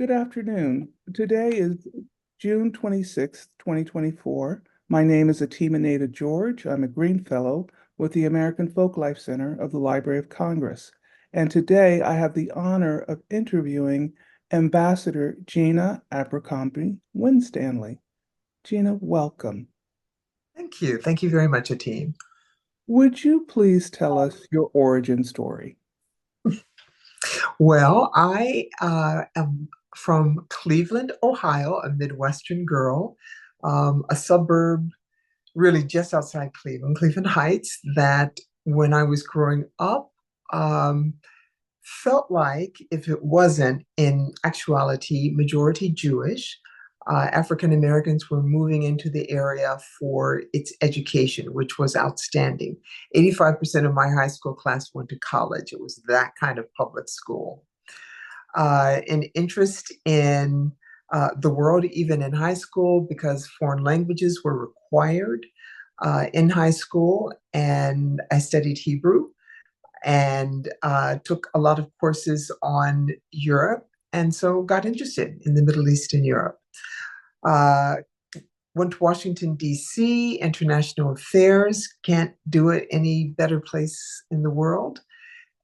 Good afternoon. Today is June 26th, 2024. My name is Atima Nada George. I'm a Green Fellow with the American Folklife Center of the Library of Congress. And today I have the honor of interviewing Ambassador Gina Abercrombie-Winstanley. Gina, welcome. Thank you. Thank you very much, Atim. Would you please tell us your origin story? Well, I am from Cleveland, Ohio, a Midwestern girl, a suburb really just outside Cleveland, Cleveland Heights, that when I was growing up, um, felt like if it wasn't in actuality majority Jewish, African Americans were moving into the area for its education, which was outstanding. 85% of my high school class went to college. It was that kind of public school. An interest in the world, even in high school, because foreign languages were required in high school, and I studied Hebrew and took a lot of courses on Europe, and so got interested in the Middle East and Europe. Uh, Went to Washington, D.C., International Affairs, can't do it any better place in the world.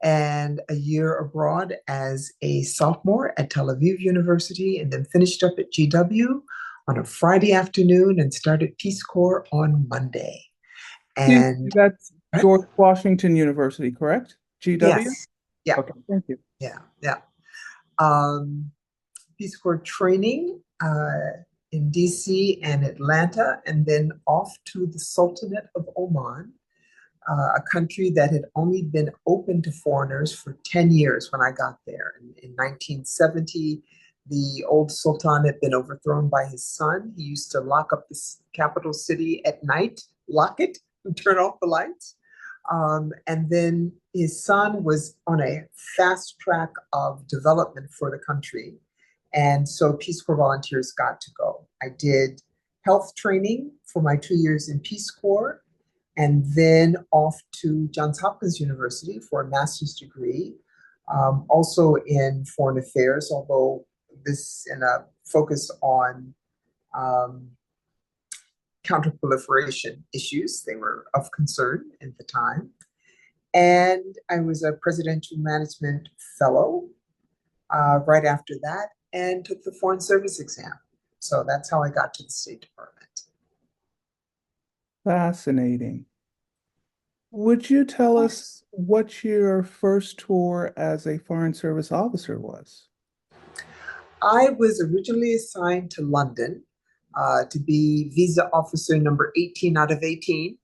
And a year abroad as a sophomore at Tel Aviv University, and then finished up at GW on a Friday afternoon and started Peace Corps on Monday. And That's George Washington University, correct? GW? yes, yeah, Okay, thank you. yeah. Um, Peace Corps training in DC and Atlanta, and then off to the Sultanate of Oman, a country that had only been open to foreigners for 10 years when I got there. In 1970, the old sultan had been overthrown by his son. He used to lock up the capital city at night, lock it, and turn off the lights. And then his son was on a fast track of development for the country. And so Peace Corps volunteers got to go. I did health training for my 2 years in Peace Corps, and then off to Johns Hopkins University for a master's degree, also in foreign affairs, although this in a focus on um, counterproliferation issues. They were of concern at the time. And I was a presidential management fellow right after that and took the Foreign Service exam. So that's how I got to the State Department. Fascinating. Would you tell us what your first tour as a Foreign Service officer was? I was originally assigned to London to be visa officer number 18 out of 18,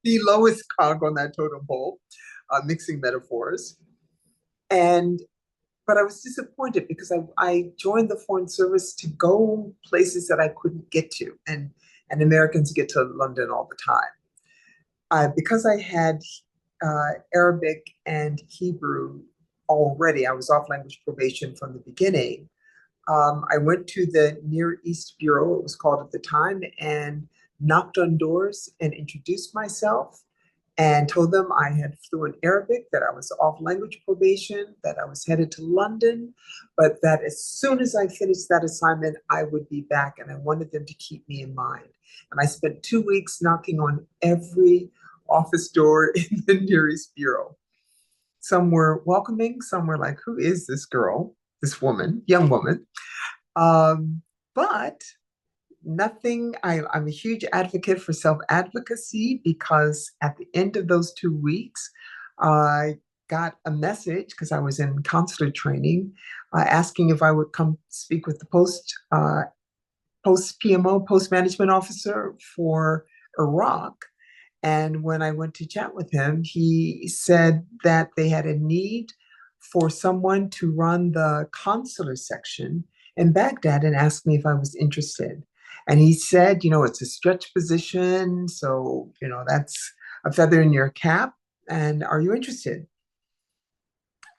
the lowest cog on that totem pole, mixing metaphors. And but I was disappointed because I joined the Foreign Service to go places that I couldn't get to, and Americans get to London all the time. Because I had Arabic and Hebrew already, I was off language probation from the beginning. I went to the Near East Bureau, it was called at the time, and knocked on doors and introduced myself and told them I had fluent Arabic, that I was off language probation, that I was headed to London, but that as soon as I finished that assignment, I would be back, and I wanted them to keep me in mind. And I spent 2 weeks knocking on every office door in the Near East Bureau. Some were welcoming, some were like, who is this girl, this woman, young woman? But nothing, I'm a huge advocate for self-advocacy, because at the end of those 2 weeks, I got a message, because I was in consular training, asking if I would come speak with the post PMO, post management officer for Iraq. And when I went to chat with him, he said that they had a need for someone to run the consular section in Baghdad, and asked me if I was interested. And he said, it's a stretch position, so, that's a feather in your cap. And are you interested?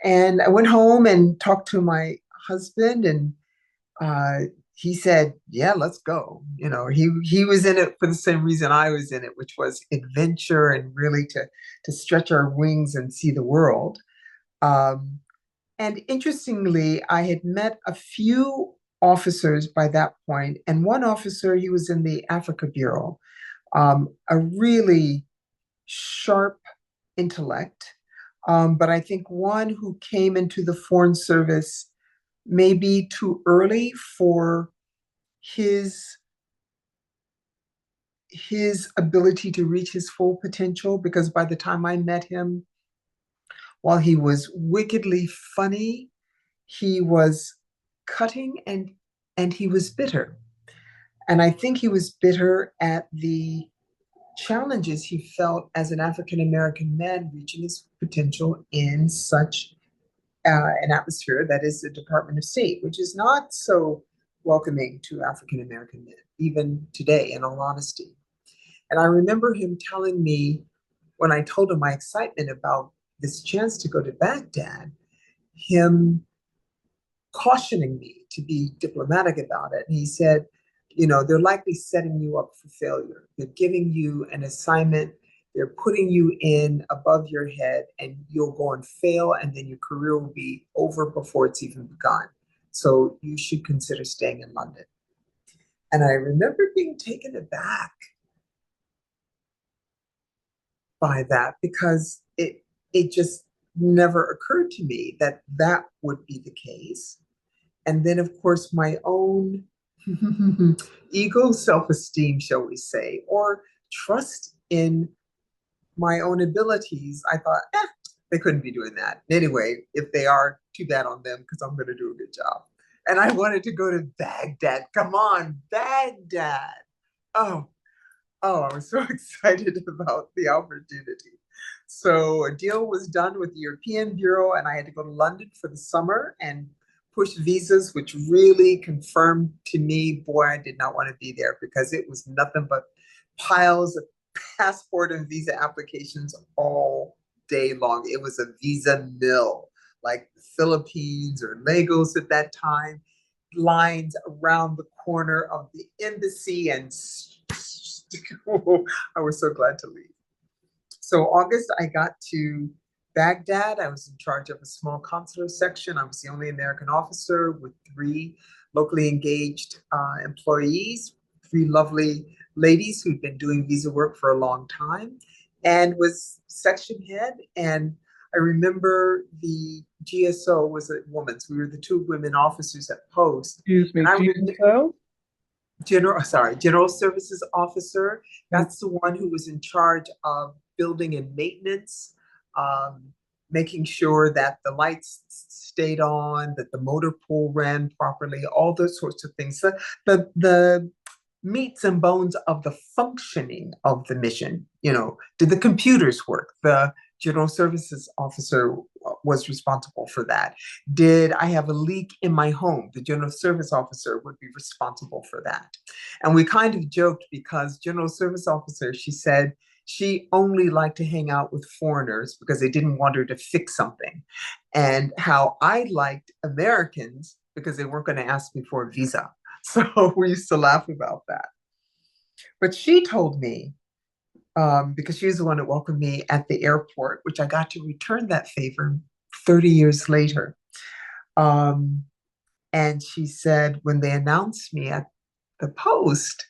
And I went home and talked to my husband, and he said, "Yeah, let's go." He was in it for the same reason I was in it, which was adventure and really to stretch our wings and see the world. Um, And interestingly, I had met a few officers by that point, and one officer, he was in the Africa Bureau, a really sharp intellect, but I think one who came into the Foreign Service maybe too early for his his ability to reach his full potential, because by the time I met him, while he was wickedly funny, he was cutting and he was bitter. And I think he was bitter at the challenges he felt as an African American man reaching his potential in such an atmosphere that is the Department of State, which is not so welcoming to African American men, even today, in all honesty. And I remember him telling me, when I told him my excitement about this chance to go to Baghdad, him cautioning me to be diplomatic about it. And he said, they're likely setting you up for failure. They're giving you an assignment, they're putting you in above your head, and you'll go and fail, and then your career will be over before it's even begun. So you should consider staying in London. And I remember being taken aback by that, because it just never occurred to me that that would be the case. And then, of course, my own ego, self-esteem, shall we say, or trust in my own abilities, I thought, they couldn't be doing that. Anyway, if they are, too bad on them, because I'm going to do a good job. And I wanted to go to Baghdad. Come on, Baghdad. Oh, I was so excited about the opportunity. So a deal was done with the European Bureau, and I had to go to London for the summer and push visas, which really confirmed to me, boy, I did not want to be there, because it was nothing but piles of passport and visa applications all day long. It was a visa mill, like the Philippines or Lagos at that time, lines around the corner of the embassy, and I was so glad to leave. So August, I got to Baghdad. I was in charge of a small consular section. I was the only American officer with three locally engaged employees, three lovely ladies who'd been doing visa work for a long time, and was section head. And I remember the GSO was a woman. So we were the two women officers at post. Excuse me, And I was GSO? General Services Officer. That's the one who was in charge of building and maintenance, making sure that the lights stayed on, that the motor pool ran properly, all those sorts of things. So the meats and bones of the functioning of the mission. Did the computers work? The General Services Officer was responsible for that. Did I have a leak in my home? The General Service Officer would be responsible for that. And we kind of joked, because General Service Officer, she said she only liked to hang out with foreigners because they didn't want her to fix something. And how I liked Americans because they weren't going to ask me for a visa. So we used to laugh about that. But she told me, because she was the one that welcomed me at the airport, which I got to return that favor 30 years later. And she said, when they announced me at the post,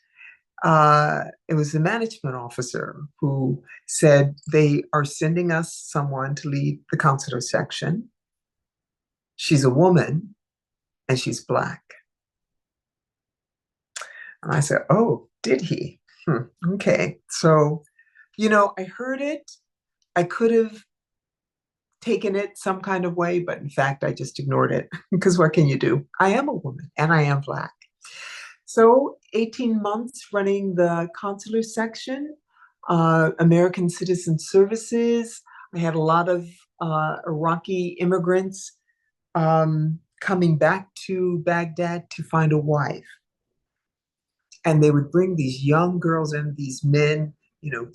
it was the management officer who said they are sending us someone to lead the consular section. She's a woman and she's Black. And I said, oh, did he? Okay. So, I heard it. I could have taken it some kind of way, but in fact, I just ignored it, because what can you do? I am a woman and I am Black. So 18 months running the consular section, American Citizen Services. I had a lot of Iraqi immigrants coming back to Baghdad to find a wife. And they would bring these young girls and these men,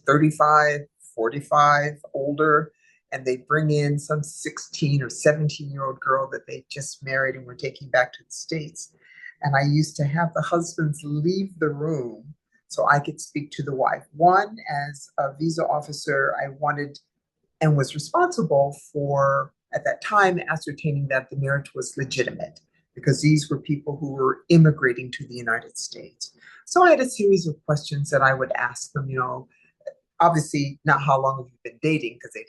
35, 45, older, and they bring in some 16 or 17-year-old girl that they just married and were taking back to the States. And I used to have the husbands leave the room so I could speak to the wife. One, as a visa officer, I wanted and was responsible for at that time ascertaining that the marriage was legitimate because these were people who were immigrating to the United States. So I had a series of questions that I would ask them, obviously not how long have you been dating, because they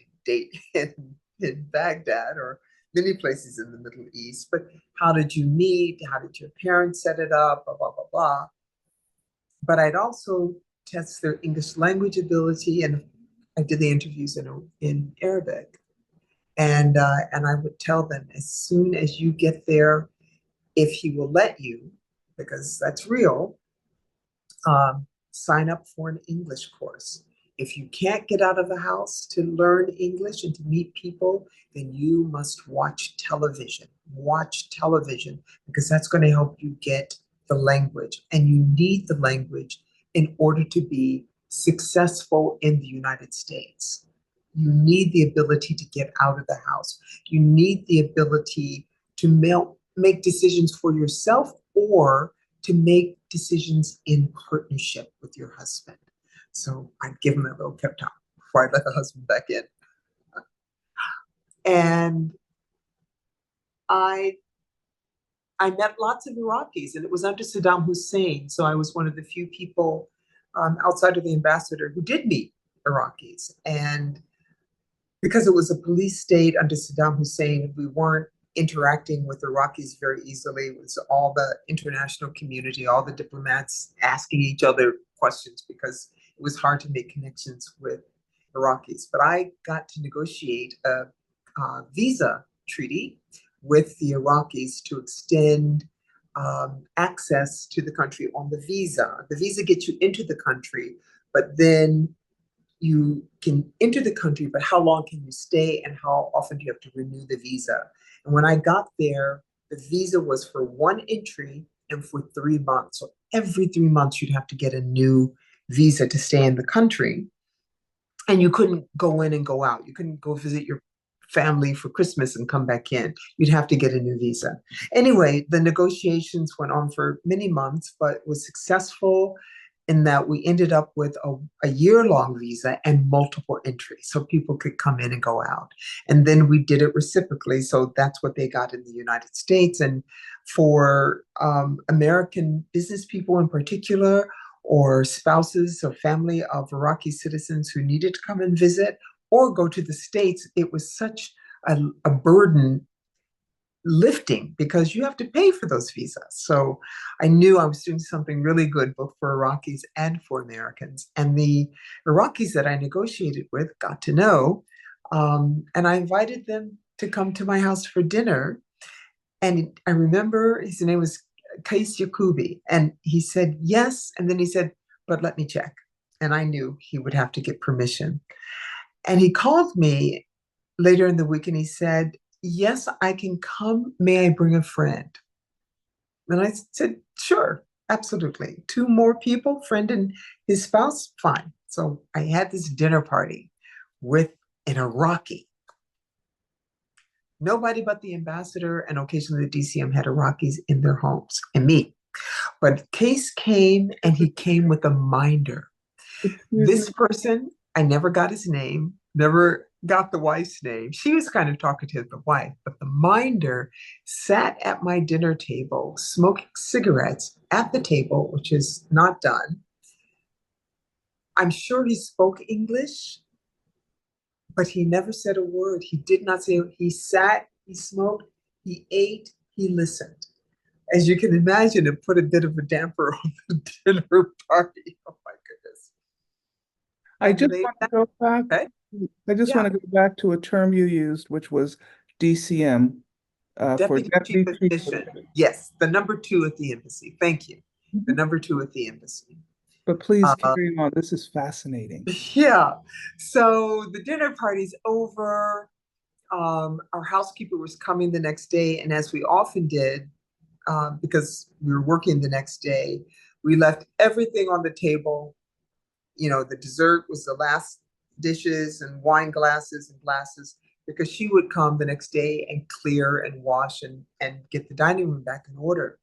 didn't date in Baghdad or many places in the Middle East, but how did you meet? How did your parents set it up? Blah, blah, blah, blah. But I'd also test their English language ability, and I did the interviews in Arabic. And I would tell them, as soon as you get there, if he will let you, because that's real, sign up for an English course. If you can't get out of the house to learn English and to meet people, then you must watch television. Watch television because that's going to help you get the language. And you need the language in order to be successful in the United States. You need the ability to get out of the house. You need the ability to make decisions for yourself or to make decisions in partnership with your husband. So I'd give him a little pep talk before I let the husband back in. And I met lots of Iraqis, and it was under Saddam Hussein. So I was one of the few people outside of the ambassador who did meet Iraqis. And because it was a police state under Saddam Hussein, we weren't interacting with Iraqis very easily. It was all the international community, all the diplomats asking each other questions because it was hard to make connections with Iraqis. But I got to negotiate a visa treaty with the Iraqis to extend access to the country on the visa. The visa gets you into the country, but then you can enter the country, but how long can you stay and how often do you have to renew the visa? And when I got there, the visa was for one entry and for 3 months. So every 3 months, you'd have to get a new visa to stay in the country. And you couldn't go in and go out. You couldn't go visit your family for Christmas and come back in. You'd have to get a new visa. Anyway, the negotiations went on for many months, but was successful in that we ended up with a year-long visa and multiple entries so people could come in and go out. And then we did it reciprocally. So that's what they got in the United States. And for American business people in particular, or spouses or family of Iraqi citizens who needed to come and visit or go to the States, it was such a burden lifting because you have to pay for those visas. So I knew I was doing something really good both for Iraqis and for Americans. And the Iraqis that I negotiated with got to know, and I invited them to come to my house for dinner. And I remember his name was Kais Yakubi, and he said yes, and then he said, but let me check. And I knew he would have to get permission. And he called me later in the week and he said, yes, I can come. May I bring a friend? And I said, sure, absolutely. 2 more people, friend and his spouse, fine. So I had this dinner party with an Iraqi. Nobody but the ambassador and occasionally the DCM had Iraqis in their homes and me. But Case came and he came with a minder. This person, I never got his name, never got the wife's name. She was kind of talkative, the wife, but the minder sat at my dinner table smoking cigarettes at the table, which is not done. I'm sure he spoke English, but he never said a word. He did not say, he sat, he smoked, he ate, he listened. As you can imagine, it put a bit of a damper on the dinner party. Oh my goodness. I just want to go back. Okay. I just want to go back to a term you used, which was DCM, for Deputy Chief Deputy of Mission. Yes, the number 2 at the embassy. Thank you. The number 2 at the embassy. But please carry on. This is fascinating. Yeah. So the dinner party's over. Our housekeeper was coming the next day, and as we often did, because we were working the next day, we left everything on the table. You know, the dessert was the last dishes and wine glasses and glasses, because she would come the next day and clear and wash and get the dining room back in order.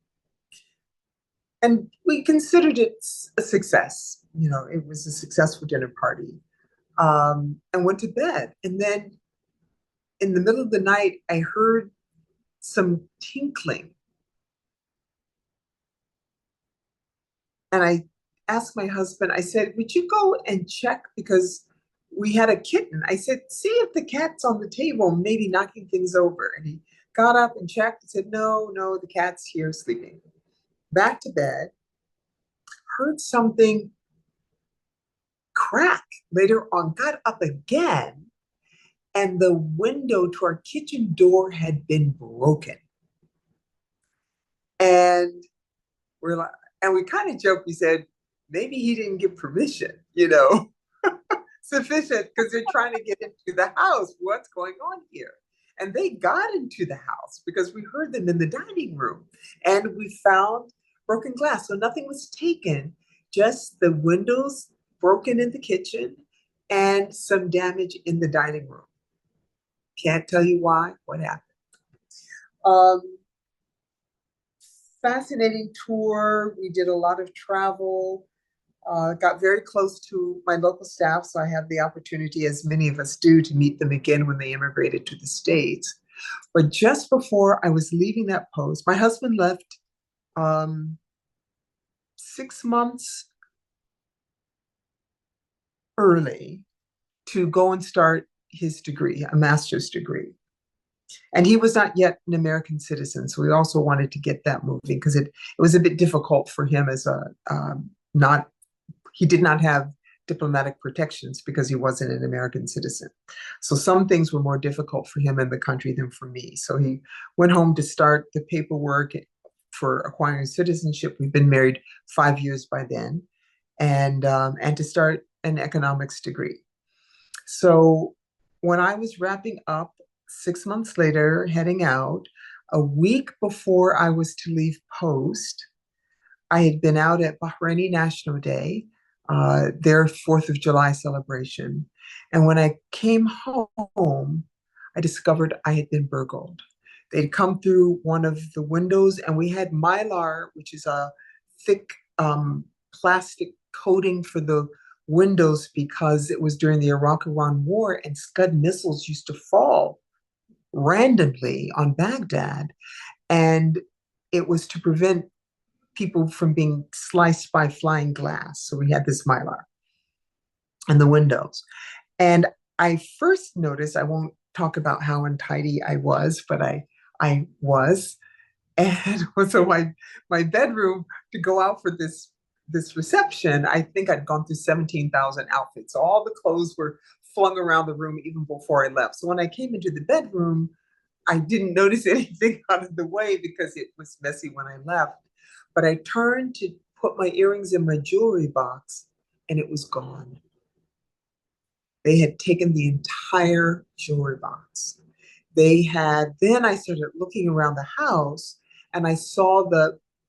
And we considered it a success. You know, it was a successful dinner party, and went to bed. And then in the middle of the night, I heard some tinkling. And I asked my husband, I said, would you go and check? Because we had a kitten. I said, see if the cat's on the table, maybe knocking things over. And he got up and checked and said, no, no, the cat's here sleeping. Back to bed, heard something crack later on, got up again, and the window to our kitchen door had been broken. And we're like, and we kind of joked, we said, maybe he didn't give permission, sufficient, because they're trying to get into the house. What's going on here? And they got into the house because we heard them in the dining room, and we found broken glass. So nothing was taken, just the windows broken in the kitchen and some damage in the dining room. Can't tell you why, what happened. Fascinating tour. We did a lot of travel, got very close to my local staff, so I have the opportunity, as many of us do, to meet them again when they immigrated to the States. But just before I was leaving that post, my husband left 6 months early to go and start his degree, a master's degree. And he was not yet an American citizen, so we also wanted to get that moving because it was a bit difficult for him as he did not have diplomatic protections because he wasn't an American citizen. So some things were more difficult for him in the country than for me. So he went home to start the paperwork for acquiring citizenship. We've been married 5 years by then, and to start an economics degree. So when I was wrapping up 6 months later, heading out, a week before I was to leave post, I had been out at Bahraini National Day, their 4th of July celebration. And when I came home, I discovered I had been burgled. They'd come through one of the windows, and we had Mylar, which is a thick plastic coating for the windows because it was during the Iraq-Iran war, and Scud missiles used to fall randomly on Baghdad. And it was to prevent people from being sliced by flying glass. So we had this Mylar and the windows. And I first noticed, I won't talk about how untidy I was, but I was. And so my bedroom, to go out for this reception, I think I'd gone through 17,000 outfits. All the clothes were flung around the room even before I left. So when I came into the bedroom, I didn't notice anything out of the way because it was messy when I left. But I turned to put my earrings in my jewelry box, and it was gone. They had taken the entire jewelry box. Then I started looking around the house, and I saw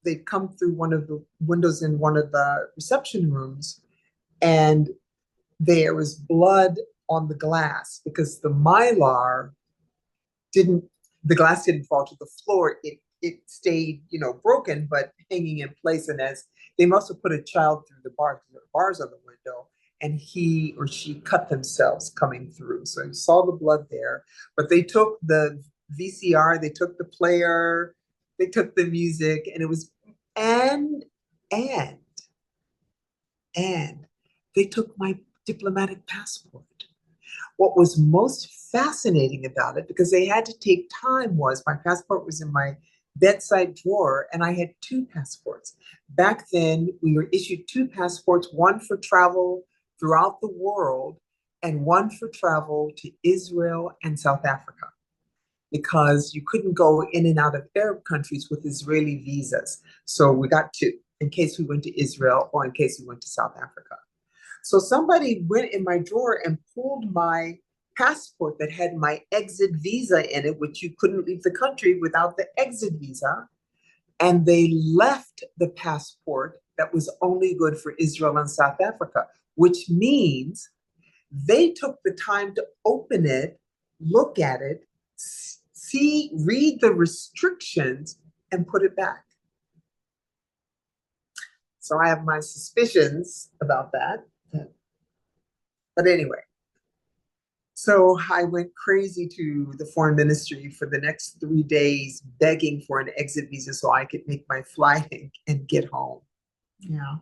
they'd come through one of the windows in one of the reception rooms, and there was blood on the glass because the Mylar the glass didn't fall to the floor. It stayed, broken, but hanging in place. And as they must have put a child through the bars on the window, and he or she cut themselves coming through. So you saw the blood there, but they took the VCR, they took the player, they took the music, and it was, and they took my diplomatic passport. What was most fascinating about it, because they had to take time, was my passport was in my bedside drawer, and I had 2 passports. Back then, we were issued 2 passports, one for travel throughout the world and one for travel to Israel and South Africa, because you couldn't go in and out of Arab countries with Israeli visas. So we got 2 in case we went to Israel or in case we went to South Africa. So somebody went in my drawer and pulled my passport that had my exit visa in it, which you couldn't leave the country without the exit visa. And they left the passport that was only good for Israel and South Africa, which means they took the time to open it, look at it, read the restrictions, and put it back. So I have my suspicions about that. But anyway, So I went crazy to the foreign ministry for the next 3 days, begging for an exit visa so I could make my flight and get home. Yeah,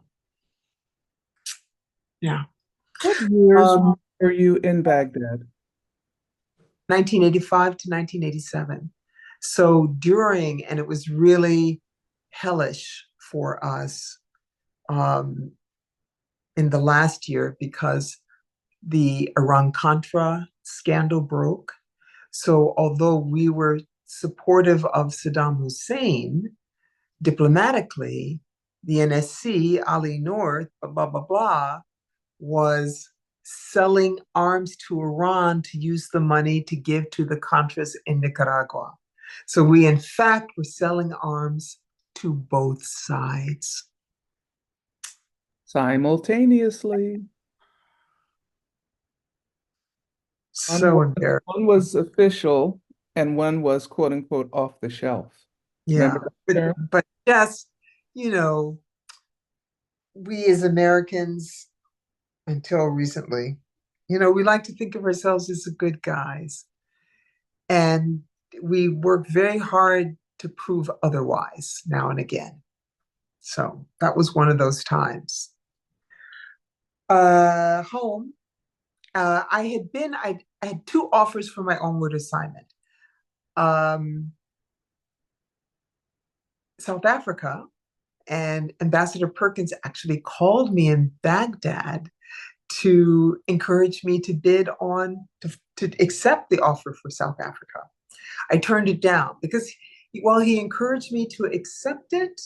yeah. What years Um, were you in Baghdad? 1985 to 1987. So during, and it was really hellish for us um, in the last year because the Iran-Contra scandal broke. So although we were supportive of Saddam Hussein diplomatically, the NSC, Ali North, blah, blah, blah, blah, was selling arms to Iran to use the money to give to the Contras in Nicaragua. So we, in fact, were selling arms to both sides. Simultaneously. One So was, embarrassing. one was official and one was quote unquote off the shelf. Yeah. Remember that term? But yes, you know, we as Americans, until recently, we like to think of ourselves as the good guys. And we work very hard to prove otherwise now and again. So that was one of those times. Home, I had two offers for my onward assignment. Um, South Africa, and Ambassador Perkins actually called me in Baghdad to encourage me to to accept the offer for South Africa. I turned it down because while he encouraged me to accept it,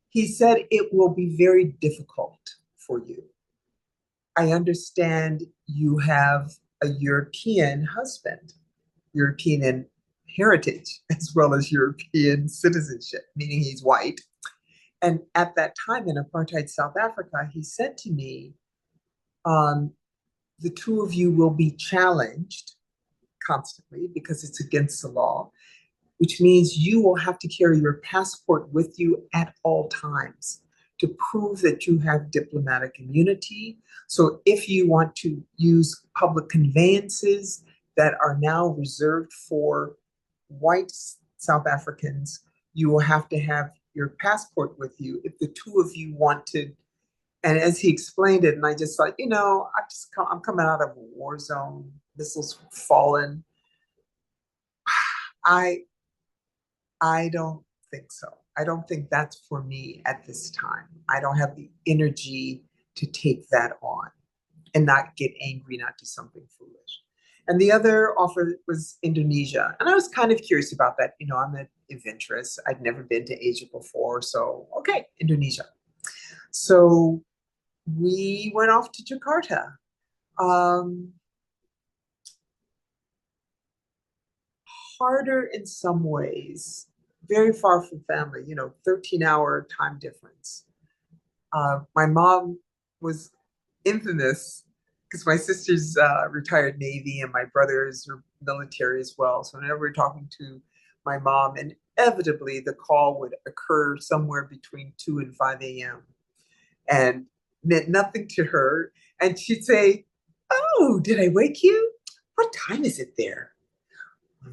he said it will be very difficult for you. I understand you have a European husband, European in heritage, as well as European citizenship, meaning he's white. And at that time in apartheid South Africa, he said to me, the two of you will be challenged constantly because it's against the law, which means you will have to carry your passport with you at all times to prove that you have diplomatic immunity. So if you want to use public conveyances that are now reserved for white South Africans, you will have to have your passport with you if the two of you want to. And as he explained it, and I just thought, I'm coming out of a war zone, missiles fallen. I I don't think so. I don't think that's for me at this time. I don't have the energy to take that on and not get angry, not do something foolish. And the other offer was Indonesia. And I was kind of curious about that. I'm an adventurous. I'd never been to Asia before. So, okay, Indonesia. So we went off to Jakarta. Um, Harder in some ways, very far from family, 13-hour time difference. My mom was infamous because my sister's retired Navy and my brothers are military as well. So whenever we're talking to my mom, inevitably the call would occur somewhere between 2 and 5 a.m. and meant nothing to her. And she'd say, "Oh, did I wake you? What time is it there?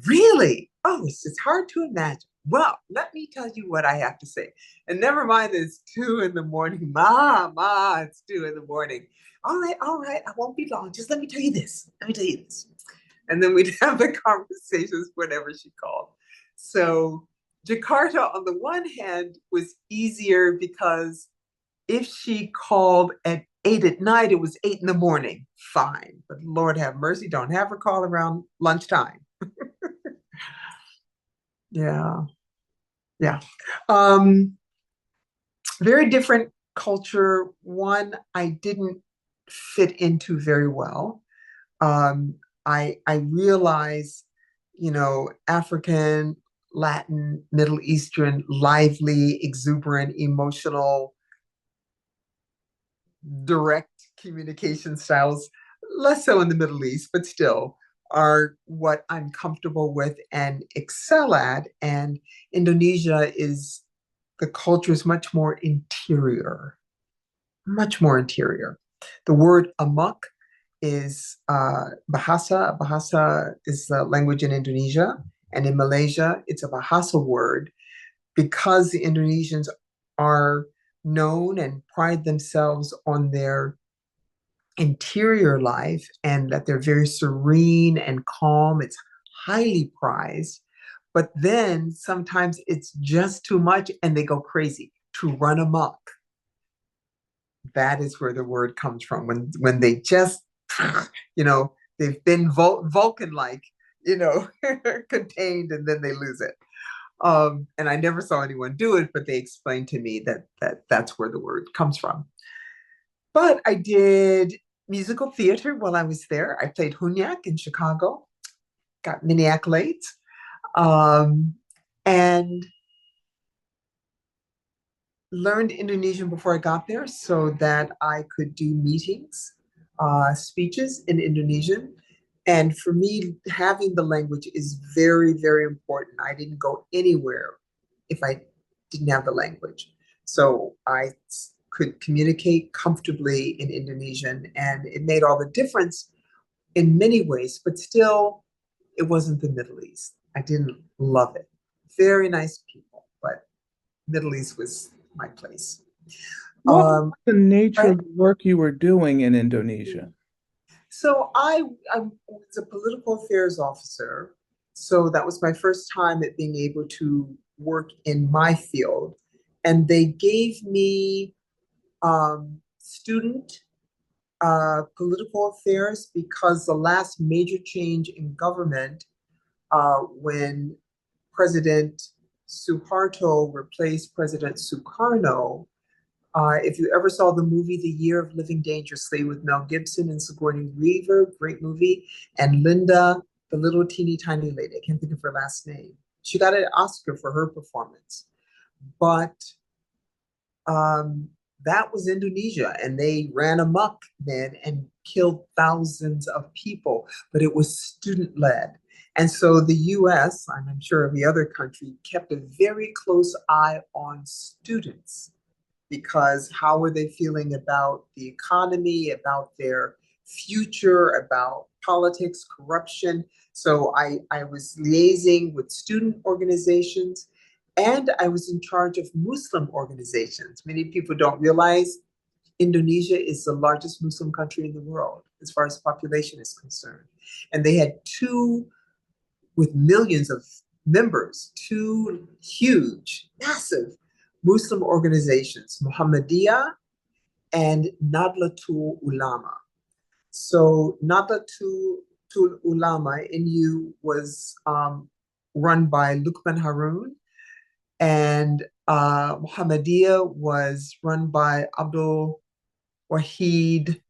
Really? Oh, it's hard to imagine. Well, let me tell you what I have to say. And never mind, it's 2 in the morning. Ma, it's 2 in the morning. All right, I won't be long. Just let me tell you this. Let me tell you this." And then we'd have the conversations whenever she called. So Jakarta, on the one hand, was easier because if she called at 8 at night, it was 8 in the morning. Fine. But Lord have mercy, don't have her call around lunchtime. Yeah. Yeah. Um, Very different culture. One I didn't fit into very well. I realize, African, Latin, Middle Eastern, lively, exuberant, emotional, direct communication styles, less so in the Middle East, but still are what I'm comfortable with and excel at. And Indonesia is the culture is much more interior, much more interior. The word amok is Bahasa. Bahasa is the language in Indonesia, and in Malaysia, it's a Bahasa word because the Indonesians are known and pride themselves on their interior life and that they're very serene and calm. It's highly prized. But then sometimes it's just too much and they go crazy to run amok. That is where the word comes from. When they just, they've been Vulcan-like, contained and then they lose it. And I never saw anyone do it, but they explained to me that's where the word comes from. But I did musical theater while I was there. I played Hunyak in Chicago, got many accolades, um, and learned Indonesian before I got there so that I could do meetings, speeches in Indonesian. And for me, having the language is very, very important. I didn't go anywhere if I didn't have the language. So I could communicate comfortably in Indonesian, and it made all the difference in many ways, but still, it wasn't the Middle East. I didn't love it. Very nice people, but Middle East was my place. What was the nature Right? of the work you were doing in Indonesia? So I was a political affairs officer. So that was my first time at being able to work in my field. And they gave me student political affairs because the last major change in government, when President Suharto replaced President Sukarno, if you ever saw the movie The Year of Living Dangerously with Mel Gibson and Sigourney Weaver, great movie, and Linda, the little teeny tiny lady, I can't think of her last name. She got an Oscar for her performance. But um, that was Indonesia, and they ran amok then and killed thousands of people, but it was student led. And so the US, and I'm sure every other country, kept a very close eye on students because how were they feeling about the economy, about their future, about politics, corruption. So I was liaising with student organizations and I was in charge of Muslim organizations. Many people don't realize Indonesia is the largest Muslim country in the world as far as population is concerned. And they had two, with millions of members, two huge, massive Muslim organizations, Muhammadiyah and Nadlatul Ulama. So Nadlatul Ulama, NU, was run by Lukman Harun, and Muhammadiyah was run by Abdul Wahid.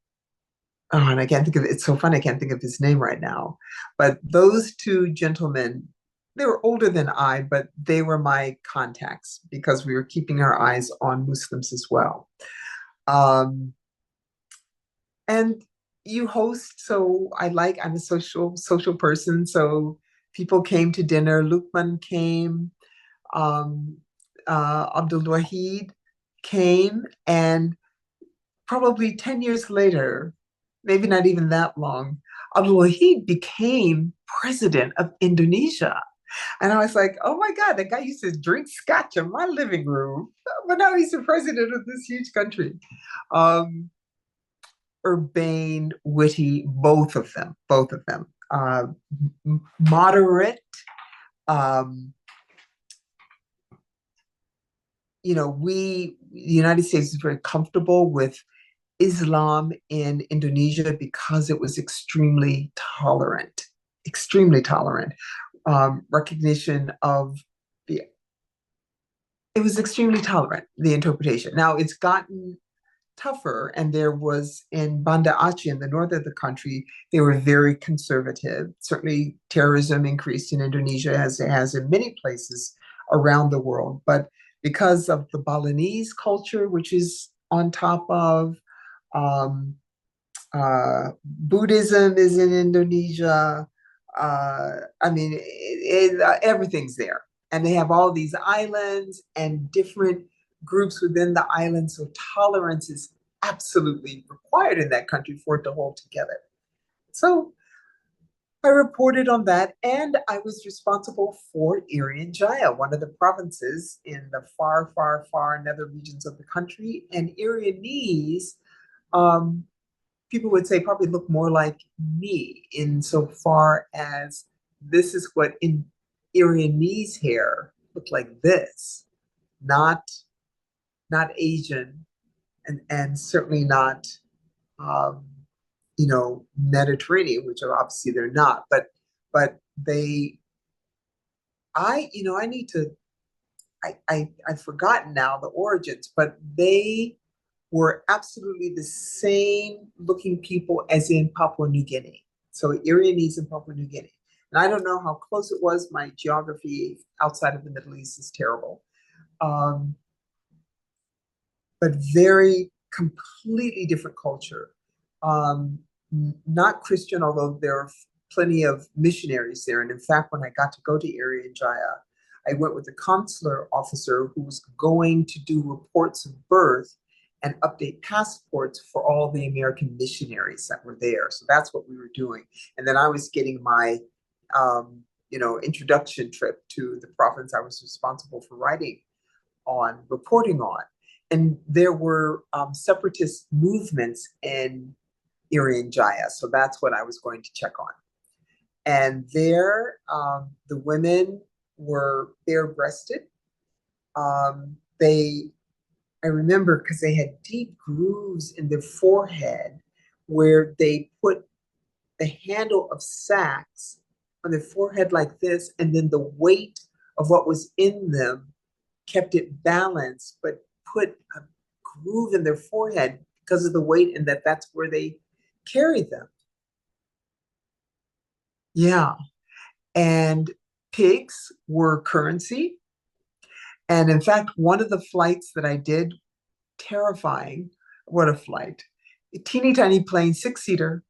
Oh, and I can't think of it. It's so fun. I can't think of his name right now. But those two gentlemen, they were older than I, but they were my contacts because we were keeping our eyes on Muslims as well. Um, and you host, so I'm a social person. So people came to dinner. Lukman came. Um, Abdul Wahid came, and probably 10 years later, maybe not even that long, Abdul Wahid became president of Indonesia. And I was like, oh my God, that guy used to drink scotch in my living room, but now he's the president of this huge country. Um, Urbane, witty, both of them. Moderate, um, the United States is very comfortable with Islam in Indonesia because it was extremely tolerant. Recognition of the, it was extremely tolerant, the interpretation. Now it's gotten tougher, and there was in Banda Aceh in the north of the country, they were very conservative. Certainly terrorism increased in Indonesia as it has in many places around the world. But because of the Balinese culture, which is on top of um, Buddhism is in Indonesia. Everything's there. And they have all these islands and different groups within the island. So tolerance is absolutely required in that country for it to hold together. So I reported on that, and I was responsible for Irian Jaya, one of the provinces in the far, far, far nether regions of the country. And Irianese, um, people would say, probably look more like me insofar as this is what in Irianese hair looked like this, not Asian, and certainly not um, Mediterranean, which are obviously they're not, but they I need to I've forgotten now the origins, but they were absolutely the same looking people as in Papua New Guinea. So Irianese in Papua New Guinea. And I don't know how close it was. My geography outside of the Middle East is terrible. Um, but very completely different culture. Um, Not Christian, although there are plenty of missionaries there. And in fact, when I got to go to Irian Jaya, I went with a consular officer who was going to do reports of birth and update passports for all the American missionaries that were there. So that's what we were doing. And then I was getting my, introduction trip to the province I was responsible for reporting on. And there were separatist movements in Irian Jaya. So that's what I was going to check on. And there, the women were bare-breasted. I remember because they had deep grooves in their forehead where they put the handle of sacks on their forehead like this, and then the weight of what was in them kept it balanced, but put a groove in their forehead because of the weight, and that's where they carried them. Yeah. And pigs were currency. And in fact, one of the flights that I did, terrifying. What a flight. A teeny tiny plane, six-seater,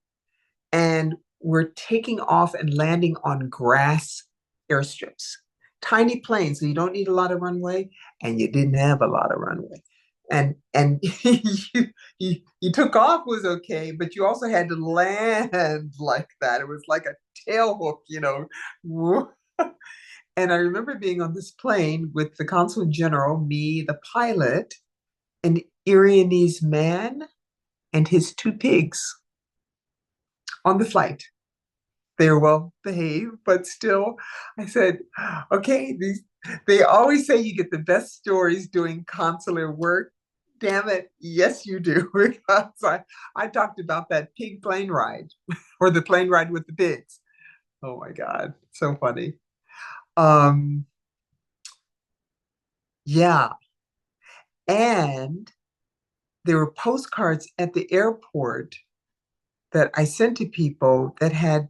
and we're taking off and landing on grass airstrips. Tiny planes, so you don't need a lot of runway, and you didn't have a lot of runway. And you took off was okay, but you also had to land like that. It was like a tail hook. And I remember being on this plane with the Consul General, me, the pilot, an Irianese man, and his two pigs on the flight. They were well behaved, but still, I said, okay, they always say you get the best stories doing consular work. Damn it, yes, you do. Because I talked about that pig plane ride or the plane ride with the pigs. Oh my God, so funny. Um, yeah. And there were postcards at the airport that I sent to people that had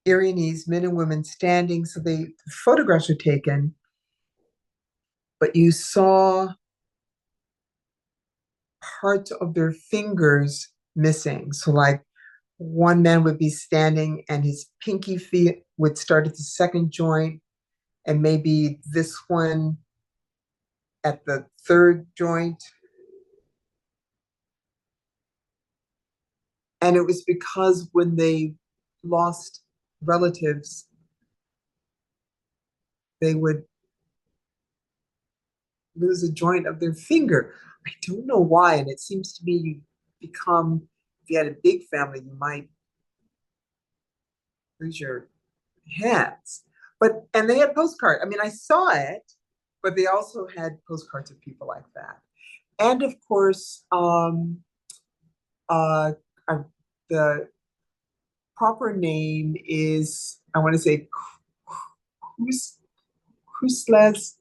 Irianese men and women standing. So photographs were taken, but you saw parts of their fingers missing. So like one man would be standing and his pinky feet would start at the second joint, and maybe this one at the third joint. And it was because when they lost relatives, they would lose a joint of their finger. I don't know why. And it seems to me if you had a big family, you might lose your hands. And they had postcards. I mean, I saw it, but they also had postcards of people like that. And of course, uh, the proper name is, I want to say, Creutzfeldt's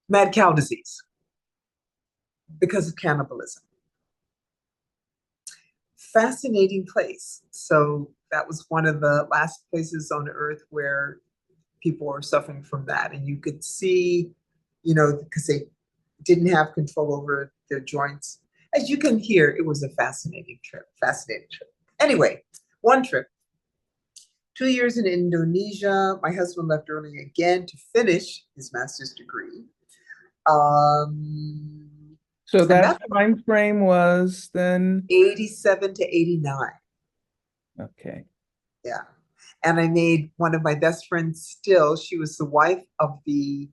mad cow disease because of cannibalism. Fascinating place. So that was one of the last places on earth where people were suffering from that. And you could see, because they didn't have control over their joints. As you can hear, it was a fascinating trip. Anyway, one trip. 2 years in Indonesia. My husband left early again to finish his master's degree. So that time frame was then 87 to 89. Okay. Yeah. And I made one of my best friends still. She was the wife of the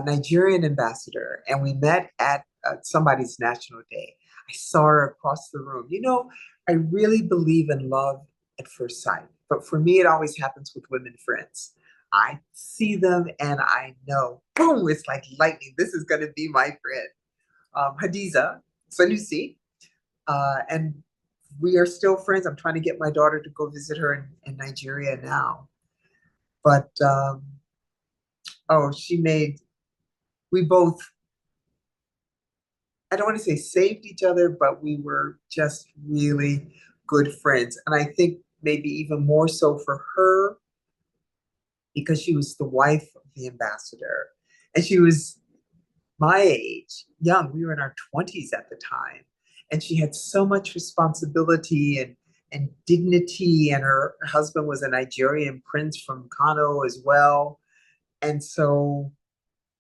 Nigerian ambassador, and we met at somebody's National Day. I saw her across the room. I really believe in love at first sight, but for me, it always happens with women friends. I see them and I know, boom, it's like lightning. This is going to be my friend, Hadiza Sanusi. And we are still friends. I'm trying to get my daughter to go visit her in Nigeria now. But oh, we both, I don't want to say saved each other, but we were just really good friends. And I think maybe even more so for her because she was the wife of the ambassador. And she was my age, young. We were in our 20s at the time. And she had so much responsibility and dignity. And her husband was a Nigerian prince from Kano as well. And so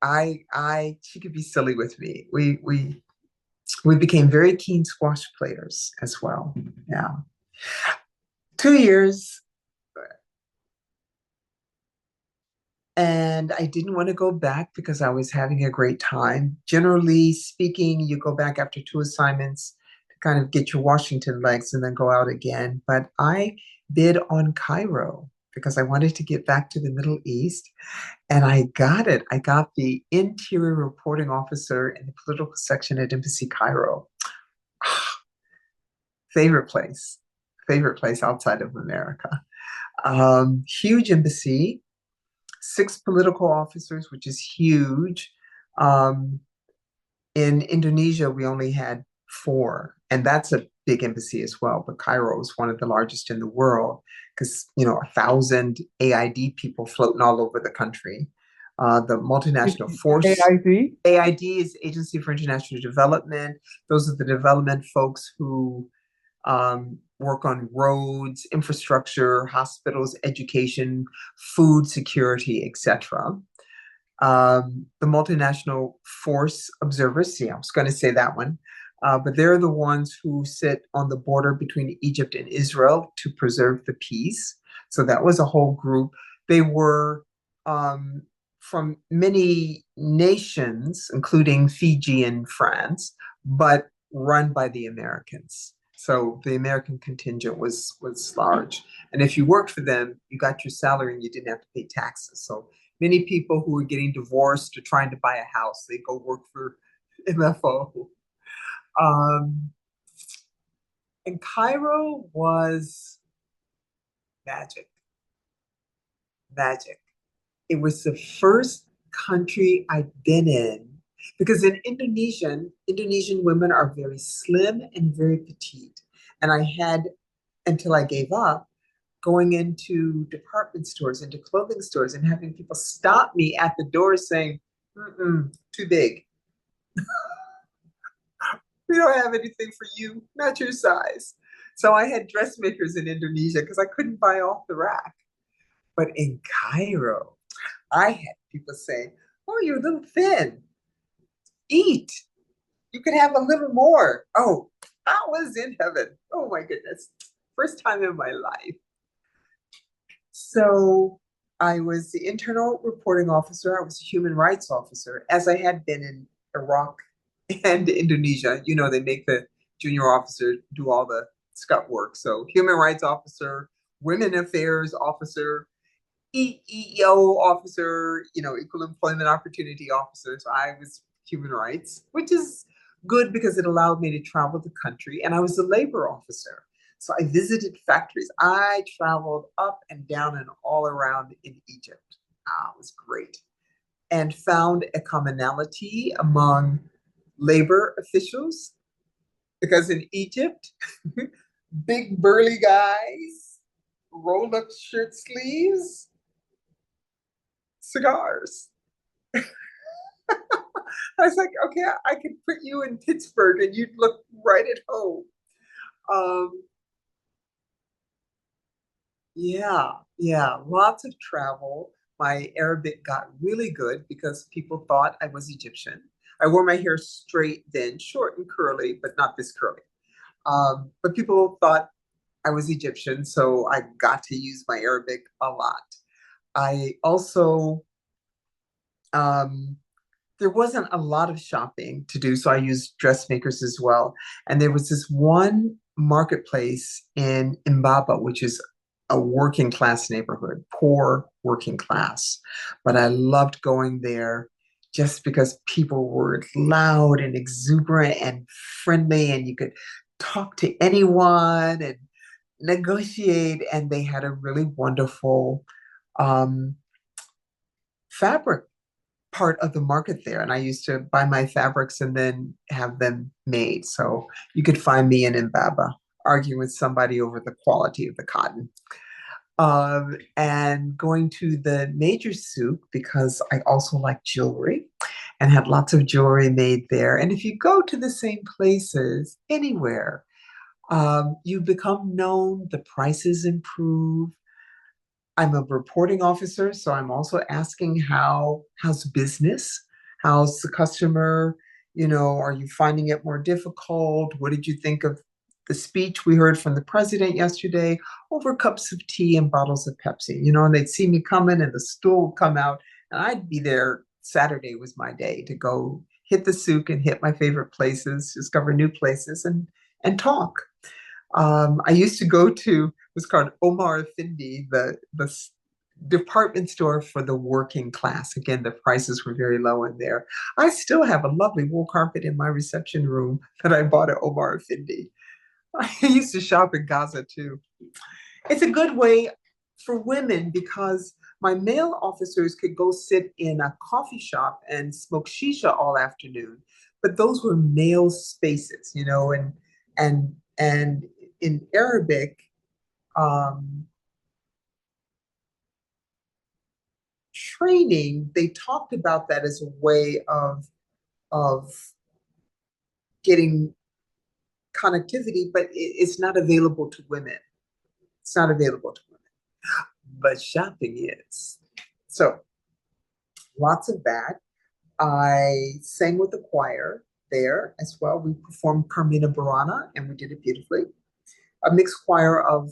she could be silly with me. We became very keen squash players as well. Yeah. 2 years. And I didn't want to go back because I was having a great time. Generally speaking, you go back after 2 assignments to kind of get your Washington legs and then go out again. But I bid on Cairo because I wanted to get back to the Middle East. And I got it. I got the interior reporting officer in the political section at Embassy Cairo. Favorite place, favorite place outside of America. Huge embassy, 6 political officers, which is huge. Um, in Indonesia, we only had 4, and that's a big embassy as well. But Cairo is one of the largest in the world because 1,000 AID people floating all over the country. The multinational force, AID? AID is Agency for International Development. Those are the development folks who work on roads, infrastructure, hospitals, education, food security, etc. The multinational force observers, see, I was going to say that one, but they're the ones who sit on the border between Egypt and Israel to preserve the peace. So that was a whole group. They were from many nations, including Fiji and France, but run by the Americans. So the American contingent was large. And if you worked for them, you got your salary and you didn't have to pay taxes. So many people who were getting divorced or trying to buy a house, they go work for MFO. Um, and Cairo was magic, magic. It was the first country I'd been in because in Indonesian women are very slim and very petite. And I had, until I gave up, going into department stores, into clothing stores, and having people stop me at the door saying, too big. We don't have anything for you, not your size. So I had dressmakers in Indonesia because I couldn't buy off the rack. But in Cairo, I had people say, oh, you're a little thin. Eat. You could have a little more. Oh, I was in heaven. Oh my goodness. First time in my life. So I was the internal reporting officer. I was a human rights officer, as I had been in Iraq and Indonesia. They make the junior officer do all the scut work. So human rights officer, women affairs officer, EEO officer, equal employment opportunity officer. So I was human rights, which is good because it allowed me to travel the country. And I was a labor officer. So I visited factories. I traveled up and down and all around in Egypt. It was great. And found a commonality among labor officials because in Egypt, big burly guys, rolled up shirt sleeves, cigars. I was like, okay, I could put you in Pittsburgh and you'd look right at home. Um, yeah, lots of travel. My Arabic got really good because people thought I was Egyptian. I wore my hair straight then, short and curly, but not this curly. But people thought I was Egyptian, so I got to use my Arabic a lot. I also um, there wasn't a lot of shopping to do, so I used dressmakers as well. And there was this one marketplace in Mbaba, which is a working class neighborhood, poor working class. But I loved going there just because people were loud and exuberant and friendly, and you could talk to anyone and negotiate. And they had a really wonderful um, fabric part of the market there. And I used to buy my fabrics and then have them made. So you could find me in Mbaba arguing with somebody over the quality of the cotton. And going to the major souk because I also like jewelry and had lots of jewelry made there. And if you go to the same places anywhere, you become known, the prices improve. I'm a reporting officer, so I'm also asking how's business? How's the customer? Are you finding it more difficult? What did you think of the speech we heard from the president yesterday over cups of tea and bottles of Pepsi? And they'd see me coming and the stool would come out, and I'd be there. Saturday was my day to go hit the souk and hit my favorite places, discover new places and talk. I used to go to, it was called Omar Effendi, the department store for the working class. Again, the prices were very low in there. I still have a lovely wool carpet in my reception room that I bought at Omar Effendi. I used to shop in Gaza too. It's a good way for women because my male officers could go sit in a coffee shop and smoke shisha all afternoon, but those were male spaces, and in Arabic, um, training, they talked about that as a way of getting connectivity, but it's not available to women. It's not available to women, but shopping is. So lots of that. I sang with the choir there as well. We performed Carmina Burana, and we did it beautifully. A mixed choir of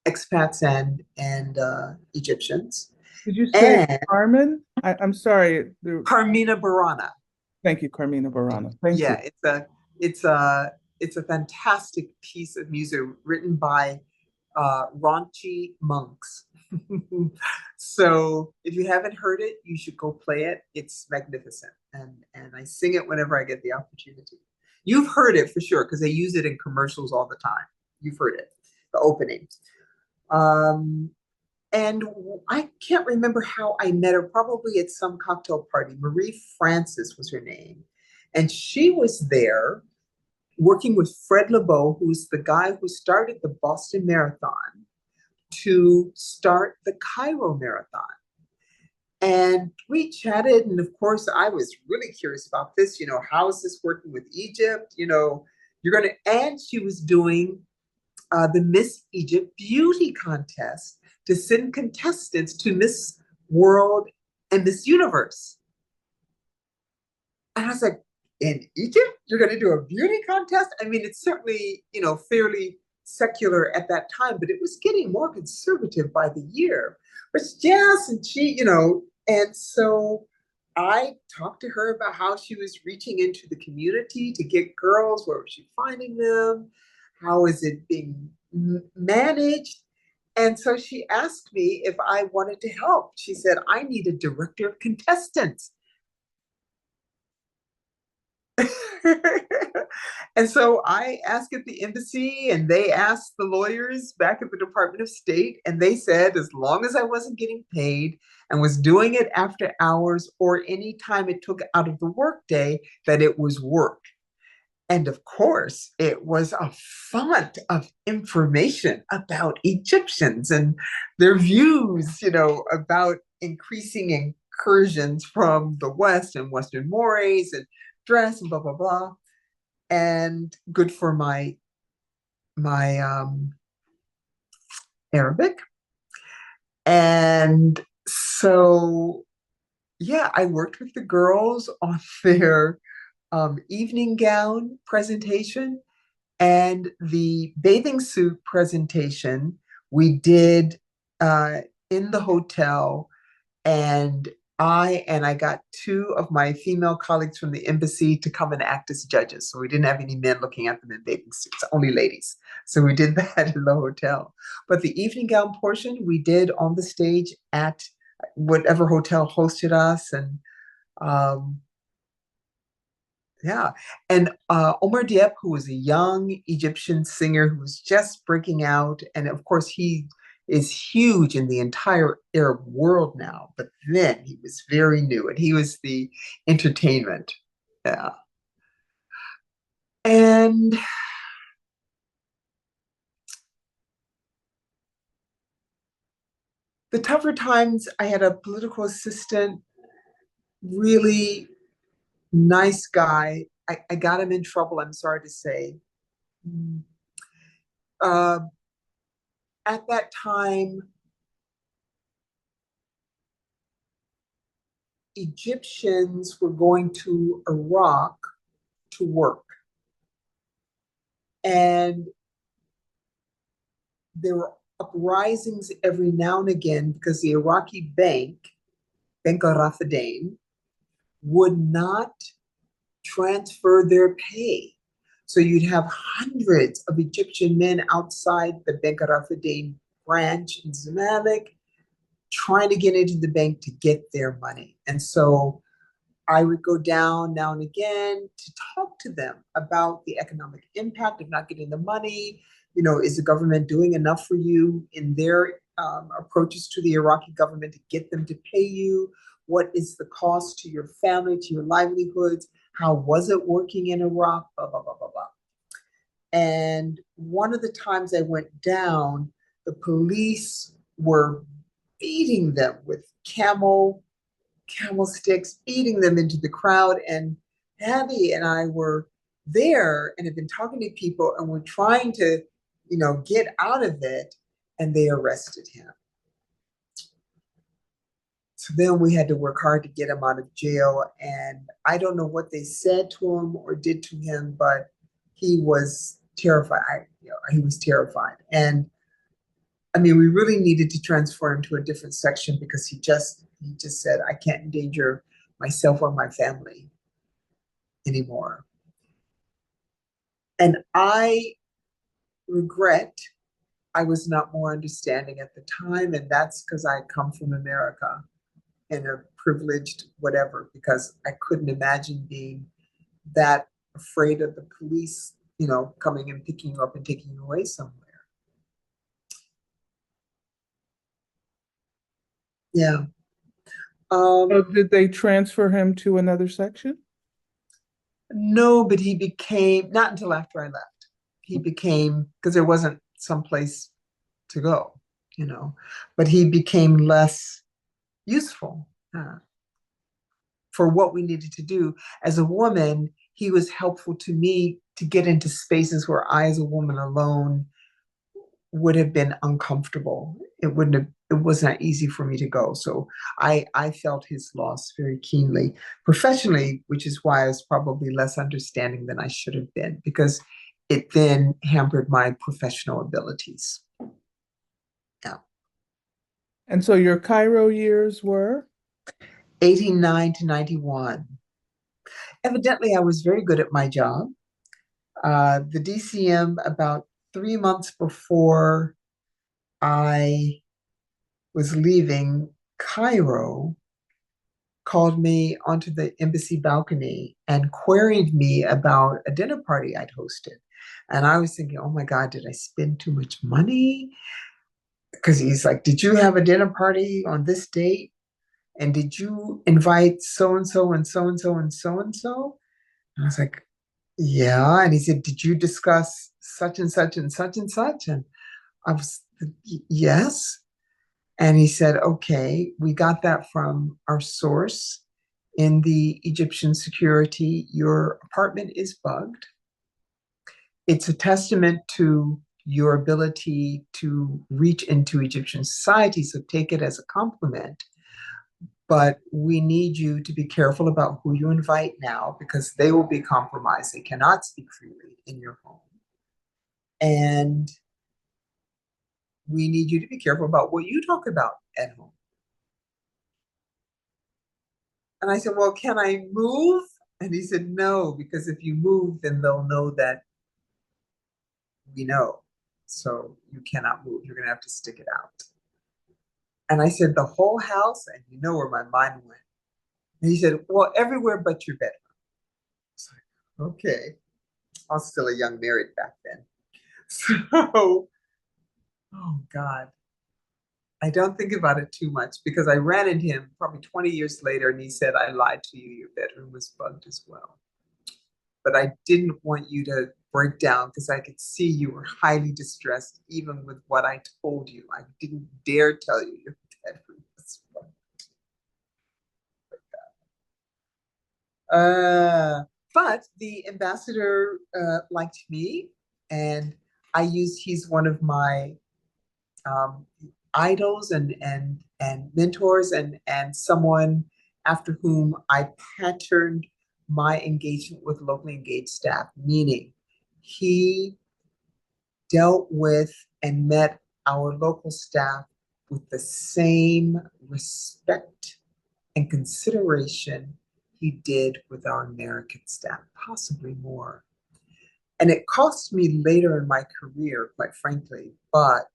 expats and Egyptians. Did you say And Carmen? I'm sorry. Carmina Burana. Thank you, Carmina Burana. Thank Yeah, you. it's a fantastic piece of music written by raunchy monks. So if you haven't heard it, you should go play it. It's magnificent, and I sing it whenever I get the opportunity. You've heard it for sure because they use it in commercials all the time. You've heard it, the opening. Um, and I can't remember how I met her, probably at some cocktail party. Marie Francis was her name. And she was there working with Fred Lebow, who's the guy who started the Boston Marathon, to start the Cairo Marathon. And we chatted. And of course, I was really curious about this. How is this working with Egypt? And she was doing the Miss Egypt Beauty Contest to send contestants to Miss World and Miss Universe. And I was like, in Egypt, you're going to do a beauty contest? I mean, it's certainly, fairly secular at that time, but it was getting more conservative by the year. But yes, and and so I talked to her about how she was reaching into the community to get girls. Where was she finding them? How is it being managed? And so she asked me if I wanted to help. She said, I need a director of contestants. And so I asked at the embassy, and they asked the lawyers back at the Department of State, and they said as long as I wasn't getting paid and was doing it after hours or any time it took out of the workday, that it was work. And of course, it was a font of information about Egyptians and their views, about increasing incursions from the West and Western mores and dress and blah, blah, blah. And good for my Arabic. And so, yeah, I worked with the girls on their evening gown presentation. And the bathing suit presentation we did uh, in the hotel, and I got two of my female colleagues from the embassy to come and act as judges. So we didn't have any men looking at them in bathing suits, only ladies. So we did that in the hotel. But the evening gown portion we did on the stage at whatever hotel hosted us, and um, yeah. And Omar Diep, who was a young Egyptian singer who was just breaking out. And of course, he is huge in the entire Arab world now. But then he was very new and he was the entertainment. Yeah. And the tougher times, I had a political assistant, really nice guy. I got him in trouble, I'm sorry to say. Uh, at that time, Egyptians were going to Iraq to work. And there were uprisings every now and again because the Iraqi bank, Bank al-Rafadain, would not transfer their pay. So you'd have hundreds of Egyptian men outside the Bank al-Rafadain branch in Zamalek trying to get into the bank to get their money. And so I would go down now and again to talk to them about the economic impact of not getting the money. You know, is the government doing enough for you in their approaches to the Iraqi government to get them to pay you? What is the cost to your family, to your livelihoods? How was it working in Iraq? Blah, blah, blah, blah, blah. And one of the times I went down, the police were beating them with camel sticks, beating them into the crowd. And Abby and I were there and had been talking to people and were trying to, get out of it. And they arrested him. So then we had to work hard to get him out of jail. And I don't know what they said to him or did to him, but he was terrified. He was terrified. And I mean, we really needed to transfer him to a different section because he just said, I can't endanger myself or my family anymore. And I regret I was not more understanding at the time. And that's because I come from America and a privileged whatever, because I couldn't imagine being that afraid of the police, coming and picking you up and taking you away somewhere. Yeah. So did they transfer him to another section? No, but he became, not until after I left, he became, because there wasn't someplace to go, but he became less useful for what we needed to do. As a woman, he was helpful to me to get into spaces where I, as a woman alone, would have been uncomfortable. It was not easy for me to go. So I felt his loss very keenly professionally, which is why I was probably less understanding than I should have been, because it then hampered my professional abilities. Yeah. And so your Cairo years were? 89 to 91. Evidently, I was very good at my job. The DCM, about 3 months before I was leaving Cairo, called me onto the embassy balcony and queried me about a dinner party I'd hosted. And I was thinking, oh my God, did I spend too much money? Because he's like, did you have a dinner party on this date? And did you invite so and so and so and so and so and so? And I was like, yeah. And he said, did you discuss such and such and such and such? And I was, yes. And he said, okay, we got that from our source in the Egyptian security. Your apartment is bugged. It's a testament to your ability to reach into Egyptian society, so take it as a compliment. But we need you to be careful about who you invite now, because they will be compromised. They cannot speak freely in your home. And we need you to be careful about what you talk about at home. And I said, well, can I move? And he said, no, because if you move, then they'll know that we know. So you cannot move. You're going to have to stick it out. And I said, the whole house? And you know where my mind went. And he said, well, everywhere but your bedroom. It's like, okay. I was still a young married back then. So, oh God. I don't think about it too much because I ran into him probably 20 years later and he said, I lied to you. Your bedroom was bugged as well. But I didn't want you to break down because I could see you were highly distressed, even with what I told you. I didn't dare tell you your bedroom was bugged. But the ambassador liked me, and he's one of my idols and mentors and someone after whom I patterned my engagement with locally engaged staff, meaning he dealt with and met our local staff with the same respect and consideration he did with our American staff, possibly more. And it cost me later in my career, quite frankly, but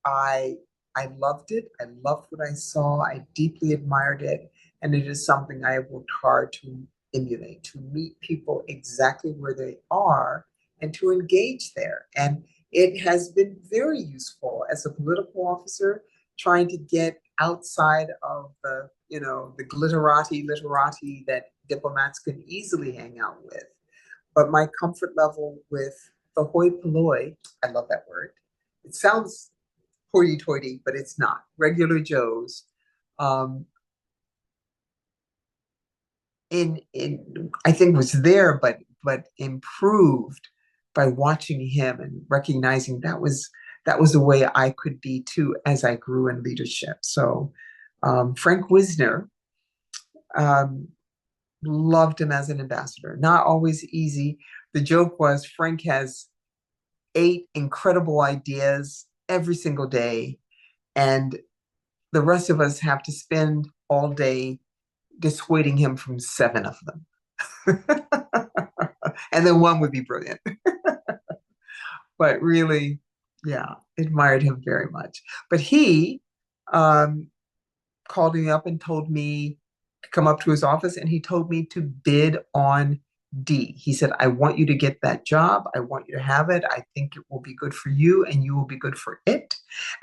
I I loved it. I loved what I saw. I deeply admired it. And it is something I have worked hard to emulate, to meet people exactly where they are and to engage there. And it has been very useful as a political officer trying to get outside of the literati that diplomats can easily hang out with. But my comfort level with the hoi polloi, I love that word. It sounds hoity-toity, but it's not. Regular Joes, um, in I think was there, but improved by watching him and recognizing that was the way I could be too as I grew in leadership. So Frank Wisner, um, loved him as an ambassador. Not always easy. The joke was Frank has 8 incredible ideas every single day, and the rest of us have to spend all day dissuading him from 7 of them. And then one would be brilliant. But really, yeah, admired him very much. But he um, called me up and told me to come up to his office and he told me to bid on D. He said, I want you to get that job. I want you to have it. I think it will be good for you and you will be good for it.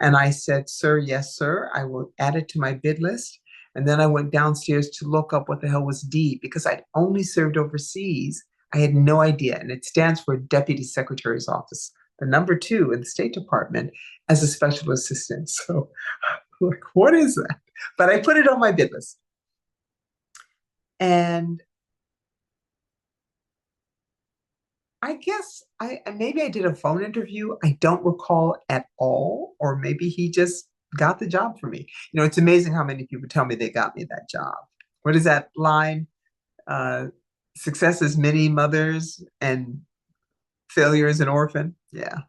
And I said, sir, yes, sir. I will add it to my bid list. And then I went downstairs to look up what the hell was D because I'd only served overseas. I had no idea. And it stands for Deputy Secretary's Office, the number 2 in the State Department as a special assistant. So, like, what is that? But I put it on my bid list. And I guess maybe I did a phone interview. I don't recall at all, or maybe he just got the job for me. It's amazing how many people tell me they got me that job. What is that line? Uh, Success is many mothers and failure is an orphan. Yeah.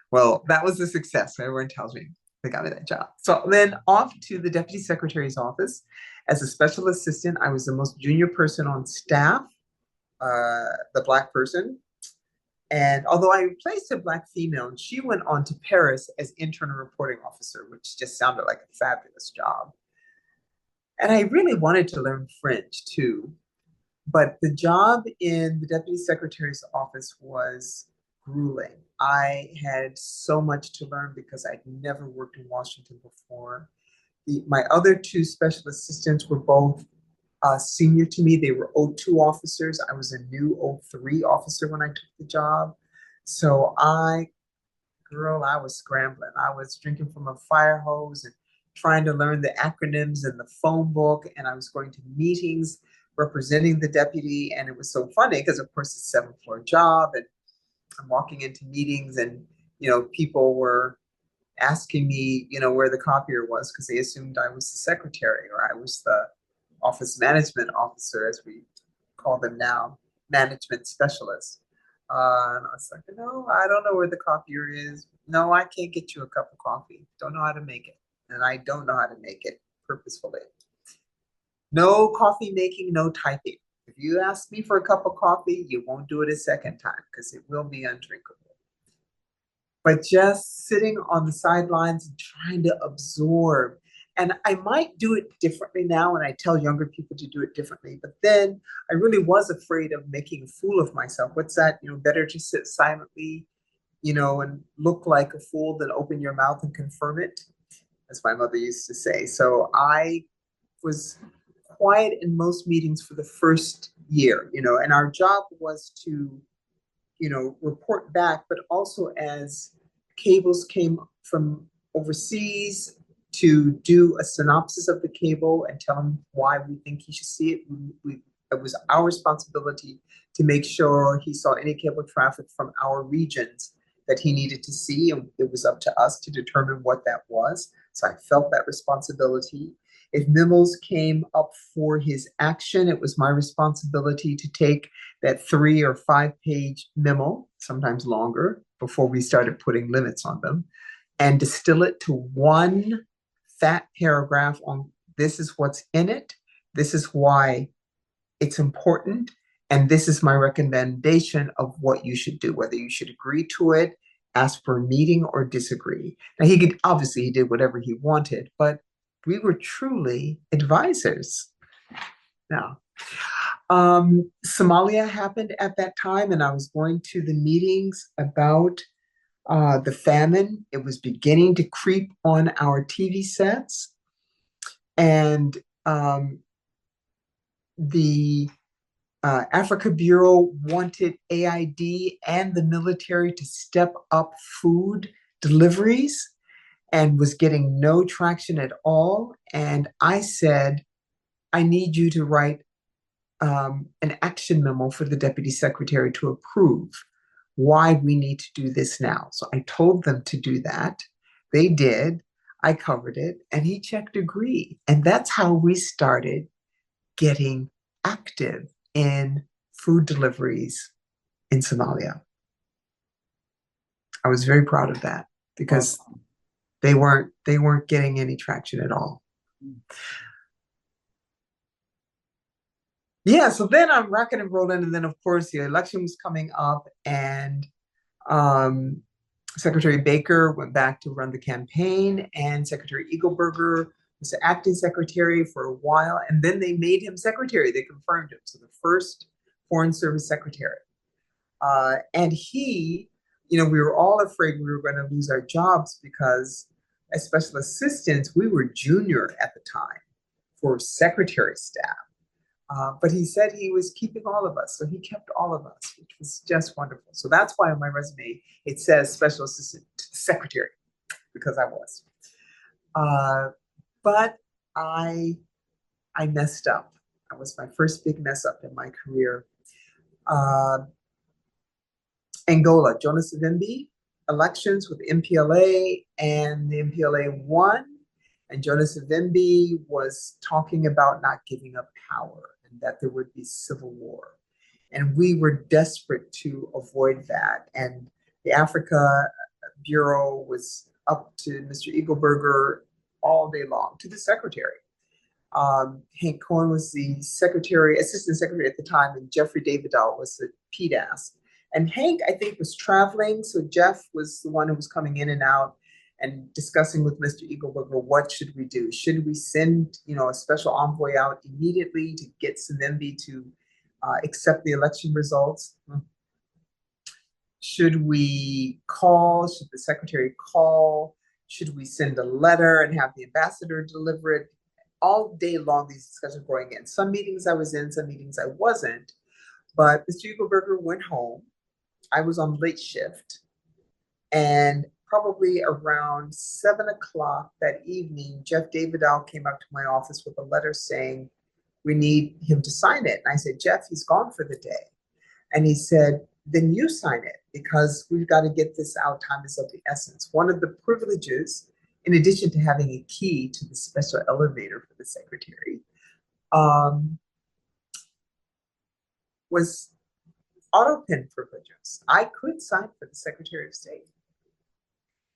Well, that was a success. Everyone tells me they got me that job. So then off to the Deputy Secretary's office. As a special assistant, I was the most junior person on staff, the Black person. And although I replaced a Black female, and she went on to Paris as internal reporting officer, which just sounded like a fabulous job. And I really wanted to learn French too. But the job in the Deputy Secretary's office was grueling. I had so much to learn because I'd never worked in Washington before. My other 2 special assistants were both senior to me. They were O2 officers. I was a new O3 officer when I took the job. So I was scrambling. I was drinking from a fire hose and trying to learn the acronyms in the phone book. And I was going to meetings representing the deputy. And it was so funny because, of course, it's a 7th-floor job. And I'm walking into meetings and, people were asking me, where the copier was because they assumed I was the secretary or I was the office management officer, as we call them now, management specialist. And I was like, no, I don't know where the copier is. No, I can't get you a cup of coffee. Don't know how to make it. And I don't know how to make it purposefully. No coffee making, no typing. If you ask me for a cup of coffee, you won't do it a second time because it will be undrinkable. But just sitting on the sidelines and trying to absorb. And I might do it differently now, and I tell younger people to do it differently. But then I really was afraid of making a fool of myself. What's that? Better to sit silently, and look like a fool than open your mouth and confirm it, as my mother used to say. So I was quiet in most meetings for the first year, and our job was to report back, but also as cables came from overseas to do a synopsis of the cable and tell him why we think he should see it. It was our responsibility to make sure he saw any cable traffic from our regions that he needed to see, and it was up to us to determine what that was. So I felt that responsibility. If memos came up for his action, it was my responsibility to take that 3 or 5 page memo, sometimes longer, before we started putting limits on them, and distill it to one fat paragraph on this is what's in it, this is why it's important, and this is my recommendation of what you should do, whether you should agree to it, ask for a meeting, or disagree. Now, he did whatever he wanted, but we were truly advisors. Now, Somalia happened at that time, and I was going to the meetings about the famine. It was beginning to creep on our TV sets, and the Africa Bureau wanted AID and the military to step up food deliveries and was getting no traction at all. And I said, I need you to write an action memo for the deputy secretary to approve why we need to do this now. So I told them to do that. They did. I covered it, and he checked agree. And that's how we started getting active in food deliveries in Somalia. I was very proud of that because they weren't getting any traction at all. Yeah, so then I'm rocking and rolling, and then of course the election was coming up, and Secretary Baker went back to run the campaign, and Secretary Eagleburger was the acting secretary for a while, and then they made him secretary. They confirmed him, so the first Foreign Service secretary. And he, we were all afraid we were going to lose our jobs because as special assistants, we were junior at the time for secretary staff. But he said he was keeping all of us. So he kept all of us, which was just wonderful. So that's why on my resume, it says special assistant secretary, because I was. But I messed up. That was my first big mess up in my career. Angola, Jonas Savimbi, elections with MPLA, and the MPLA won. And Jonas Savimbi was talking about not giving up power and that there would be civil war. And we were desperate to avoid that. And the Africa Bureau was up to Mr. Eagleburger all day long, to the secretary. Hank Cohen was the assistant secretary at the time, and Jeffrey Davidow was the PDAS. And Hank, I think, was traveling, so Jeff was the one who was coming in and out and discussing with Mr. Eagleburger, what should we do? Should we send, a special envoy out immediately to get Savimbi to accept the election results? Should we call? Should the secretary call? Should we send a letter and have the ambassador deliver it? All day long, these discussions were going in. Some meetings I was in, some meetings I wasn't. But Mr. Eagleburger went home. I was on late shift. And probably around 7 o'clock that evening, Jeff Davidow came up to my office with a letter saying, we need him to sign it. And I said, Jeff, he's gone for the day. And he said, then you sign it because we've got to get this out. Time is of the essence. One of the privileges, in addition to having a key to the special elevator for the secretary, was auto pen privileges. I could sign for the Secretary of State.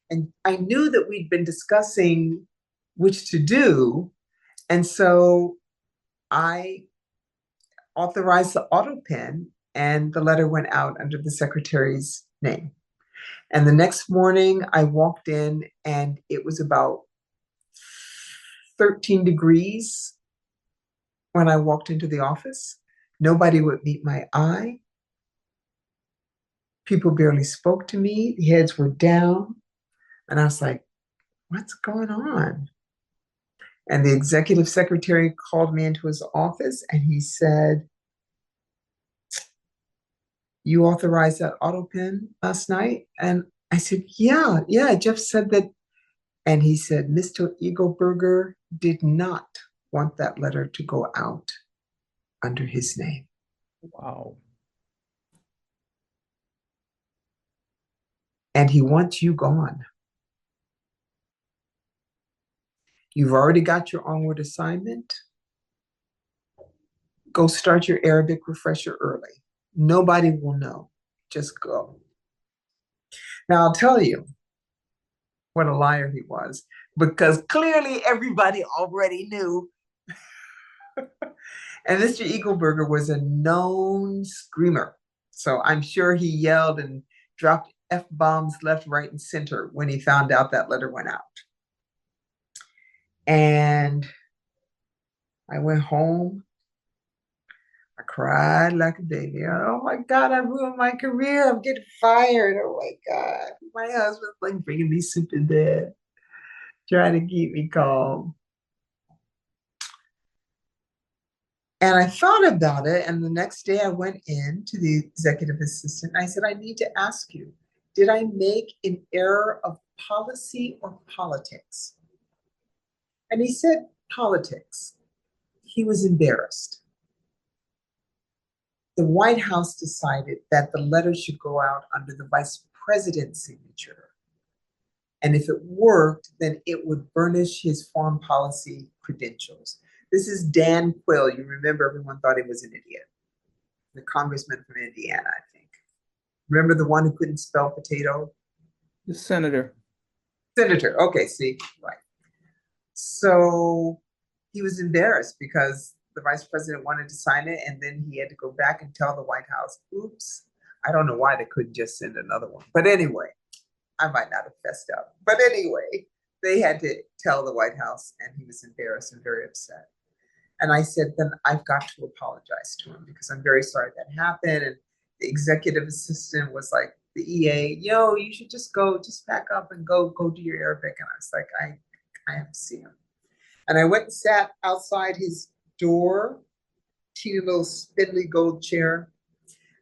And I knew that we'd been discussing which to do. And so I authorized the auto pen, and the letter went out under the secretary's name. And the next morning I walked in and it was about 13 degrees when I walked into the office. Nobody would meet my eye. People barely spoke to me. The heads were down. And I was like, what's going on? And the executive secretary called me into his office and he said, you authorized that auto pen last night? And I said, yeah, Jeff said that. And he said, Mr. Eagleburger did not want that letter to go out under his name. Wow. And he wants you gone. You've already got your onward assignment. Go start your Arabic refresher early. Nobody will know. Just go. Now, I'll tell you what a liar he was, because clearly everybody already knew. And Mr. Eagleburger was a known screamer. So I'm sure he yelled and dropped F-bombs left, right, and center when he found out that letter went out. And I went home. I cried like a baby. Oh my God, I ruined my career. I'm getting fired. Oh my God. My husband's like bringing me soup in bed, trying to keep me calm. And I thought about it. And the next day I went in to the executive assistant. And I said, I need to ask you, did I make an error of policy or politics? And he said, politics. He was embarrassed. The White House decided that the letter should go out under the vice president's signature. And if it worked, then it would burnish his foreign policy credentials. This is Dan Quill. You remember, everyone thought he was an idiot. The congressman from Indiana, I think. Remember the one who couldn't spell potato? The senator. Senator. Okay, see, right. So he was embarrassed because the vice president wanted to sign it, and then he had to go back and tell the White House, oops. I don't know why they couldn't just send another one. But anyway, I might not have fessed up. But anyway, they had to tell the White House, and he was embarrassed and very upset. And I said, then I've got to apologize to him because I'm very sorry that happened. And the executive assistant was like, the EA, you should just go, just pack up and go do your Arabic. And I was like, I have to see him. And I went and sat outside his door, teeny little spindly gold chair.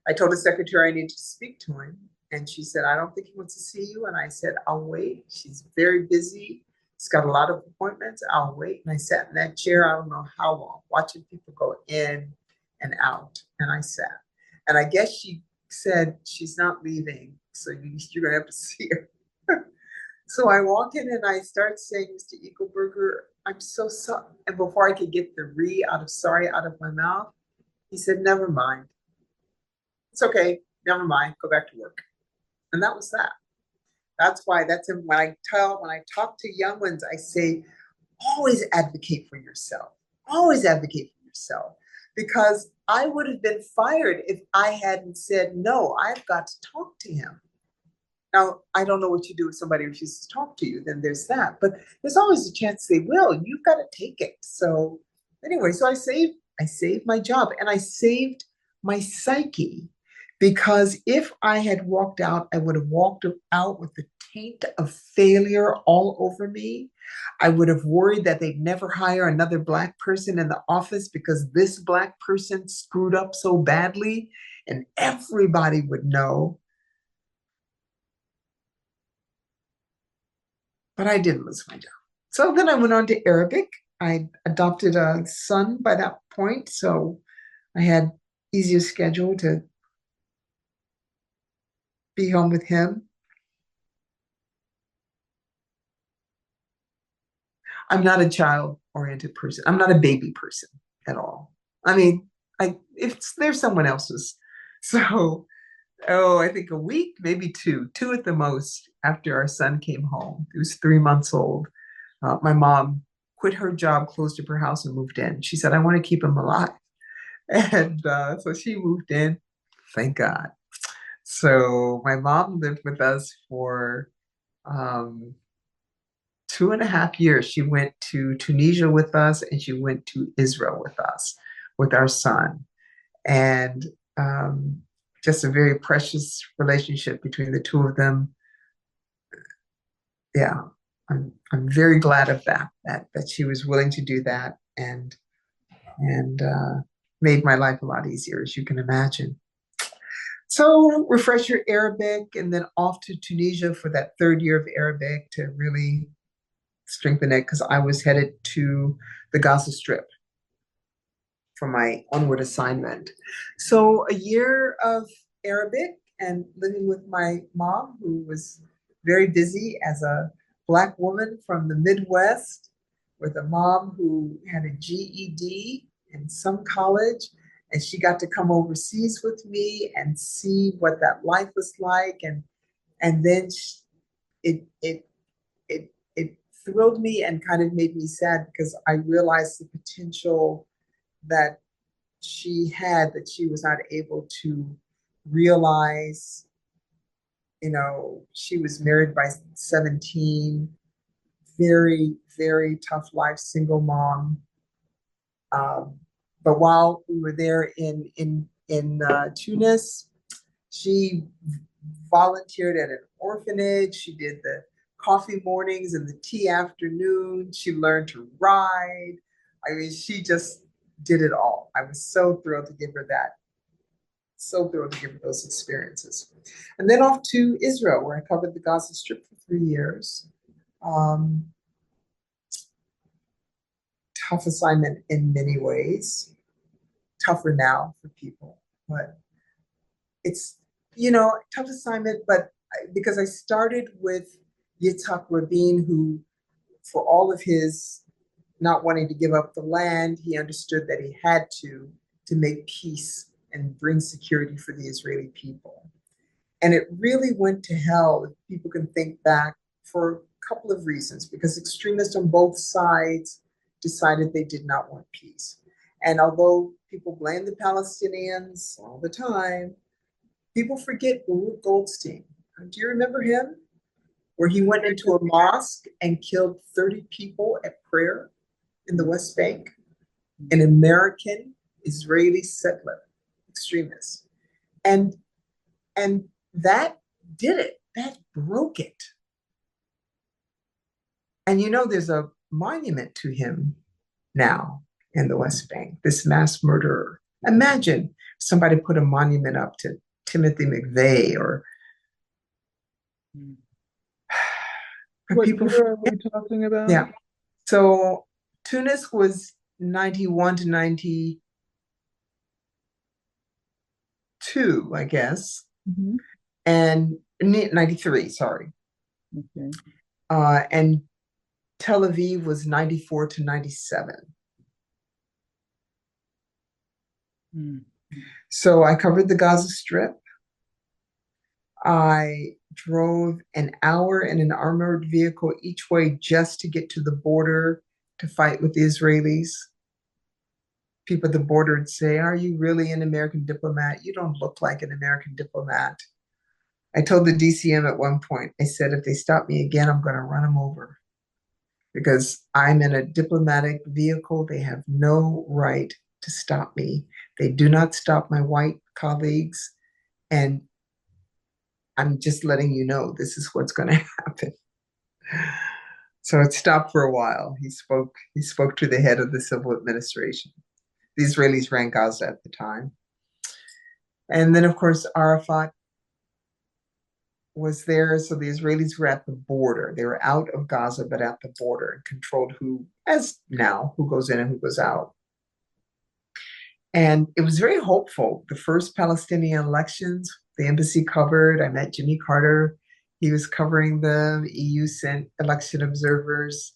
I told the secretary I needed to speak to him. And she said, I don't think he wants to see you. And I said, I'll wait. She's very busy. He's got a lot of appointments. I'll wait. And I sat in that chair, I don't know how long, watching people go in and out. And I sat. And I guess she said, she's not leaving, so you're going to have to see her. So I walk in and I start saying, Mr. Eagleburger, I'm so sorry. And before I could get the out of sorry out of my mouth, he said, never mind. It's okay. Never mind. Go back to work. And that was that. That's why when I talk to young ones, I say, always advocate for yourself. Always advocate for yourself. Because I would have been fired if I hadn't said, no, I've got to talk to him. Now, I don't know what you do if somebody refuses to talk to you, then there's that. But there's always a chance they will. You've got to take it. So anyway, so I saved my job, and I saved my psyche, because if I had walked out, I would have walked out with the taint of failure all over me. I would have worried that they'd never hire another Black person in the office because this Black person screwed up so badly, and everybody would know. But I didn't lose my job. So then I went on to Arabic. I adopted a son by that point, so I had easier schedule to be home with him. I'm not a child-oriented person. I'm not a baby person at all. I mean, if there's someone else's So, oh, I think a week, maybe two at the most after our son came home. He was 3 months old. My mom quit her job, closed up her house, and moved in. She said, I want to keep him alive. And so she moved in, thank God. So my mom lived with us for um, 2.5 years. She went to Tunisia with us and she went to Israel with us, with our son. And um, just a very precious relationship between the two of them. Yeah, I'm very glad of that she was willing to do that and made my life a lot easier, as you can imagine. So refresh your Arabic and then off to Tunisia for that third year of Arabic to really strengthen it because I was headed to the Gaza Strip for my onward assignment. So a year of Arabic and living with my mom, who was very busy as a Black woman from the Midwest, with a mom who had a GED in some college. And she got to come overseas with me and see what that life was like. And then it, it, it thrilled me and kind of made me sad because I realized the potential that she had that she was not able to realize. She was married by 17, very, very tough life, single mom. Um, but while we were there in Tunis, she volunteered at an orphanage. She did the coffee mornings and the tea afternoon. She learned to ride. I mean, she just did it all. I was so thrilled to give her that. So thrilled to give her those experiences. And then off to Israel, where I covered the Gaza Strip for 3 years. Um, Tough assignment in many ways, tougher now for people, but it's, tough assignment, but because I started with Yitzhak Rabin, who, for all of his not wanting to give up the land, he understood that he had to make peace and bring security for the Israeli people. And it really went to hell, if people can think back, for a couple of reasons, because extremists on both sides decided they did not want peace. And although people blame the Palestinians all the time, people forget Baruch Goldstein. Do you remember him? Where he went into a mosque and killed 30 people at prayer in the West Bank, an American Israeli settler, extremist. And and that did it. That broke it. And there's a monument to him now in the West Bank, this mass murderer. Imagine somebody put a monument up to Timothy McVeigh or What people. year are we talking about? Yeah. So Tunis was 91 to 92, I guess, and 93, sorry. Okay. And Tel Aviv was 94 to 97. So I covered the Gaza Strip. I drove an hour in an armored vehicle each way just to get to the border to fight with the Israelis. People at the border would say, "Are you really an American diplomat? You don't look like an American diplomat." I told the DCM at one point, I said, if they stop me again, I'm going to run them over because I'm in a diplomatic vehicle. They have no right to stop me. They do not stop my white colleagues. And I'm just letting you know this is what's going to happen. So it stopped for a while. He spoke to the head of the civil administration. The Israelis ran Gaza at the time. And then, of course, Arafat was there. So the Israelis were at the border. They were out of Gaza, but at the border and controlled who goes in and who goes out. And it was very hopeful. The first Palestinian elections, the embassy covered. I met Jimmy Carter. He was covering them. EU sent election observers.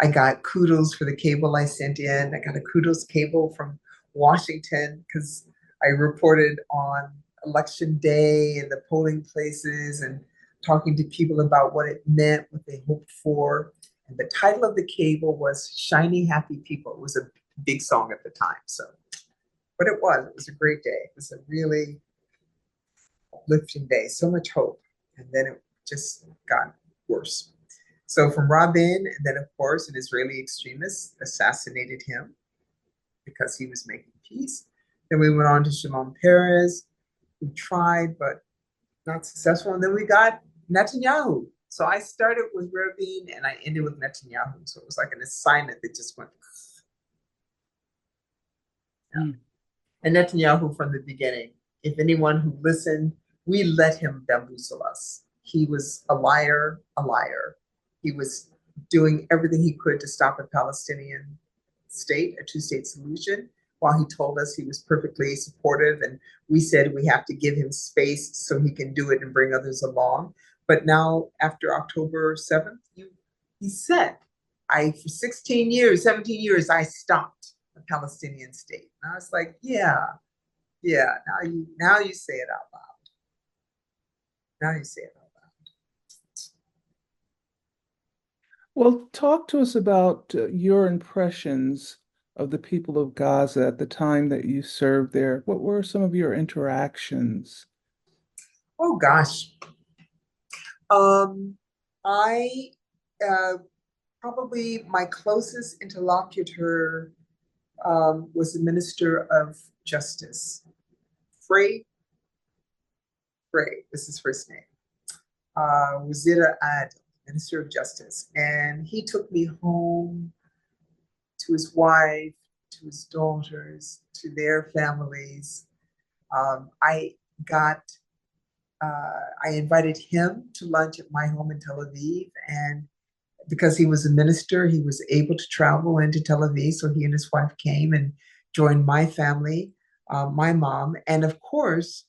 I got kudos for the cable I sent in. I got a kudos cable from Washington because I reported on election day and the polling places and talking to people about what it meant, what they hoped for. And the title of the cable was Shiny Happy People. It was a big song at the time. So, but it was a great day. It was a really uplifting day, so much hope. And then it just got worse. So from Rabin, and then of course an Israeli extremist assassinated him because he was making peace. Then we went on to Shimon Peres, who tried but not successful. And then we got Netanyahu. So I started with Rabin and I ended with Netanyahu. So it was like an assignment that just went. Yeah. Mm. And Netanyahu from the beginning, if anyone who listened, we let him bamboozle us. He was a liar, a liar. He was doing everything he could to stop a Palestinian state, a two-state solution, while he told us he was perfectly supportive. And we said we have to give him space so he can do it and bring others along. But now, after October 7th, he said, for 16 years, 17 years, I stopped a Palestinian state. And I was like, yeah, now you say it out loud. Now you say it out loud. Well, talk to us about your impressions of the people of Gaza at the time that you served there. What were some of your interactions? Oh gosh. I probably my closest interlocutor was the Minister of Justice, Frey. Frey is his first name. Wazira Ad, Minister of Justice, and he took me home to his wife, to his daughters, to their families. I got I invited him to lunch at my home in Tel Aviv, and because he was a minister, he was able to travel into Tel Aviv. So he and his wife came and joined my family, my mom, and of course,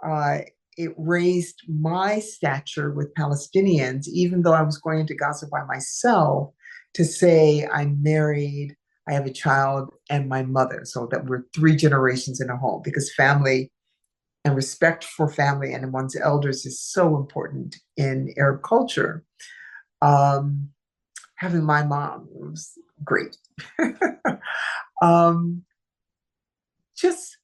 uh, it raised my stature with Palestinians, even though I was going into Gaza by myself, to say I'm married, I have a child, and my mother. So that we're three generations in a home, because family and respect for family and one's elders is so important in Arab culture. Um, Having my mom was great. um, just,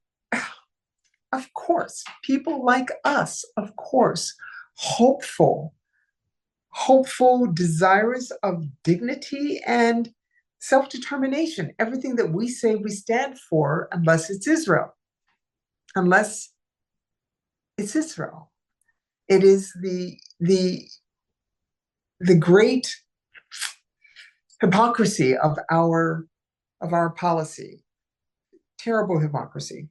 of course, people like us, of course, hopeful, desirous of dignity and self-determination. Everything that we say we stand for, unless it's Israel. Unless it's Israel. It is the great hypocrisy of our policy. Terrible hypocrisy.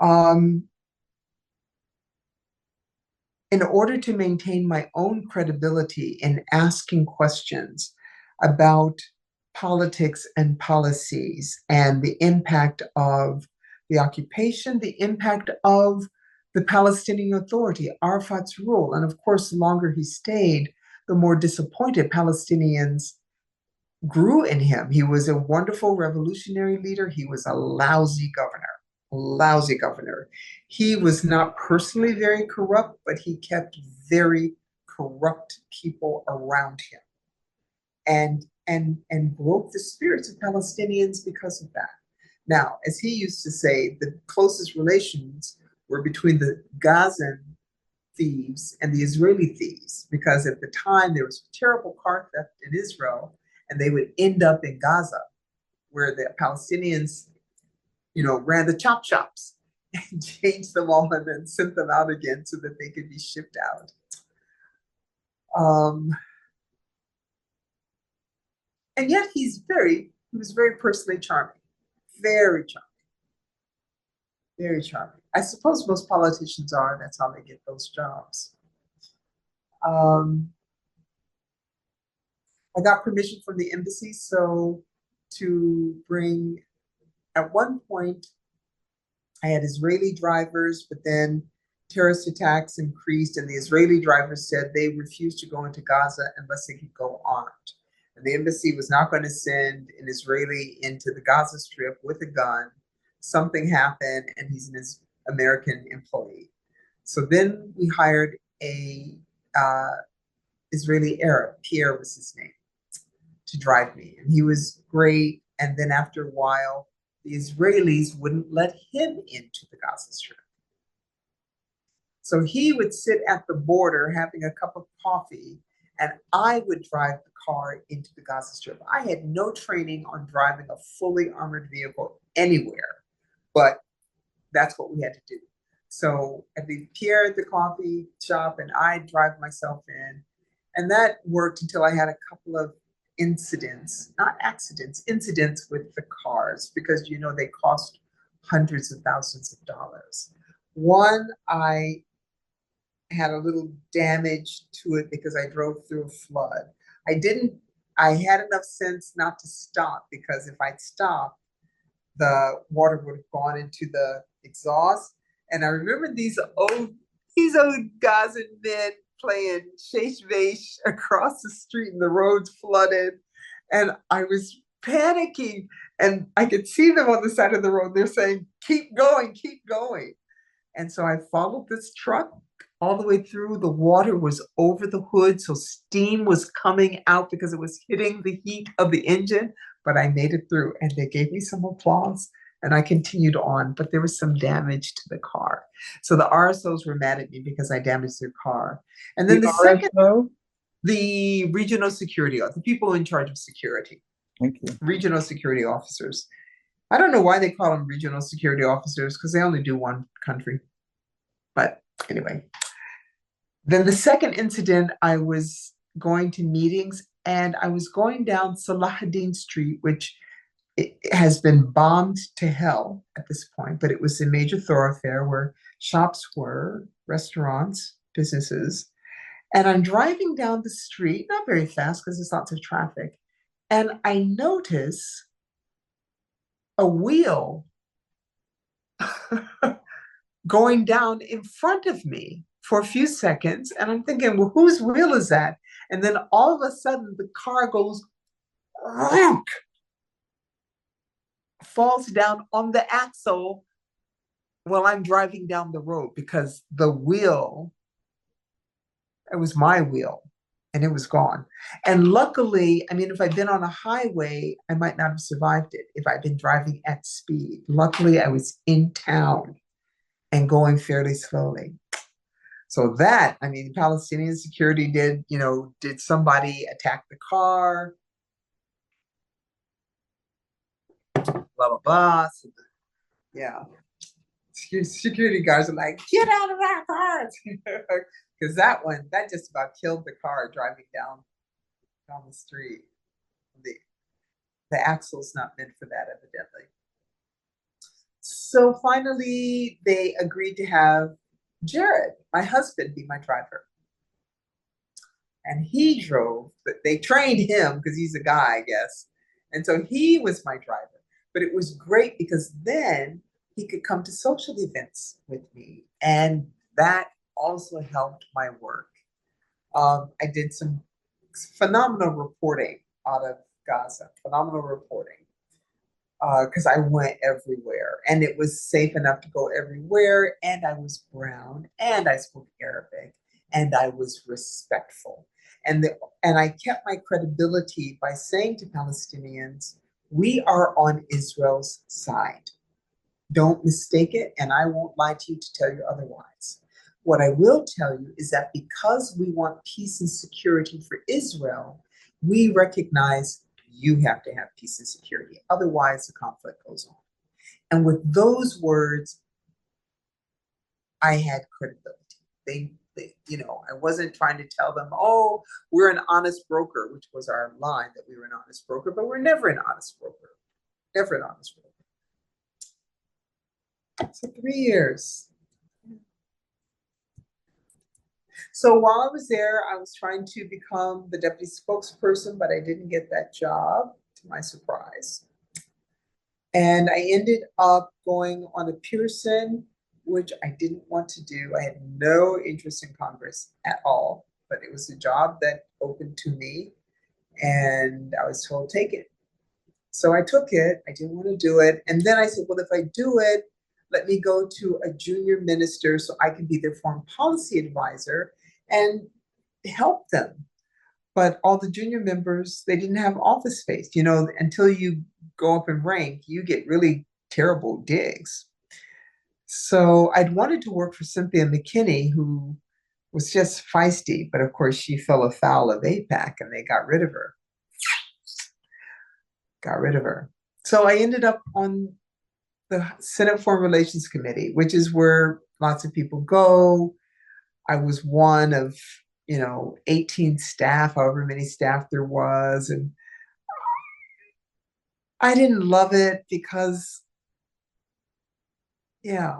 In order to maintain my own credibility in asking questions about politics and policies and the impact of the occupation, the impact of the Palestinian Authority, Arafat's rule. And of course, the longer he stayed, the more disappointed Palestinians grew in him. He was a wonderful revolutionary leader. He was a lousy governor, lousy governor. He was not personally very corrupt, but he kept very corrupt people around him and broke the spirits of Palestinians because of that. Now, as he used to say, the closest relations were between the Gazan thieves and the Israeli thieves, because at the time there was terrible car theft in Israel, and they would end up in Gaza, where the Palestinians, ran the chop shops and changed them all and then sent them out again so that they could be shipped out. And yet he was very personally charming, very charming, very charming. I suppose most politicians are. That's how they get those jobs. I got permission from the embassy, so to bring, at one point, I had Israeli drivers, but then terrorist attacks increased, and the Israeli drivers said they refused to go into Gaza unless they could go armed. And the embassy was not going to send an Israeli into the Gaza Strip with a gun. Something happened, and he's American employee. So then we hired a Israeli Arab, Pierre was his name, to drive me. And he was great. And then after a while, the Israelis wouldn't let him into the Gaza Strip. So he would sit at the border having a cup of coffee, and I would drive the car into the Gaza Strip. I had no training on driving a fully armored vehicle anywhere, but that's what we had to do. So I'd leave Pierre at the coffee shop and I'd drive myself in. And that worked until I had a couple of incidents, not accidents, incidents with the cars, because you know they cost hundreds of thousands of dollars. One, I had a little damage to it because I drove through a flood. I had enough sense not to stop, because if I'd stopped, the water would have gone into the exhaust. And I remember these old Gazan men playing shesh besh across the street, and the roads flooded. And I was panicking, and I could see them on the side of the road. They're saying, keep going, keep going. And so I followed this truck all the way through. The water was over the hood, so steam was coming out because it was hitting the heat of the engine, but I made it through, and they gave me some applause, and I continued on, but there was some damage to the car. So the RSOs were mad at me because I damaged their car. And then the second, RSO? the regional security, the people in charge of security, Thank you. regional security officers. I don't know why they call them regional security officers, because they only do one country. But anyway, then the second incident, I was going to meetings, and I was going down Salahuddin Street, which it has been bombed to hell at this point, but it was a major thoroughfare where shops were, restaurants, businesses. And I'm driving down the street, not very fast because there's lots of traffic, and I notice a wheel going down in front of me for a few seconds. And I'm thinking, well, whose wheel is that? And then all of a sudden, the car goes, falls down on the axle while I'm driving down the road, because the wheel, it was my wheel, and it was gone. And luckily, I mean, if I'd been on a highway, I might not have survived it if I'd been driving at speed. Luckily, I was in town and going fairly slowly. So that, I mean, Palestinian security did somebody attack the car? Blah, blah, blah. So, yeah. Security guards are like, get out of our cars. Because that just about killed the car driving down the street. The axle's not meant for that, evidently. So finally, they agreed to have Jared, my husband, be my driver. And he drove, but they trained him because he's a guy, I guess. And so he was my driver. But it was great because then he could come to social events with me. And that also helped my work. I did some phenomenal reporting out of Gaza, phenomenal reporting. Because I went everywhere, and it was safe enough to go everywhere, and I was brown, and I spoke Arabic, and I was respectful. And I kept my credibility by saying to Palestinians, we are on Israel's side. Don't mistake it, and I won't lie to you to tell you otherwise. What I will tell you is that because we want peace and security for Israel, we recognize you have to have peace and security. Otherwise, the conflict goes on. And with those words, I had credibility. They I wasn't trying to tell them, oh, we're an honest broker, which was our line, that we were an honest broker, but we're never an honest broker. Never an honest broker. So 3 years. So while I was there, I was trying to become the deputy spokesperson, but I didn't get that job, to my surprise. And I ended up going on a Pearson, which I didn't want to do. I had no interest in Congress at all, but it was a job that opened to me, and I was told, take it. So I took it. I didn't want to do it. And then I said, well, if I do it, let me go to a junior minister so I can be their foreign policy advisor and help them. But all the junior members, they didn't have office space. You know, until you go up in rank, you get really terrible digs. So I'd wanted to work for Cynthia McKinney, who was just feisty, but of course she fell afoul of APAC and they got rid of her. Got rid of her. So I ended up on the Senate Foreign Relations Committee, which is where lots of people go. I was one of, 18 staff, however many staff there was. And I didn't love it because, yeah.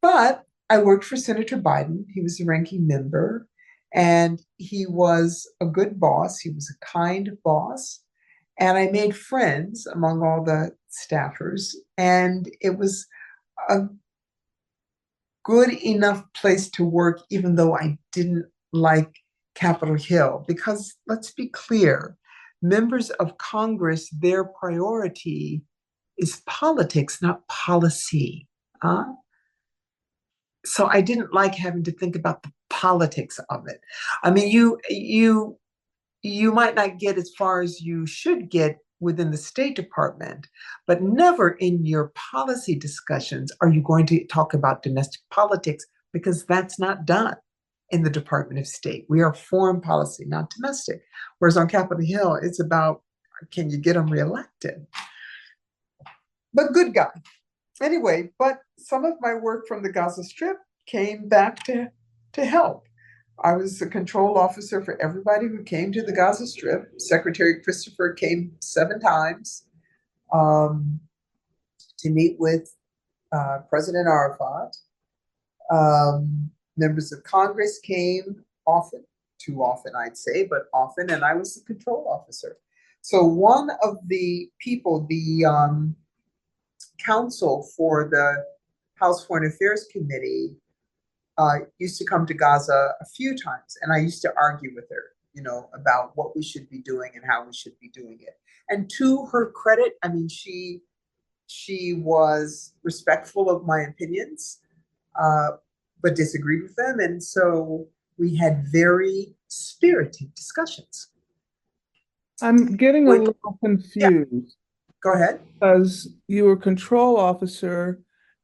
But I worked for Senator Biden. He was the ranking member, and he was a good boss. He was a kind boss. And I made friends among all the staffers. And it was a good enough place to work, even though I didn't like Capitol Hill. Because let's be clear, members of Congress, their priority is politics, not policy. So I didn't like having to think about the politics of it. I mean, you might not get as far as you should get within the State Department, but never in your policy discussions are you going to talk about domestic politics, because that's not done in the Department of State. We are foreign policy, not domestic. Whereas on Capitol Hill, it's about, can you get them reelected? But good guy. Anyway, but some of my work from the Gaza Strip came back to help. I was the control officer for everybody who came to the Gaza Strip. Secretary Christopher came 7 times to meet with President Arafat. Members of Congress came often, too often I'd say, but often, and I was the control officer. So one of the people, the counsel for the House Foreign Affairs Committee, used to come to Gaza a few times, and I used to argue with her, about what we should be doing and how we should be doing it. And to her credit, I mean, she was respectful of my opinions, but disagreed with them, and so we had very spirited discussions. I'm getting a little confused. Go ahead. Because you were control officer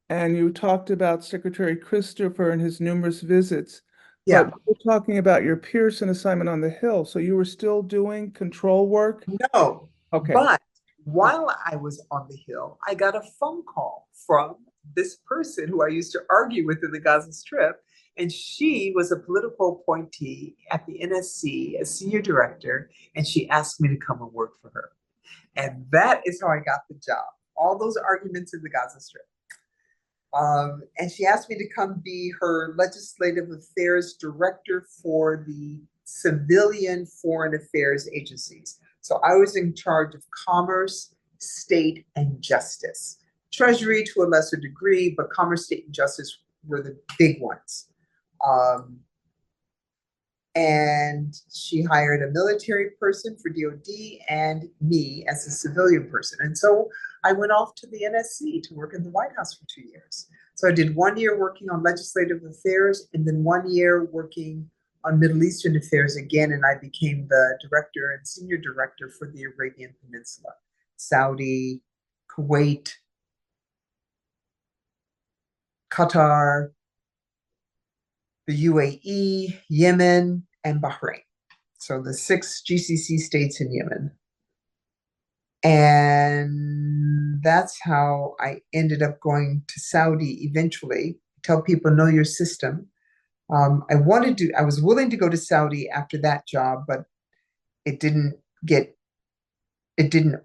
and you talked about Secretary Christopher and his numerous visits. Yeah. But we're talking about your Pearson assignment on the Hill. So you were still doing control work? No. Okay. But while I was on the Hill, I got a phone call from this person who I used to argue with in the Gaza Strip. And she was a political appointee at the NSC, a senior director, and she asked me to come and work for her. And that is how I got the job. All those arguments in the Gaza Strip. And she asked me to come be her legislative affairs director for the civilian foreign affairs agencies. So I was in charge of commerce, state, and justice. Treasury to a lesser degree, but commerce, state, and justice were the big ones. And she hired a military person for DOD and me as a civilian person. And so I went off to the NSC to work in the White House for 2 years. So I did 1 year working on legislative affairs and then 1 year working on Middle Eastern affairs again. And I became the director and senior director for the Arabian Peninsula, Saudi, Kuwait, Qatar, the UAE, Yemen, and Bahrain. So the 6 GCC states in Yemen. And that's how I ended up going to Saudi eventually. Tell people, know your system. I was willing to go to Saudi after that job, but it didn't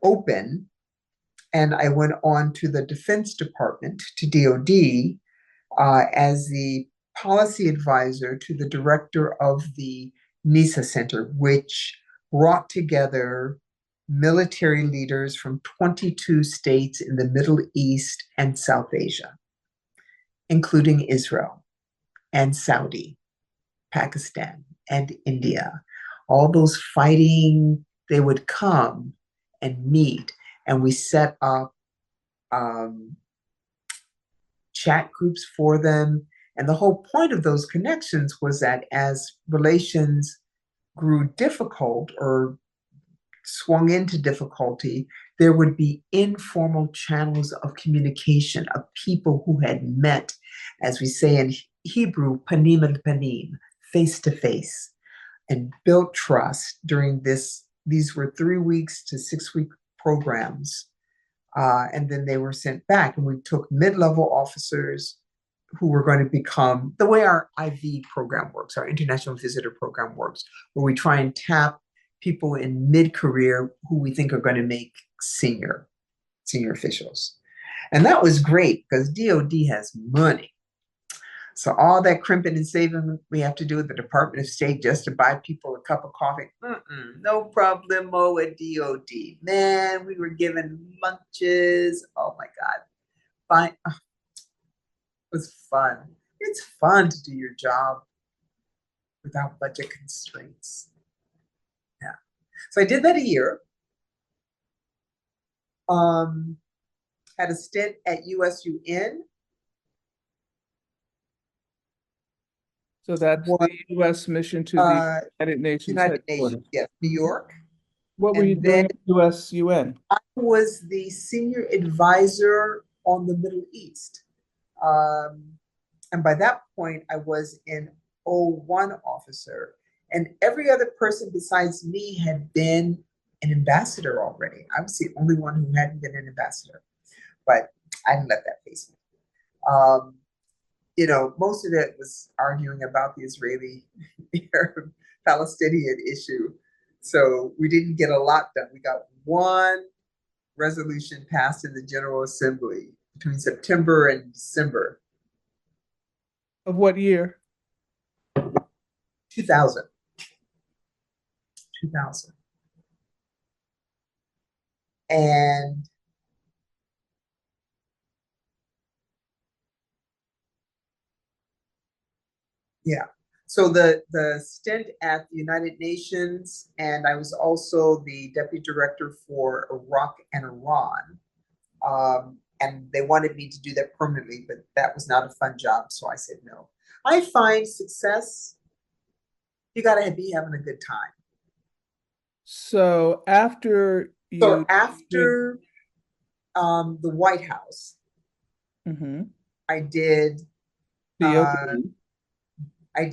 open. And I went on to the Defense Department, to DOD, as the policy advisor to the director of the NISA Center, which brought together military leaders from 22 states in the Middle East and South Asia, including Israel and Saudi, Pakistan, and India. All those fighting, they would come and meet, and we set up chat groups for them. And the whole point of those connections was that as relations grew difficult or swung into difficulty, there would be informal channels of communication of people who had met, as we say in Hebrew, panim el panim, face to face, and built trust during this. These were 3 weeks to 6 week programs. And then they were sent back, and we took mid-level officers who were going to become the way our IV program works, our international visitor program works, where we try and tap people in mid-career who we think are going to make senior officials. And that was great because DOD has money. So all that crimping and saving we have to do with the Department of State just to buy people a cup of coffee, no problemo at DOD. Man, we were given lunches. Oh my God. Fine. Oh, it was fun. It's fun to do your job without budget constraints. Yeah. So I did that a year. Had a stint at USUN. So that's the U.S. mission to the United Nations headquarters. Yes, New York. What were you doing at USUN? I was the senior advisor on the Middle East. And by that point, I was an O1 officer. And every other person besides me had been an ambassador already. I was the only one who hadn't been an ambassador. But I didn't let that faze me. Most of it was arguing about the Israeli-Palestinian issue. So we didn't get a lot done. We got one resolution passed in the General Assembly between September and December. Of what year? 2000. 2000. And yeah. So the stint at the United Nations, and I was also the deputy director for Iraq and Iran. And they wanted me to do that permanently, but that was not a fun job, so I said no. I find success, you got to be having a good time. So after the White House, I did. I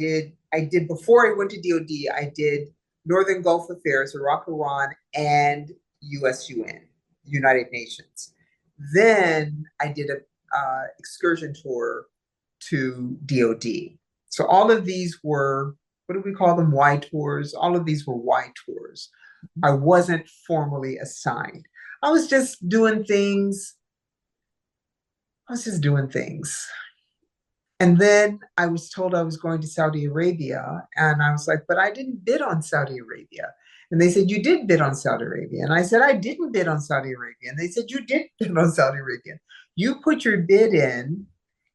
did before I went to DOD. I did Northern Gulf Affairs, Iraq, Iran, and USUN, United Nations. Then I did a excursion tour to DOD. So all of these were, what do we call them? Y tours. All of these were Y tours. I wasn't formally assigned. I was just doing things. And then I was told I was going to Saudi Arabia. And I was like, but I didn't bid on Saudi Arabia. And they said, you did bid on Saudi Arabia. And I said, I didn't bid on Saudi Arabia. And they said, you did bid on Saudi Arabia. You put your bid in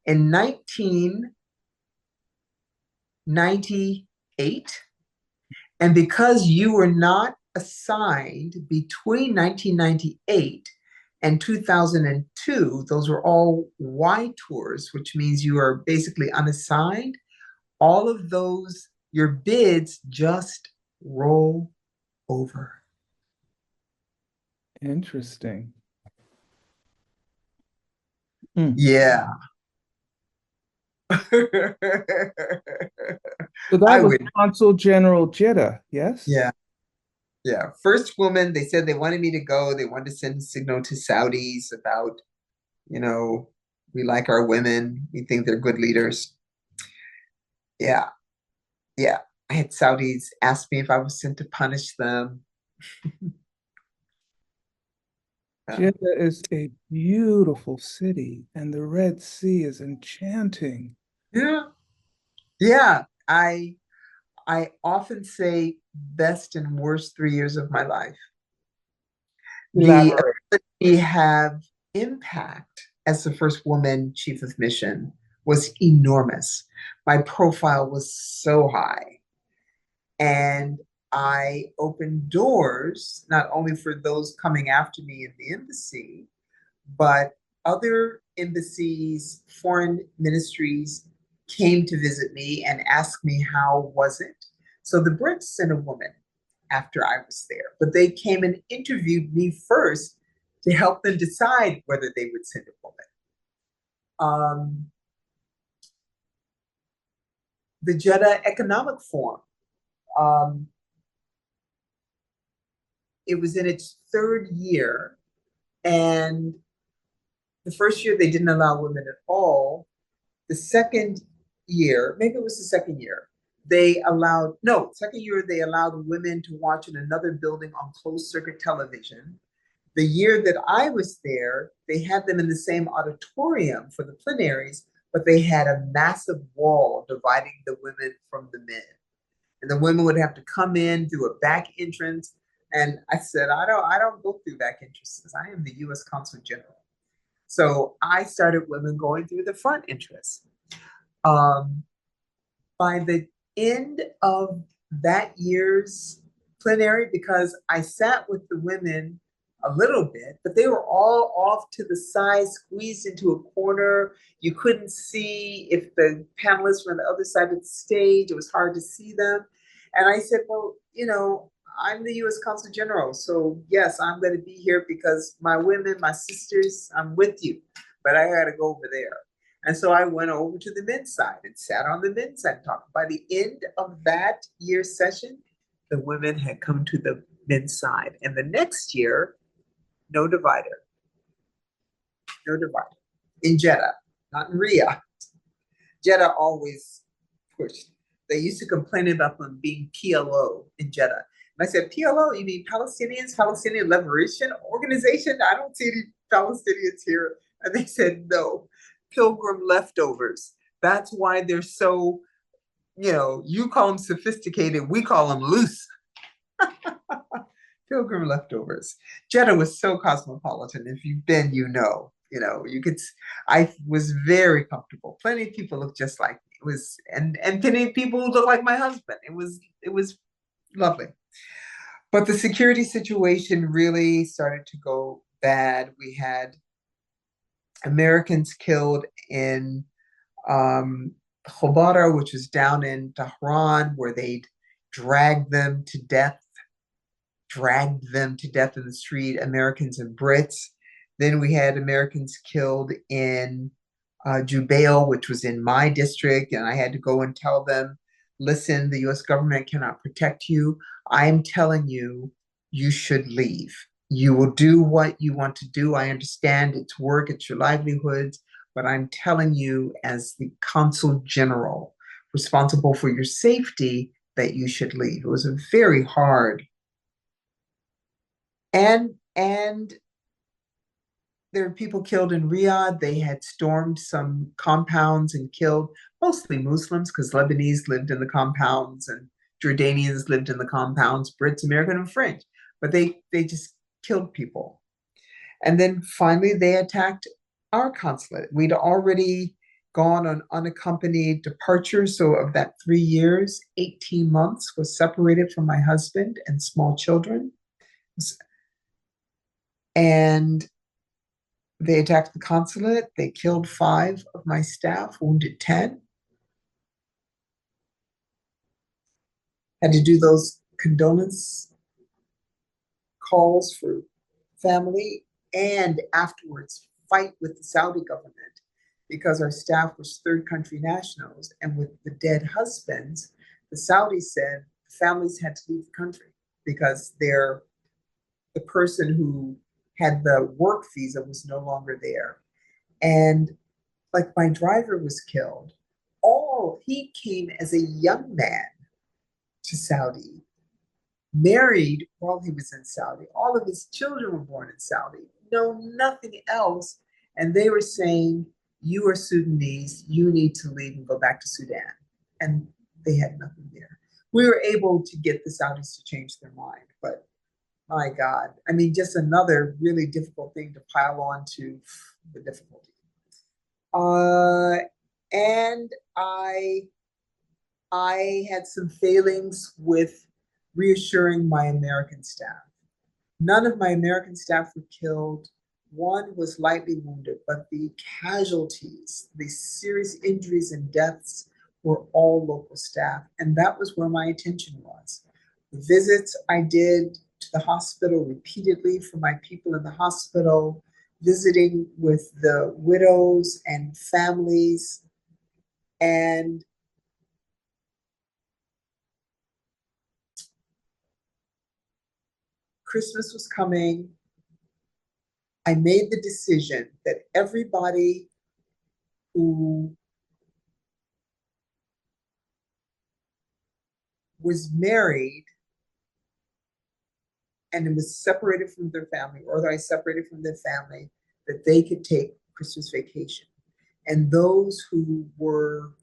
1998. And because you were not assigned between 1998 and 2002, those were all Y tours, which means you are basically unassigned. All of those, your bids just roll over. Interesting. Yeah. So that was Consul General Jeddah, yes? Yeah. Yeah. First woman, they said they wanted me to go. They wanted to send a signal to Saudis about, we like our women. We think they're good leaders. Yeah. Yeah. I had Saudis ask me if I was sent to punish them. Jeddah is a beautiful city, and the Red Sea is enchanting. Yeah. Yeah. I often say best and worst 3 years of my life. The ability to have impact as the first woman chief of mission was enormous. My profile was so high. And I opened doors, not only for those coming after me in the embassy, but other embassies, foreign ministries came to visit me and asked me how was it. So the Brits sent a woman after I was there, but they came and interviewed me first to help them decide whether they would send a woman. The Jeddah Economic Forum, um, it was in its third year, and the first year they didn't allow women at all. The second year, maybe it was the second year, they allowed, no, second year they allowed women to watch in another building on closed circuit television. The year that I was there, they had them in the same auditorium for the plenaries, but they had a massive wall dividing the women from the men. And the women would have to come in through a back entrance. And I said, I don't go through back entrances. I am the U.S. Consul General. So I started women going through the front entrance. Um, by the end of that year's plenary, because I sat with the women a little bit, but they were all off to the side, squeezed into a corner. You couldn't see if the panelists were on the other side of the stage. It was hard to see them. And I said, well, I'm the U.S. Consul General. So yes, I'm going to be here because my women, my sisters, I'm with you, but I got to go over there. And so I went over to the men's side and sat on the men's side and talked. By the end of that year's session, the women had come to the men's side. And the next year, no divider. No divider. In Jeddah, not in Riyadh. Jeddah always pushed. They used to complain about them being PLO in Jeddah. And I said, PLO, you mean Palestinians, Palestinian Liberation Organization? I don't see any Palestinians here. And they said, no, pilgrim leftovers. That's why they're so, you call them sophisticated, we call them loose. Pilgrim leftovers. Jeddah was so cosmopolitan. If you've been, you could, I was very comfortable. Plenty of people look just like me. It was, and plenty of people look like my husband. It was lovely. But the security situation really started to go bad. We had Americans killed in Khobara, which is down in Tehran, where they'd dragged them to death in the street, Americans and Brits. Then we had Americans killed in Jubail, which was in my district, and I had to go and tell them, listen, the US government cannot protect you. I am telling you, you should leave. You will do what you want to do. I understand it's work, it's your livelihoods, but I'm telling you, as the Consul General responsible for your safety, that you should leave. It was a very hard. And there were people killed in Riyadh. They had stormed some compounds and killed mostly Muslims, because Lebanese lived in the compounds and Jordanians lived in the compounds, Brits, American, and French. But they just killed people. And then finally they attacked our consulate. We'd already gone on unaccompanied departure. So of that 3 years, 18 months was separated from my husband and small children. And they attacked the consulate. They killed 5 of my staff, wounded 10. Had to do those condolence calls for family, and afterwards fight with the Saudi government because our staff was third country nationals. And with the dead husbands, the Saudis said the families had to leave the country because the person who had the work visa was no longer there. And like my driver was killed. He came as a young man to Saudi, married while he was in Saudi. All of his children were born in Saudi, know nothing else. And they were saying, you are Sudanese, you need to leave and go back to Sudan. And they had nothing there. We were able to get the Saudis to change their mind, but my God, I mean, just another really difficult thing to pile on to the difficulty. And I had some failings with reassuring my American staff. None of my American staff were killed. One was lightly wounded, but the casualties, the serious injuries and deaths were all local staff. And that was where my attention was. The visits I did to the hospital repeatedly for my people in the hospital, visiting with the widows and families. And Christmas was coming. I made the decision that everybody who was married and was separated from their family, or that I separated from their family, that they could take Christmas vacation. And those who were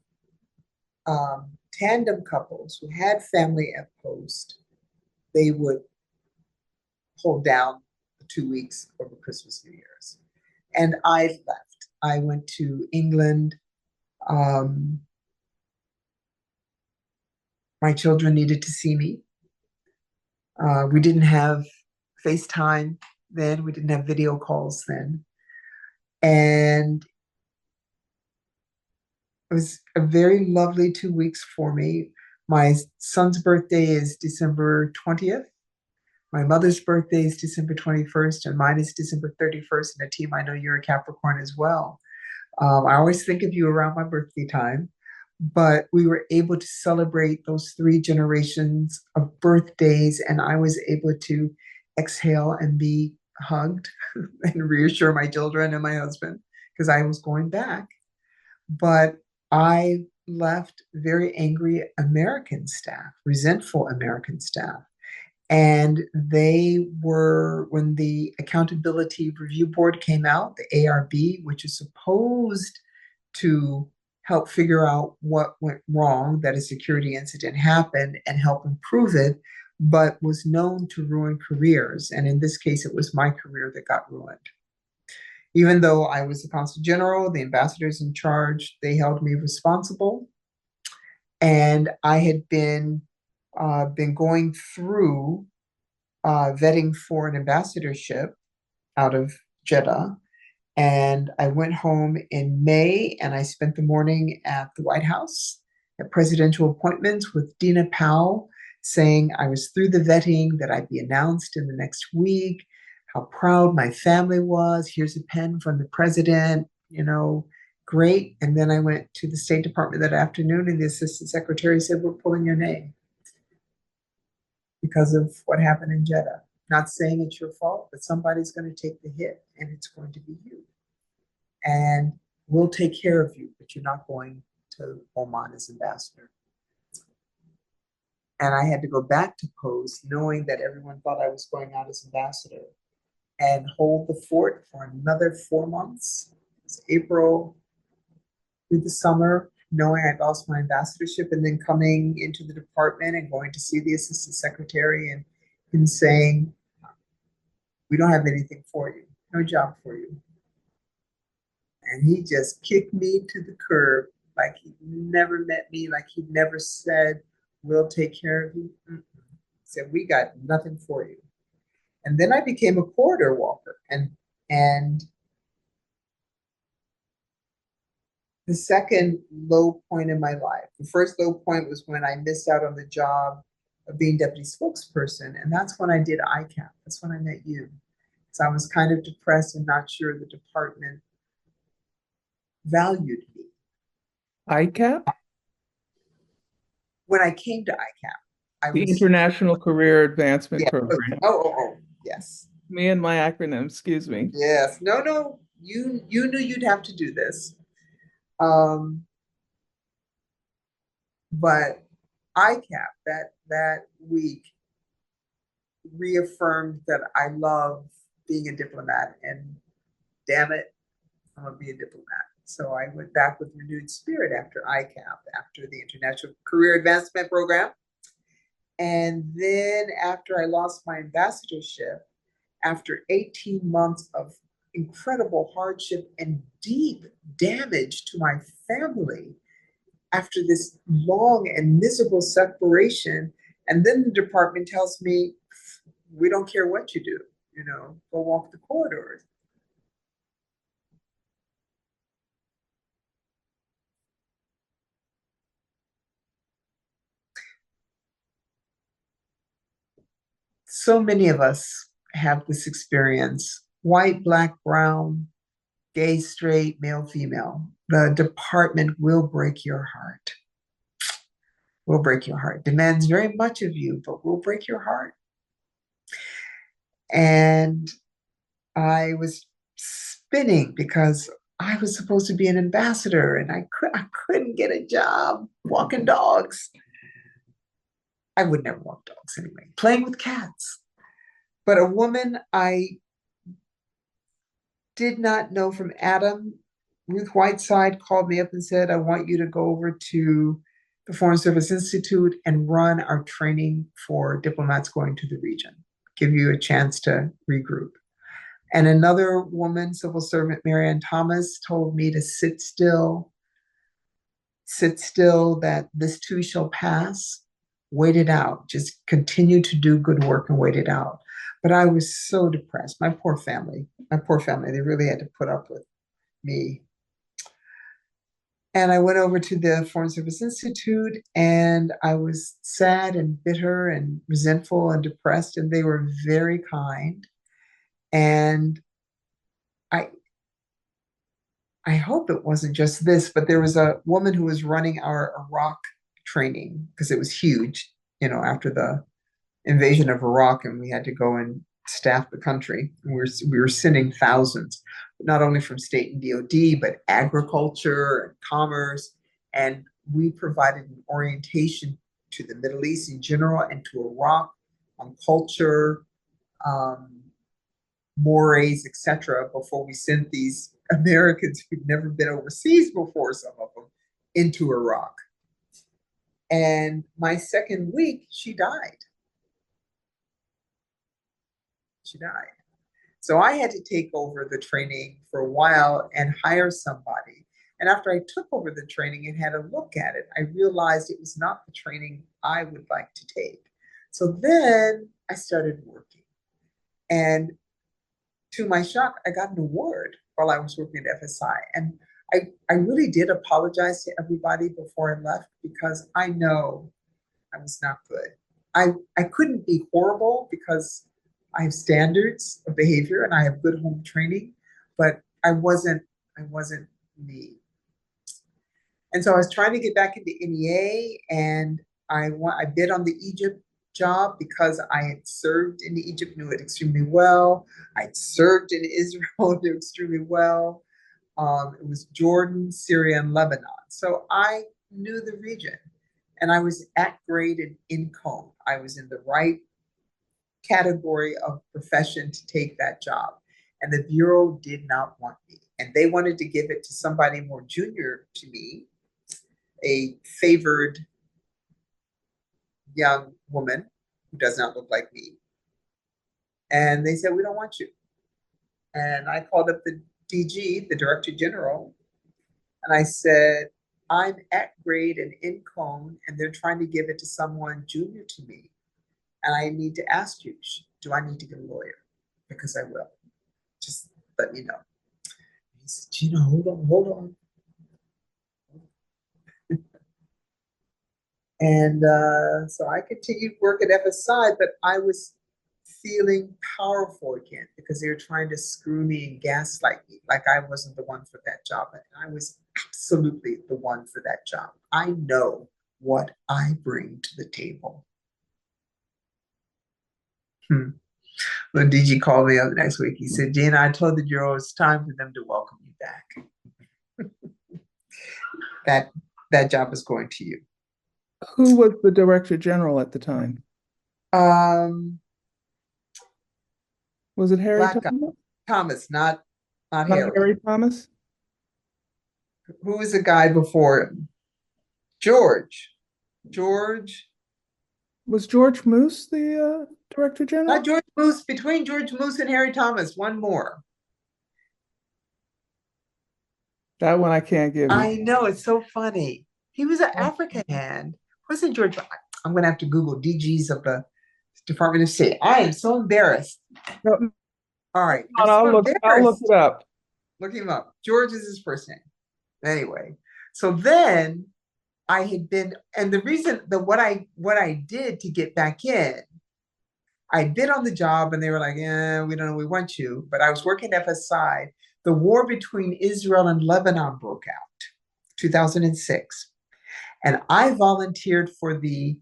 tandem couples who had family at post, they would hold down the 2 weeks over Christmas, New Year's. And I left. I went to England. My children needed to see me. We didn't have FaceTime then. We didn't have video calls then. And it was a very lovely 2 weeks for me. My son's birthday is December 20th. My mother's birthday is December 21st, and mine is December 31st. And a team, I know you're a Capricorn as well. I always think of you around my birthday time, but we were able to celebrate those 3 generations of birthdays, and I was able to exhale and be hugged and reassure my children and my husband because I was going back. But I left very angry American staff, resentful American staff. And they were, when the Accountability Review Board came out, the ARB, which is supposed to help figure out what went wrong, that a security incident happened, and help improve it, but was known to ruin careers. And in this case, it was my career that got ruined. Even though I was the Consul General, the ambassadors in charge, they held me responsible. And I had been going through vetting for an ambassadorship out of Jeddah. And I went home in May and I spent the morning at the White House at presidential appointments with Dina Powell, saying I was through the vetting, that I'd be announced in the next week, how proud my family was. Here's a pen from the president, great. And then I went to the State Department that afternoon, and the assistant secretary said, "We're pulling your name because of what happened in Jeddah. Not saying it's your fault, but somebody's going to take the hit, and it's going to be you. And we'll take care of you, but you're not going to Oman as ambassador." And I had to go back to post, knowing that everyone thought I was going out as ambassador, and hold the fort for another 4 months. It's April through the summer, knowing I'd lost my ambassadorship, and then coming into the department and going to see the assistant secretary and him saying, "We don't have anything for you, no job for you." And he just kicked me to the curb like he'd never met me, like he'd never said, "We'll take care of you." He said, "We got nothing for you." And then I became a corridor walker. And the second low point in my life, the first low point was when I missed out on the job of being deputy spokesperson. And that's when I did ICAP. That's when I met you. So I was kind of depressed and not sure the department valued me. ICAP, When I came to ICAP, I the was, International Career Advancement yeah, Program. yes. Me and my acronym, excuse me. Yes. No, you knew you'd have to do this. But ICAP that week reaffirmed that I love being a diplomat, and damn it, I'm gonna be a diplomat. So I went back with renewed spirit after ICAP, after the International Career Advancement Program. And then after I lost my ambassadorship, after 18 months of incredible hardship and deep damage to my family, after this long and miserable separation, and then the department tells me, "We don't care what you do, go walk the corridors." So many of us have this experience, white, black, brown, gay, straight, male, female. The department will break your heart. Will break your heart. Demands very much of you, but will break your heart. And I was spinning because I was supposed to be an ambassador and I couldn't get a job walking dogs. I would never walk dogs anyway, playing with cats. But a woman I did not know from Adam, Ruth Whiteside, called me up and said, I want you to go over to the Foreign Service Institute and run our training for diplomats going to the region, give you a chance to regroup. And another woman, civil servant Marianne Thomas, told me to sit still, that this too shall pass, wait it out, just continue to do good work and wait it out. But I was so depressed. My poor family, they really had to put up with me. And I went over to the Foreign Service Institute and I was sad and bitter and resentful and depressed, and they were very kind. And I I hope it wasn't just this, but there was a woman who was running our Iraq training because it was huge, after the invasion of Iraq, and we had to go and staff the country. We were sending thousands, not only from state and DoD, but agriculture and commerce. And we provided an orientation to the Middle East in general and to Iraq on culture, mores, etc., before we sent these Americans who'd never been overseas before, some of them, into Iraq. And my second week, she died. She died. So I had to take over the training for a while and hire somebody. And after I took over the training and had a look at it, I realized it was not the training I would like to take. So then I started working. And to my shock, I got an award while I was working at FSI. And I really did apologize to everybody before I left because I know I was not good. I couldn't be horrible because I have standards of behavior and I have good home training, but I wasn't me. And so I was trying to get back into NEA, and I bid on the Egypt job because I had served in Egypt, knew it extremely well. I'd served in Israel, knew extremely well. It was Jordan, Syria, and Lebanon. So I knew the region, and I was at grade and in cone. I was in the right category of profession to take that job. And the Bureau did not want me. And they wanted to give it to somebody more junior to me, a favored young woman who does not look like me. And they said, we don't want you. And I called up the DG, the Director General, and I said, I'm at grade and in cone, and they're trying to give it to someone junior to me. And I need to ask you, do I need to get a lawyer? Because I will. Just let me know. He said, Gina, hold on. And so I continued work at FSI, but I was feeling powerful again because they were trying to screw me and gaslight me like I wasn't the one for that job. And I was absolutely the one for that job. I know what I bring to the table. When DG called me up the next week, he said, Gina, I told the Bureau it's time for them to welcome you back. That job is going to you. Who was the Director General at the time? Was it Harry Thomas? Thomas, not Harry. Harry Thomas? Who was the guy before him? George. Was George Moose the Director General? Not George Moose, between George Moose and Harry Thomas, one more. That one I can't give you. I know, it's so funny. He was an African hand. Wasn't George? I'm going to have to Google DGs of the Department of State. I am so embarrassed. No, all right. I'll look it up. Look him up. George is his first name. Anyway, so then I had been, and the reason that what I did to get back in, I'd been on the job and they were like, yeah, we don't know, we want you. But I was working FSI. The war between Israel and Lebanon broke out, 2006. And I volunteered for the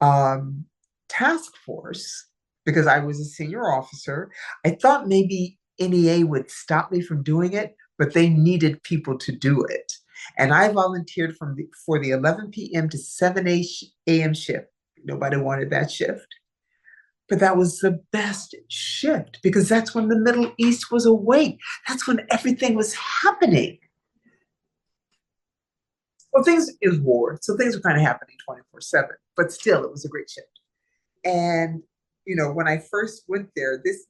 um, task force because I was a senior officer. I thought maybe NEA would stop me from doing it, but they needed people to do it. And I volunteered for the 11 p.m. to 7 a.m. shift. Nobody wanted that shift. But that was the best shift because that's when the Middle East was awake. That's when everything was happening. Well, things is war, so things were kind of happening 24/7, but still, it was a great shift. And when I first went there, this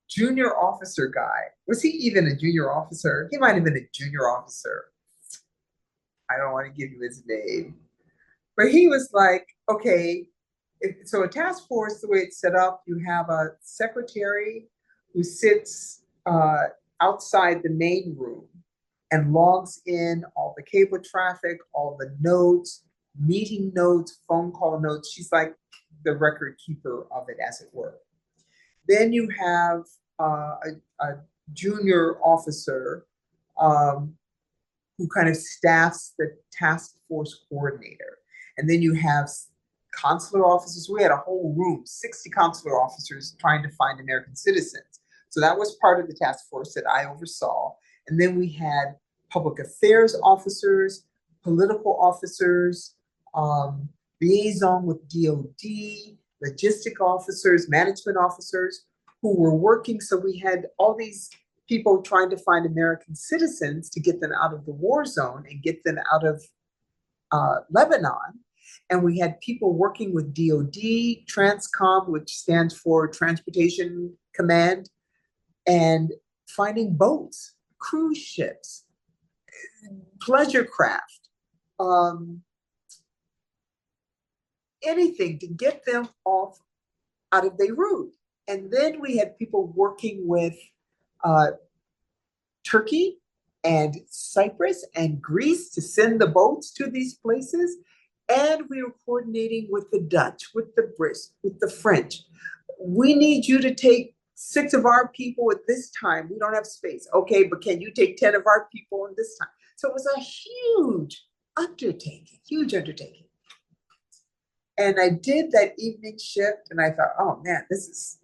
junior officer guy, was he even a junior officer? He might have been a junior officer. I don't want to give you his name, but he was like, okay, so a task force, the way it's set up, you have a secretary who sits outside the main room and logs in all the cable traffic, all the notes, meeting notes, phone call notes. She's like the record keeper of it, as it were. Then you have a junior officer who kind of staffs the task force coordinator. And then you have consular officers. We had a whole room, 60 consular officers trying to find American citizens. So that was part of the task force that I oversaw. And then we had public affairs officers, political officers, liaison with DOD, logistic officers, management officers who were working. So we had all these people trying to find American citizens to get them out of the war zone and get them out of Lebanon. And we had people working with DOD, Transcom, which stands for Transportation Command, and finding boats, cruise ships, pleasure craft, anything to get them off out of Beirut. And then we had people working with Turkey and Cyprus and Greece to send the boats to these places. And we were coordinating with the Dutch, with the Brits, with the French. We need you to take 6 of our people at this time. We don't have space. Okay, but can you take 10 of our people at this time? So it was a huge undertaking, huge undertaking. And I did that evening shift and I thought, oh man, this is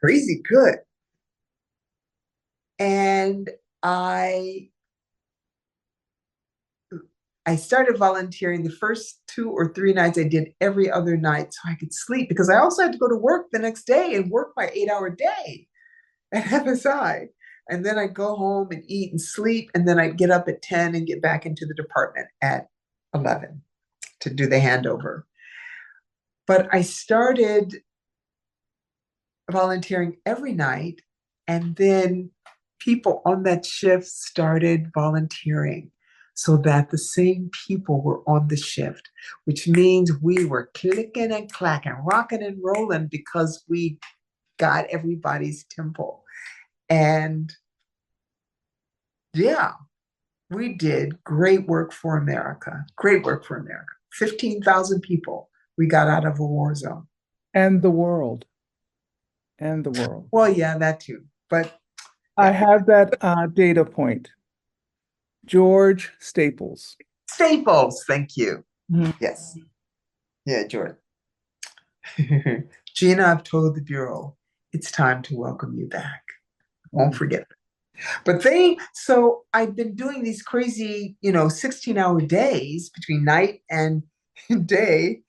crazy good. And I started volunteering the first 2 or 3 nights. I did every other night so I could sleep because I also had to go to work the next day and work my 8-hour day at FSI. And then I'd go home and eat and sleep. And then I'd get up at 10 and get back into the department at 11 to do the handover. But I started volunteering every night. And then people on that shift started volunteering so that the same people were on the shift, which means we were clicking and clacking, rocking and rolling because we got everybody's tempo. And yeah, we did great work for America, great work for America. 15,000 people we got out of a war zone. And the world. And the world. Well, yeah, that too. But I have that data point. George Staples. Staples, thank you. Mhm. Yes. Yeah, George. Gina, I've told the Bureau, it's time to welcome you back. Won't forget it. But so I've been doing these crazy, 16-hour days between night and day.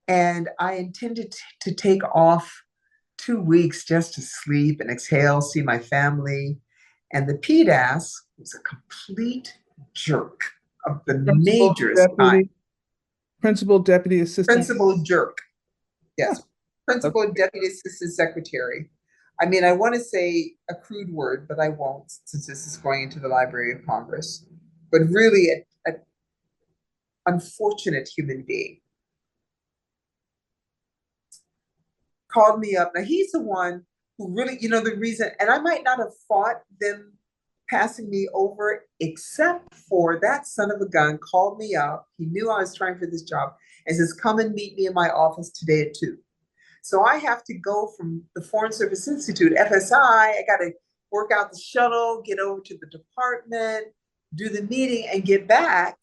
And I intended to take off 2 weeks just to sleep and exhale, see my family. And the PDAS was a complete jerk of the majorest kind. Principal Deputy Assistant. Principal jerk. Yes. Principal Okay. Deputy Assistant Secretary. I mean, I want to say a crude word, but I won't since this is going into the Library of Congress. But really an unfortunate human being. Called me up. Now he's the one who really, the reason, and I might not have fought them passing me over, except for that son of a gun called me up. He knew I was trying for this job and says, come and meet me in my office today at 2. So I have to go from the Foreign Service Institute, FSI. I got to work out the shuttle, get over to the department, do the meeting, and get back.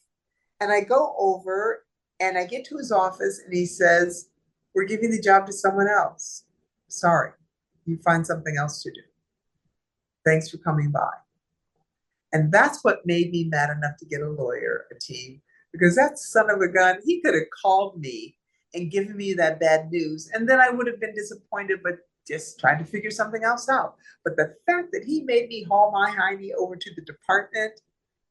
And I go over and I get to his office, and he says, "We're giving the job to someone else. Sorry, you find something else to do. Thanks for coming by." And that's what made me mad enough to get a lawyer, a team, because that son of a gun, he could have called me and given me that bad news. And then I would have been disappointed, but just trying to figure something else out. But the fact that he made me haul my hiney over to the department,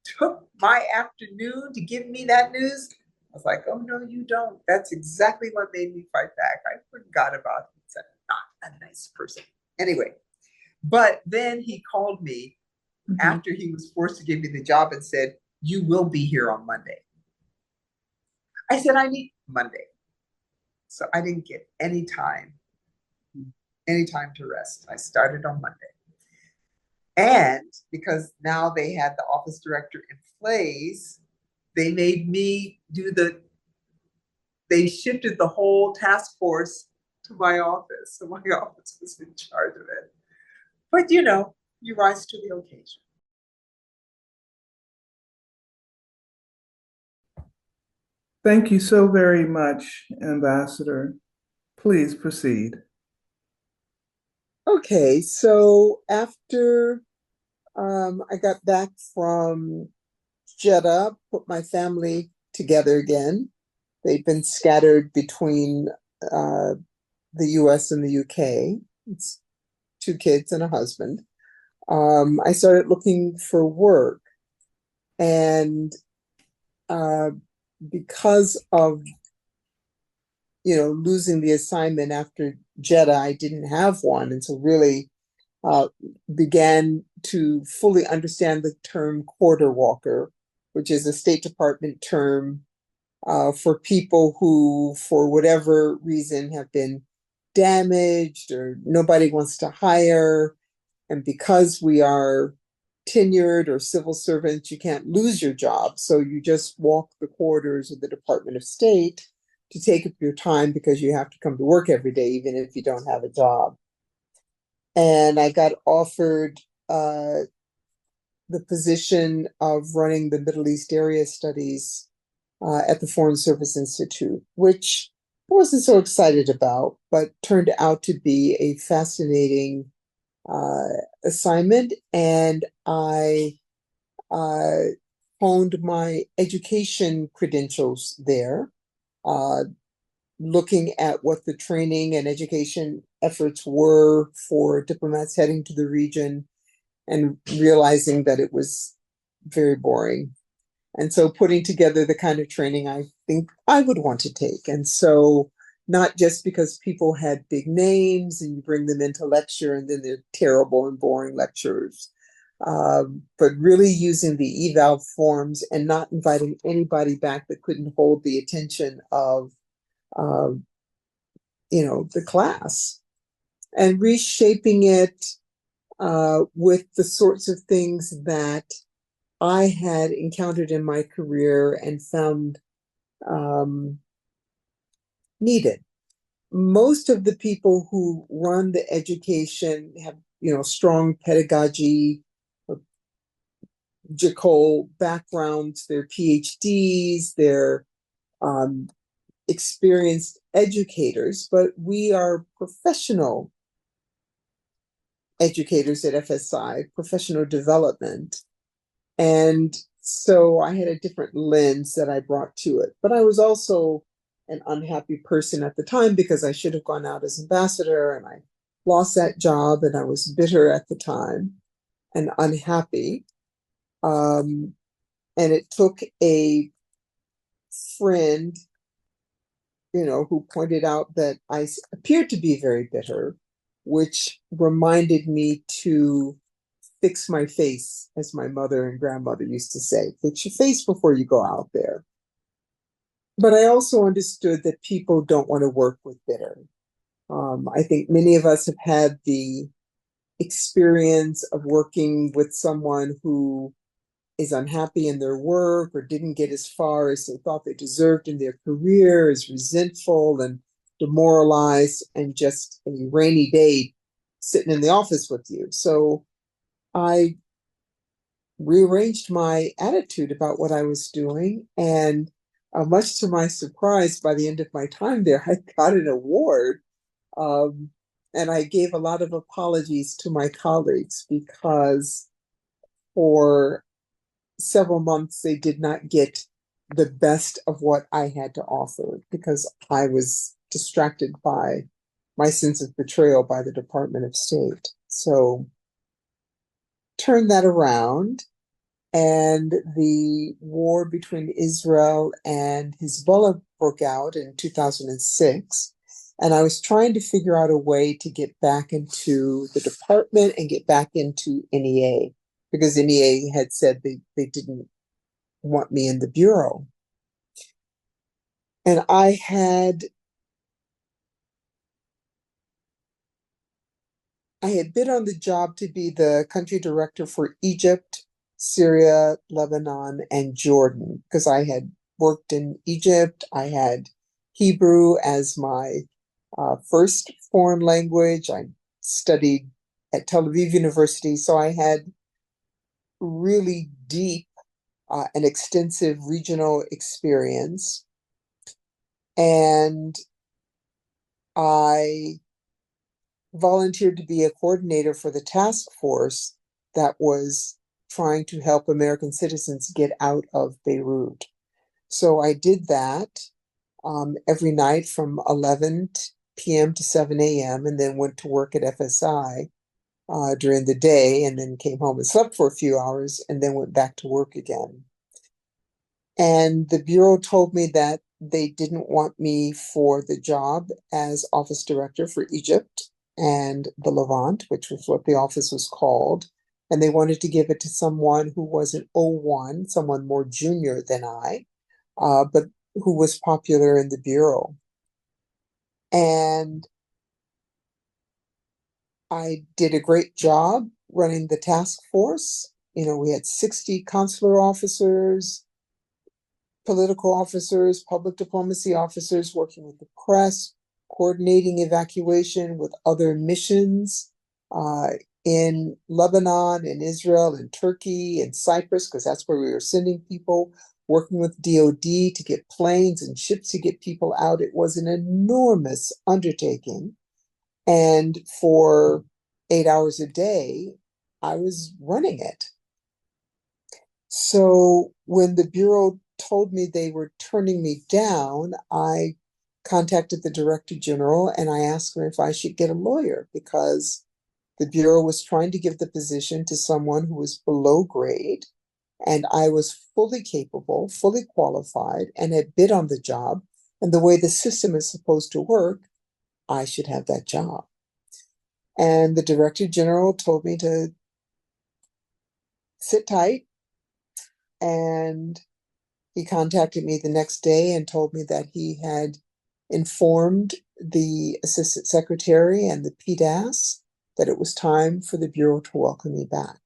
took my afternoon to give me that news, I was like, oh, no, you don't. That's exactly what made me fight back. I forgot about him. He's not a nice person. Anyway, but then he called me after he was forced to give me the job and said, "You will be here on Monday." I said, "I need Monday." So I didn't get any time to rest. I started on Monday. And because now they had the office director in place, they made me they shifted the whole task force to my office. So my office was in charge of it. But you rise to the occasion. Thank you so very much, Ambassador. Please proceed. Okay, so after I got back from Jeddah, put my family together again. They've been scattered between the US and the UK. It's 2 kids and a husband. I started looking for work, and because of losing the assignment after Jeddah, I didn't have one, and so really began to fully understand the term quarter walker, which is a State Department term for people who, for whatever reason, have been damaged or nobody wants to hire. And because we are tenured or civil servants, you can't lose your job. So you just walk the corridors of the Department of State to take up your time because you have to come to work every day, even if you don't have a job. And I got offered the position of running the Middle East area studies at the Foreign Service Institute, which I wasn't so excited about, but turned out to be a fascinating assignment. And I honed my education credentials there, looking at what the training and education efforts were for diplomats heading to the region and realizing that it was very boring. And so putting together the kind of training I think I would want to take. And so not just because people had big names and you bring them into lecture and then they're terrible and boring lecturers, but really using the eval forms and not inviting anybody back that couldn't hold the attention of the class, and reshaping it with the sorts of things that I had encountered in my career and found needed. Most of the people who run the education have, strong pedagogy, backgrounds, they're PhDs, they're experienced educators, but we are professional educators at FSI, professional development. And so I had a different lens that I brought to it. But I was also an unhappy person at the time because I should have gone out as ambassador, and I lost that job, and I was bitter at the time and unhappy. And it took a friend, who pointed out that I appeared to be very bitter, which reminded me to fix my face, as my mother and grandmother used to say. Fix your face before you go out there. But I also understood that people don't want to work with bitter. I think many of us have had the experience of working with someone who is unhappy in their work or didn't get as far as they thought they deserved in their career, is resentful and demoralized and just a rainy day sitting in the office with you. So I rearranged my attitude about what I was doing. And much to my surprise, by the end of my time there, I got an award. Um, and I gave a lot of apologies to my colleagues because for several months they did not get the best of what I had to offer because I was distracted by my sense of betrayal by the Department of State. So turn that around, and the war between Israel and Hezbollah broke out in 2006. And I was trying to figure out a way to get back into the department and get back into NEA because NEA had said they didn't want me in the bureau. And I had bid on the job to be the country director for Egypt, Syria, Lebanon, and Jordan because I had worked in Egypt. I had Hebrew as my first foreign language. I studied at Tel Aviv University, so I had really deep and extensive regional experience. And I volunteered to be a coordinator for the task force that was trying to help American citizens get out of Beirut. So I did that every night from 11 p.m. to 7 a.m. and then went to work at FSI during the day and then came home and slept for a few hours and then went back to work again. And the Bureau told me that they didn't want me for the job as office director for Egypt and the Levant, which was what the office was called. And they wanted to give it to someone who was an O1, someone more junior than I, but who was popular in the Bureau. And I did a great job running the task force. You know, we had 60 consular officers, political officers, public diplomacy officers working with the press, coordinating evacuation with other missions in Lebanon, in Israel, in Turkey, in Cyprus, because that's where we were sending people, working with DOD to get planes and ships to get people out. It was an enormous undertaking. And for 8 hours a day, I was running it. So when the Bureau told me they were turning me down, I contacted the Director General and I asked him if I should get a lawyer because the Bureau was trying to give the position to someone who was below grade, and I was fully capable, fully qualified, and had bid on the job. And the way the system is supposed to work, I should have that job. And the Director General told me to sit tight, and he contacted me the next day and told me that he had informed the Assistant Secretary and the PDAS that it was time for the Bureau to welcome me back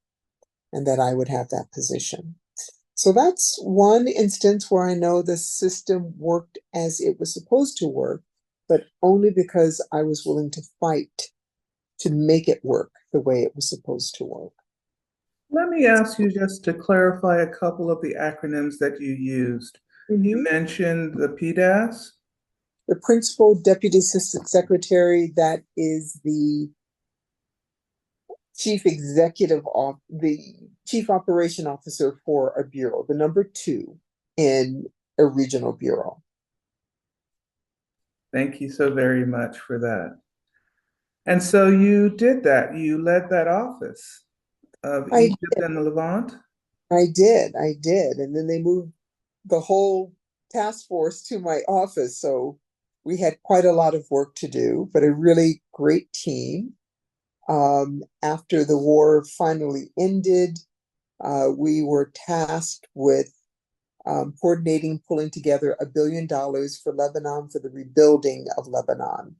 and that I would have that position. So that's one instance where I know the system worked as it was supposed to work, but only because I was willing to fight to make it work the way it was supposed to work. Let me ask you just to clarify a couple of the acronyms that you used. You mentioned the PDAS. The Principal Deputy Assistant Secretary, that is the the Chief Operation Officer for a bureau, the number 2 in a regional bureau. Thank you so very much for that. And so you did that. You led that office of I Egypt and the Levant. I did. And then they moved the whole task force to my office. So we had quite a lot of work to do, but a really great team. After the war finally ended, we were tasked with coordinating, pulling together $1 billion for Lebanon, for the rebuilding of Lebanon.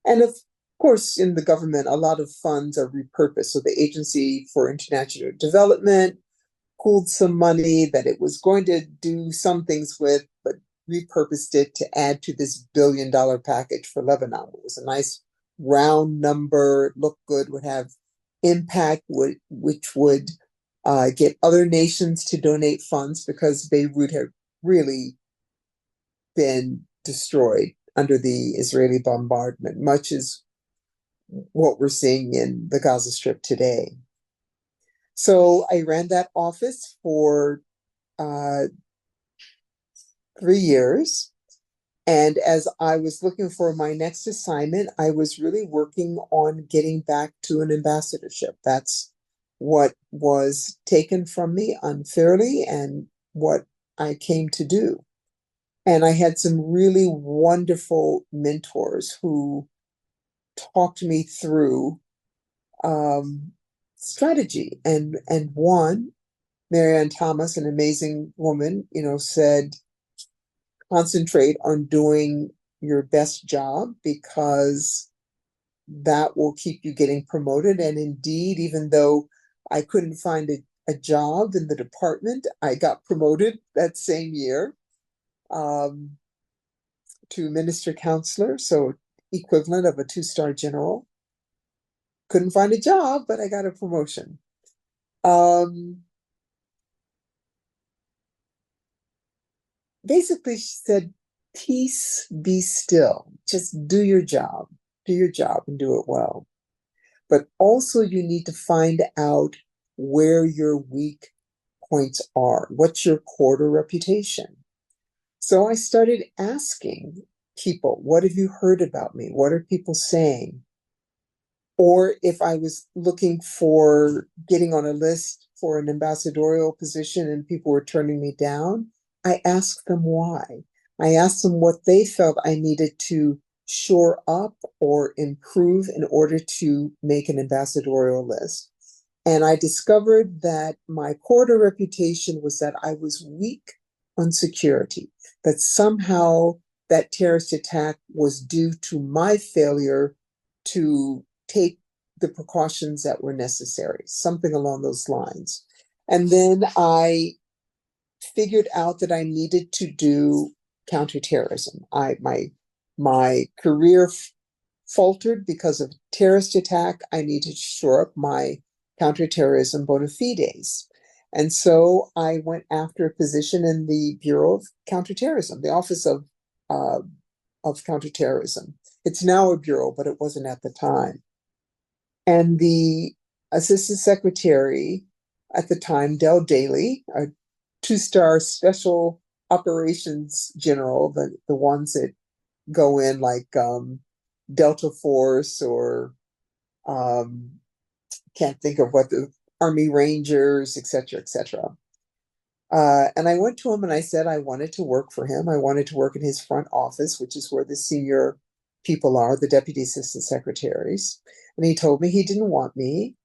And of course, in the government, a lot of funds are repurposed. So the Agency for International Development pooled some money that it was going to do some things with, but repurposed it to add to this $1 billion package for Lebanon. It was a nice round number, looked good, would have impact, which would get other nations to donate funds because Beirut had really been destroyed under the Israeli bombardment, much as what we're seeing in the Gaza Strip today. So I ran that office for 3 years. And as I was looking for my next assignment, I was really working on getting back to an ambassadorship. That's what was taken from me unfairly and what I came to do. And I had some really wonderful mentors who talked me through strategy. And one, Marianne Thomas, an amazing woman, said, concentrate on doing your best job because that will keep you getting promoted. And indeed, even though I couldn't find a job in the department, I got promoted that same year to minister counselor, so equivalent of a 2-star general. Couldn't find a job, but I got a promotion. Basically, she said, peace, be still. Just do your job and do it well. But also you need to find out where your weak points are. What's your quarter reputation? So I started asking people, what have you heard about me? What are people saying? Or if I was looking for getting on a list for an ambassadorial position and people were turning me down, I asked them why. I asked them what they felt I needed to shore up or improve in order to make an ambassadorial list. And I discovered that my quarter reputation was that I was weak on security, that somehow that terrorist attack was due to my failure to take the precautions that were necessary, something along those lines. And then I figured out that I needed to do counterterrorism. My career faltered because of terrorist attack. I needed to shore up my counterterrorism bona fides. And so I went after a position in the Bureau of Counterterrorism, the Office of Counterterrorism. It's now a bureau, but it wasn't at the time. And the assistant secretary at the time, Del Daly, a 2-star special operations general, the ones that go in like Delta Force or can't think of what the Army Rangers, et cetera, et cetera. And I went to him and I said I wanted to work for him. I wanted to work in his front office, which is where the senior people are, the deputy assistant secretaries. And he told me he didn't want me.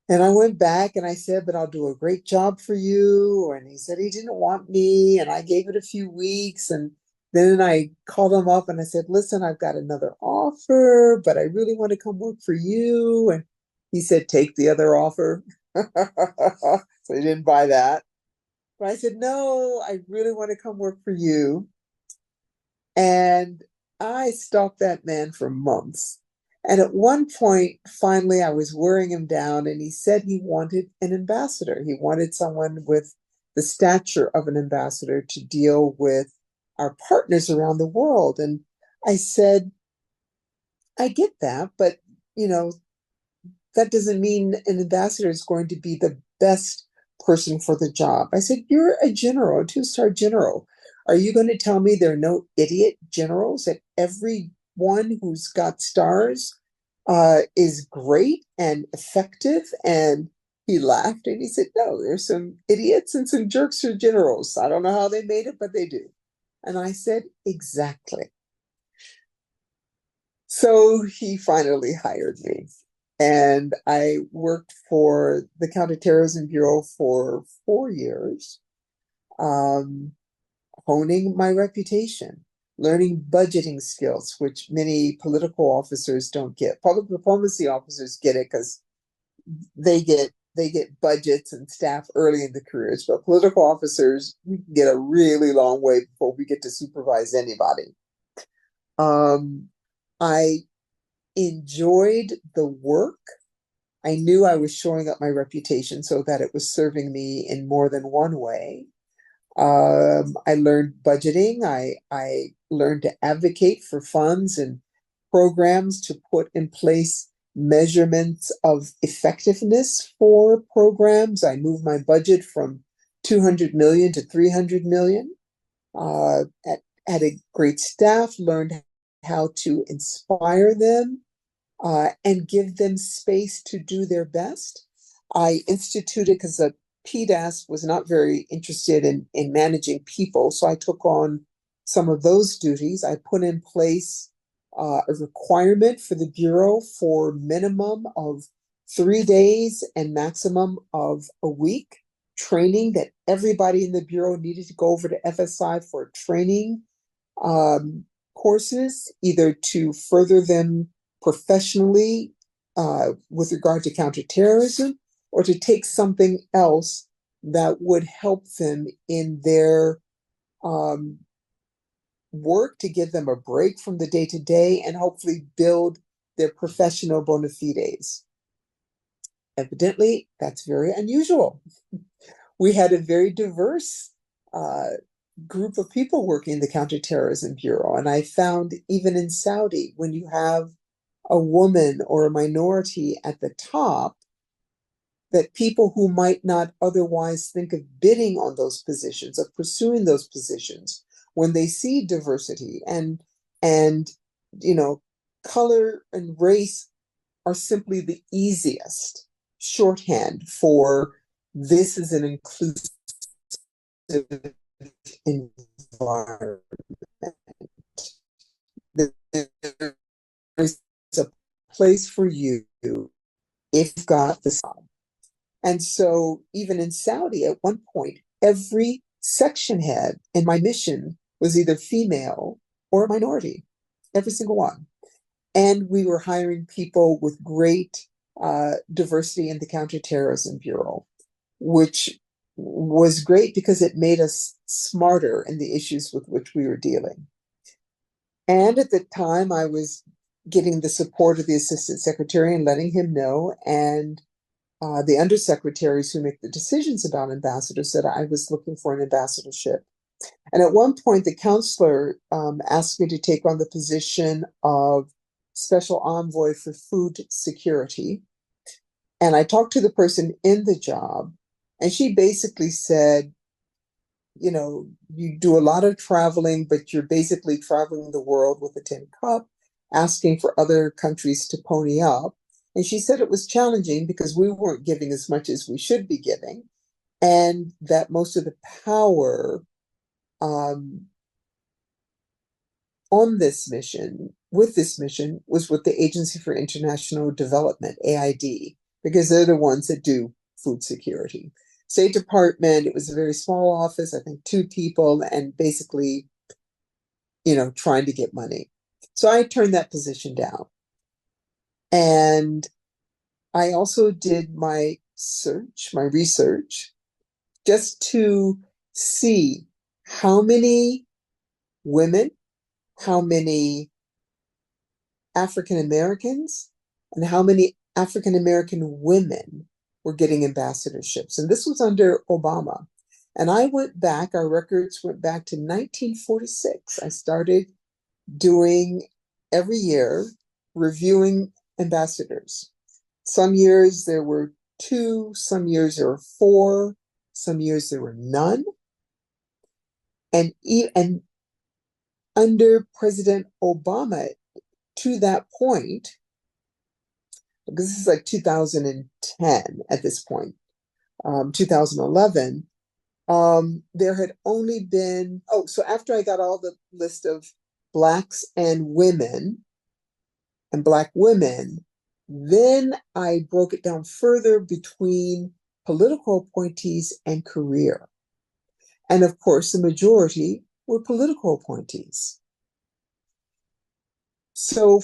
And I went back and I said, but I'll do a great job for you. And he said he didn't want me. And I gave it a few weeks. And then I called him up and I said, listen, I've got another offer, but I really want to come work for you. And he said, take the other offer. So he didn't buy that. But I said, no, I really want to come work for you. And I stalked that man for months. And at one point, finally, I was wearing him down and he said he wanted an ambassador. He wanted someone with the stature of an ambassador to deal with our partners around the world. And I said, I get that, but, that doesn't mean an ambassador is going to be the best person for the job. I said, you're a general, a 2-star general. Are you going to tell me there are no idiot generals, that everyone who's got stars is great and effective? And he laughed and he said, no, there's some idiots and some jerks who are generals. I don't know how they made it, but they do. And I said, exactly. So he finally hired me. And I worked for the Counterterrorism Bureau for 4 years, honing my reputation, learning budgeting skills, which many political officers don't get. Public diplomacy officers get it because they get they get budgets and staff early in the careers, but political officers, we can get a really long way before we get to supervise anybody. I enjoyed the work. I knew I was showing up my reputation so that it was serving me in more than one way. I learned budgeting. I learned to advocate for funds and programs to put in place measurements of effectiveness for programs. I moved my budget from 200 million to 300 million. Had a great staff, learned how to inspire them and give them space to do their best. I instituted, because the PDAS was not very interested in managing people, so I took on some of those duties. I put in place a requirement for the Bureau for minimum of 3 days and maximum of a week training, that everybody in the Bureau needed to go over to FSI for training courses, either to further them professionally with regard to counterterrorism, or to take something else that would help them in their work, to give them a break from the day-to-day and hopefully build their professional bona fides. Evidently, that's very unusual. We had a very diverse group of people working in the Counterterrorism Bureau. And I found even in Saudi, when you have a woman or a minority at the top, that people who might not otherwise think of bidding on those positions, of pursuing those positions, when they see diversity and color and race are simply the easiest shorthand for this is an inclusive environment. There's a place for you if you've got the job. And so even in Saudi, at one point, every section head in my mission was either female or a minority, every single one. And we were hiring people with great diversity in the Counterterrorism Bureau, which was great because it made us smarter in the issues with which we were dealing. And at the time, I was getting the support of the assistant secretary and letting him know. And the undersecretaries who make the decisions about ambassadors said I was looking for an ambassadorship. And at one point, the counselor asked me to take on the position of special envoy for food security. And I talked to the person in the job, and she basically said, you do a lot of traveling, but you're basically traveling the world with a tin cup, asking for other countries to pony up. And she said it was challenging because we weren't giving as much as we should be giving, and that most of the power on this mission, with this mission, was with the Agency for International Development, AID, because they're the ones that do food security. State Department, it was a very small office, I think 2 people, and basically, trying to get money. So I turned that position down. And I also did my research, just to see how many women, how many African Americans, and how many African American women were getting ambassadorships. And this was under Obama. And I went back, our records went back to 1946. I started doing every year, reviewing ambassadors. Some years there were 2, some years there were 4, some years there were none. And under President Obama, to that point, because this is like 2010 at this point, 2011, there had only been, so after I got all the list of Blacks and women and Black women, then I broke it down further between political appointees and career. And of course, the majority were political appointees. So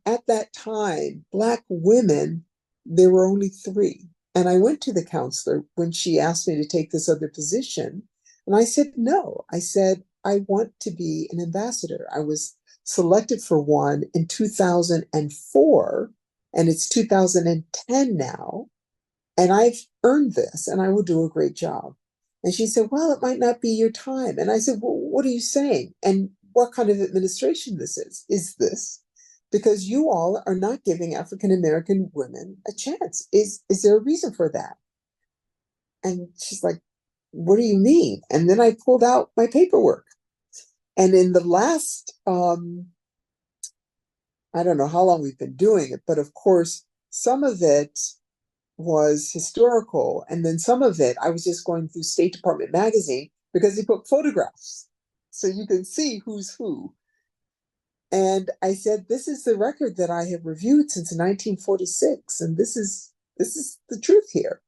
at that time, Black women, there were only 3. And I went to the counselor when she asked me to take this other position. And I said, no. I said, I want to be an ambassador. I was selected for one in 2004, and it's 2010 now. And I've earned this, and I will do a great job. And she said, well, it might not be your time. And I said, well, what are you saying? And what kind of administration this is this? Because you all are not giving African American women a chance. Is there a reason for that? And she's like, what do you mean? And then I pulled out my paperwork. And in the last, I don't know how long we've been doing it, but of course, some of it was historical. And then some of it, I was just going through State Department magazine because they put photographs so you can see who's who. And I said, this is the record that I have reviewed since 1946. And this is the truth here.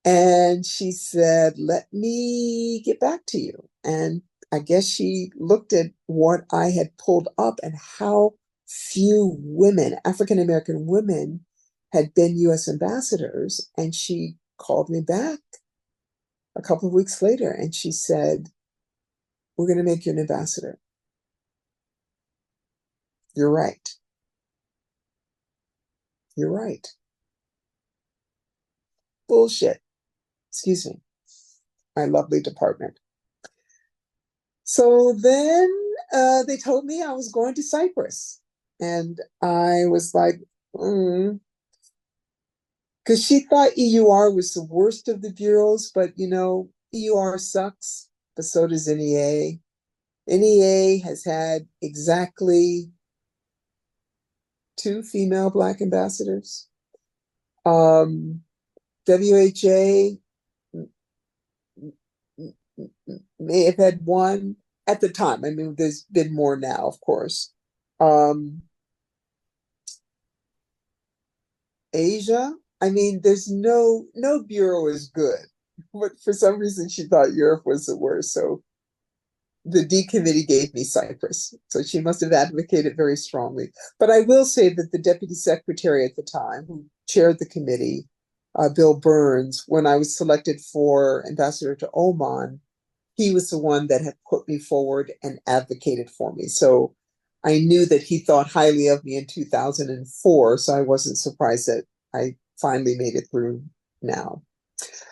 And she said, let me get back to you. And I guess she looked at what I had pulled up and how few women, African American women, had been US ambassadors. And she called me back a couple of weeks later and she said, we're going to make you an ambassador. You're right. You're right. Bullshit. Excuse me. My lovely department. So then they told me I was going to Cyprus. And I was like, because she thought EUR was the worst of the bureaus, but EUR sucks, but so does NEA. NEA has had exactly 2 female Black ambassadors. WHA may have had 1 at the time. I mean, there's been more now, of course. Asia, I mean, there's no bureau is good, but for some reason she thought Europe was the worst. So the D committee gave me Cyprus. So she must have advocated very strongly. But I will say that the deputy secretary at the time, who chaired the committee, Bill Burns, when I was selected for ambassador to Oman, he was the one that had put me forward and advocated for me. So I knew that he thought highly of me in 2004, so I wasn't surprised that I finally made it through now.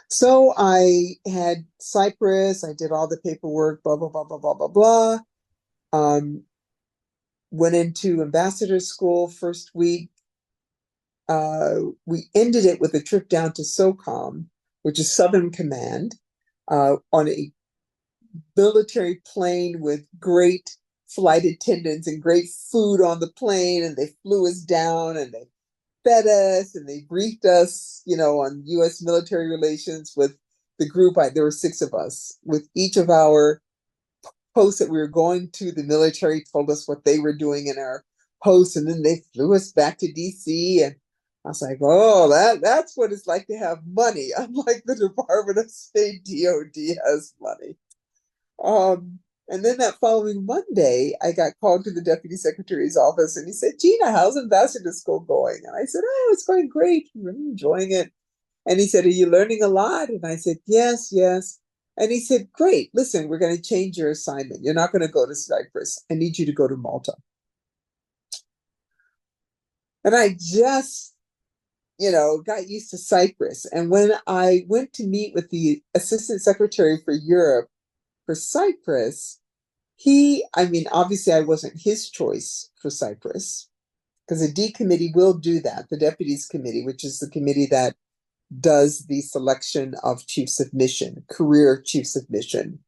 So I had Cyprus, I did all the paperwork, blah, blah, blah, blah, blah, blah, blah. Went into ambassador school first week. We ended it with a trip down to SOCOM, which is Southern Command, on a military plane with great flight attendants and great food on the plane. And they flew us down and they fed us and they briefed us, on U.S. military relations with the group. There were 6 of us, with each of our posts that we were going to. The military told us what they were doing in our posts, and then they flew us back to D.C. And I was like, oh, that's what it's like to have money, unlike the Department of State. DOD has money. And then that following Monday, I got called to the deputy secretary's office and he said, Gina, how's ambassador school going? And I said, oh, it's going great. I'm really enjoying it. And he said, are you learning a lot? And I said, yes, yes. And he said, great. Listen, we're going to change your assignment. You're not going to go to Cyprus. I need you to go to Malta. And I just, got used to Cyprus. And when I went to meet with the assistant secretary for Europe, for Cyprus, obviously I wasn't his choice for Cyprus, because the D committee will do that. The deputies committee, which is the committee that does the selection of chiefs of mission, career chiefs of mission,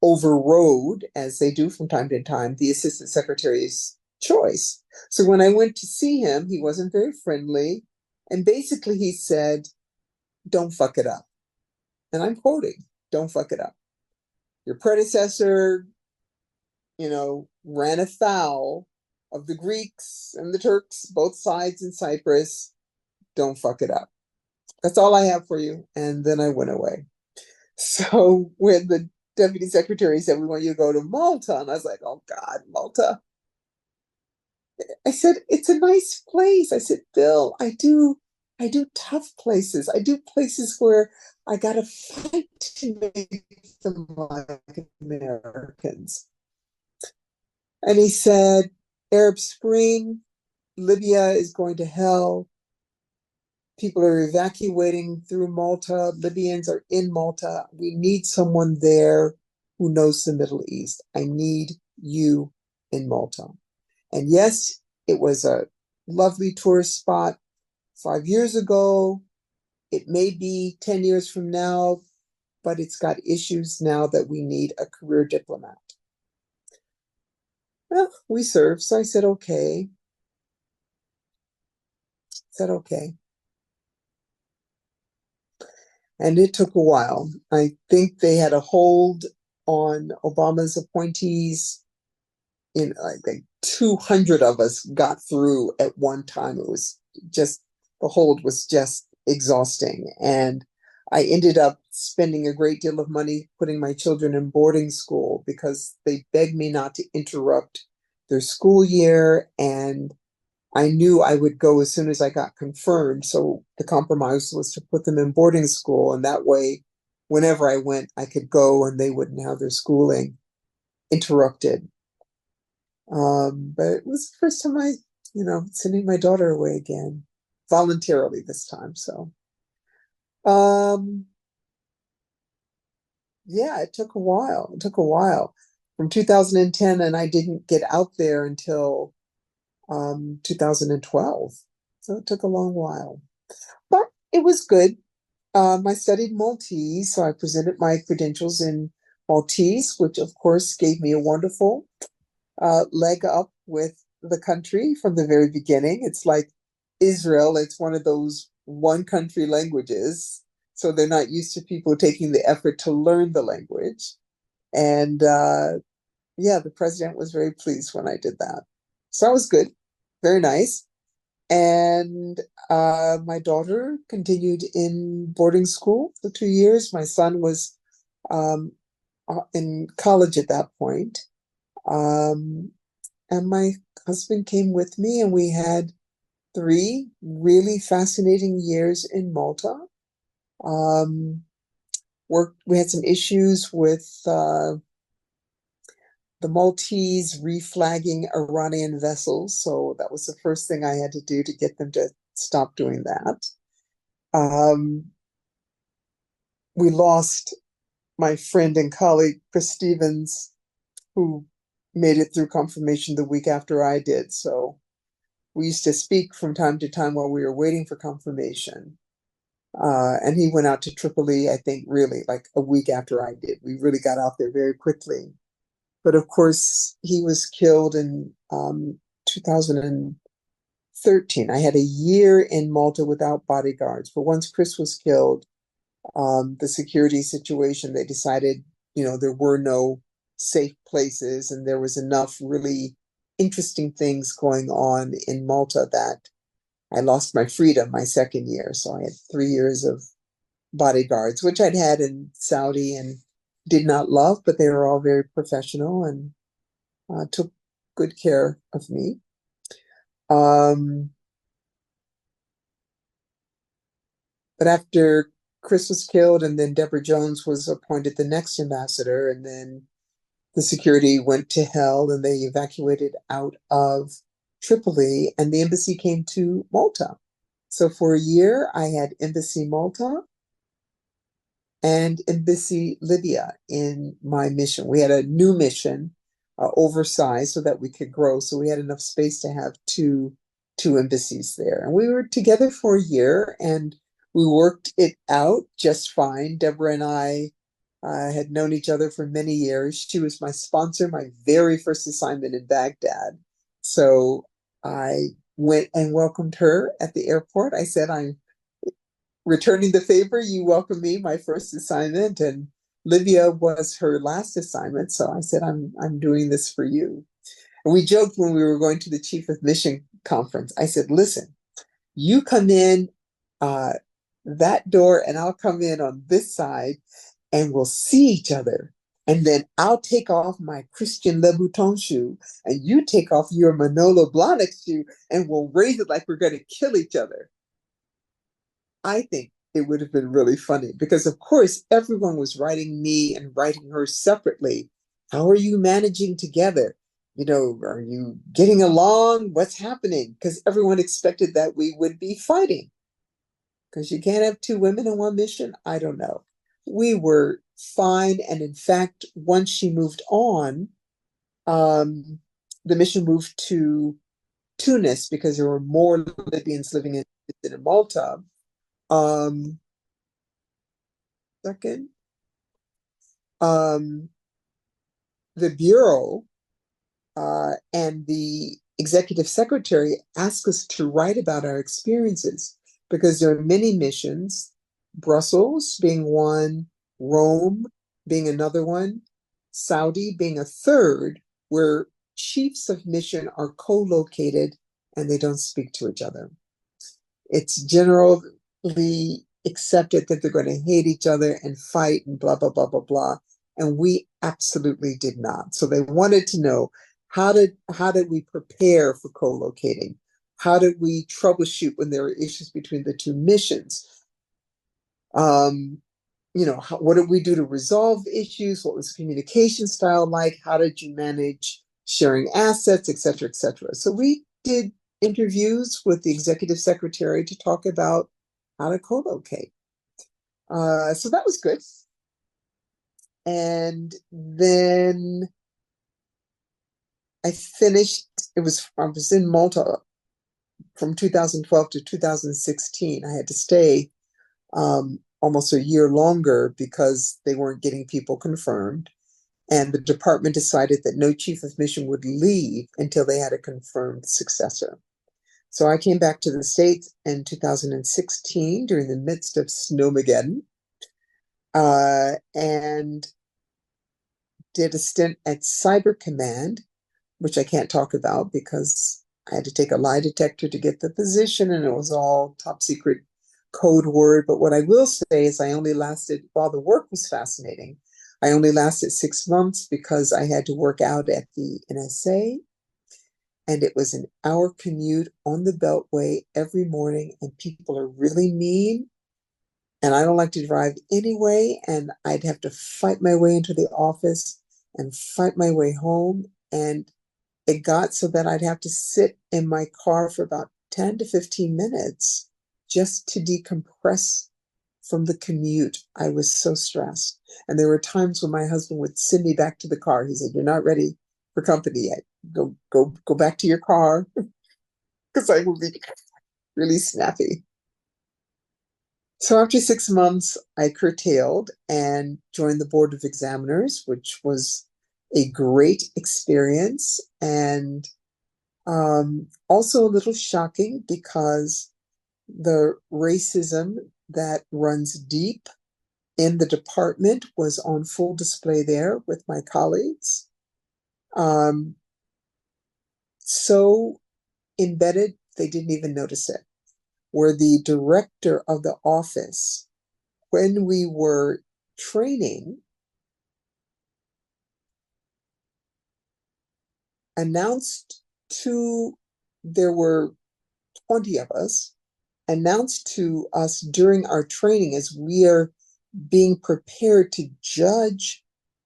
overrode, as they do from time to time, the assistant secretary's choice. So when I went to see him, he wasn't very friendly. And basically he said, don't fuck it up. And I'm quoting, don't fuck it up. Your predecessor, ran afoul of the Greeks and the Turks, both sides in Cyprus. Don't fuck it up. That's all I have for you. And then I went away. So when the deputy secretary said, we want you to go to Malta, and I was like, oh God, Malta. I said, it's a nice place. I said, Bill, I do I do tough places. I do places where I got to fight to make them like Americans. And he said, Arab Spring, Libya is going to hell. People are evacuating through Malta. Libyans are in Malta. We need someone there who knows the Middle East. I need you in Malta. And yes, it was a lovely tourist spot 5 years ago. It may be 10 years from now, but it's got issues now that we need a career diplomat. Well, we served, so I said, okay. Said, okay. And it took a while. I think they had a hold on Obama's appointees. In like 200 of us got through at one time. It was just, the hold was just exhausting. And I ended up spending a great deal of money putting my children in boarding school because they begged me not to interrupt their school year. And I knew I would go as soon as I got confirmed. So the compromise was to put them in boarding school. And that way, whenever I went, I could go and they wouldn't have their schooling interrupted. But it was the first time sending my daughter away again, voluntarily this time. So, yeah, it took a while. It took a while from 2010, and I didn't get out there until 2012. So it took a long while, but it was good. I studied Maltese, so I presented my credentials in Maltese, which of course gave me a wonderful leg up with the country from the very beginning. It's like Israel, it's one of those one country languages. So they're not used to people taking the effort to learn the language. And yeah, the president was very pleased when I did that. So that was good, very nice. And my daughter continued in boarding school for 2 years. My son was um, in college at that point. And my husband came with me, and we had 3 really fascinating years in Malta. We had some issues with the Maltese reflagging Iranian vessels. So that was the first thing I had to do to get them to stop doing that. We lost my friend and colleague, Chris Stevens, who made it through confirmation the week after I did. So we used to speak from time to time while we were waiting for confirmation. And he went out to Tripoli, I think, really like a week after I did. We really got out there very quickly. But of course, he was killed in 2013. I had a year in Malta without bodyguards. But once Chris was killed, the security situation, they decided, there were no safe places, and there was enough really interesting things going on in Malta that I lost my freedom my second year. So I had 3 years of bodyguards, which I'd had in Saudi and did not love, but they were all very professional and took good care of me. But after Chris was killed, and then Deborah Jones was appointed the next ambassador, and then the security went to hell, and they evacuated out of Tripoli, and the embassy came to Malta. So for a year, I had Embassy Malta and Embassy Libya in my mission. We had a new mission, oversized so that we could grow. So we had enough space to have two embassies there. And we were together for a year, and we worked it out just fine. Deborah and I had known each other for many years. She was my sponsor, my very first assignment in Baghdad. So I went and welcomed her at the airport. I said, I'm returning the favor. You welcome me, my first assignment. And Libya was her last assignment. So I said, I'm doing this for you. And we joked when we were going to the Chief of Mission conference. I said, listen, you come in that door, and I'll come in on this side, and we'll see each other. And then I'll take off my Christian Louboutin shoe, and you take off your Manolo Blahnik shoe, and we'll raise it like we're going to kill each other. I think it would have been really funny because, of course, everyone was writing me and writing her separately. How are you managing together? Are you getting along? What's happening? Because everyone expected that we would be fighting. Because you can't have two women in one mission. I don't know. We were fine. And in fact, once she moved on, um, the mission moved to Tunis because there were more Libyans living in Malta. Um, second, um, the Bureau and the executive secretary asked us to write about our experiences because there are many missions, Brussels being one, Rome being another one, Saudi being a third, where chiefs of mission are co-located and they don't speak to each other. It's generally accepted that they're going to hate each other and fight and blah, blah, blah, blah, blah. And we absolutely did not. So they wanted to know how did we prepare for co-locating? How did we troubleshoot when there were issues between the two missions? What did we do to resolve issues? What was communication style like? How did you manage sharing assets, et cetera, et cetera? So we did interviews with the executive secretary to talk about how to co-locate. So that was good. And then I was in Malta from 2012 to 2016. I had to stay almost a year longer because they weren't getting people confirmed. And the department decided that no chief of mission would leave until they had a confirmed successor. So I came back to the States in 2016 during the midst of Snowmageddon and did a stint at Cyber Command, which I can't talk about because I had to take a lie detector to get the position and it was all top secret code word. But what I will say is I only lasted, while the work was fascinating, I only lasted 6 months because I had to work out at the NSA and it was an hour commute on the Beltway every morning and people are really mean. And I don't like to drive anyway, and I'd have to fight my way into the office and fight my way home. And it got so that I'd have to sit in my car for about 10 to 15 minutes just to decompress from the commute. I was so stressed. And there were times when my husband would send me back to the car. He said, "You're not ready for company yet. Go back to your car," because I would be really snappy. So after 6 months, I curtailed and joined the Board of Examiners, which was a great experience and also a little shocking because the racism that runs deep in the department was on full display there with my colleagues. So embedded, they didn't even notice it. Where the director of the office, when we were training, announced to, there were 20 of us, announced to us during our training as we are being prepared to judge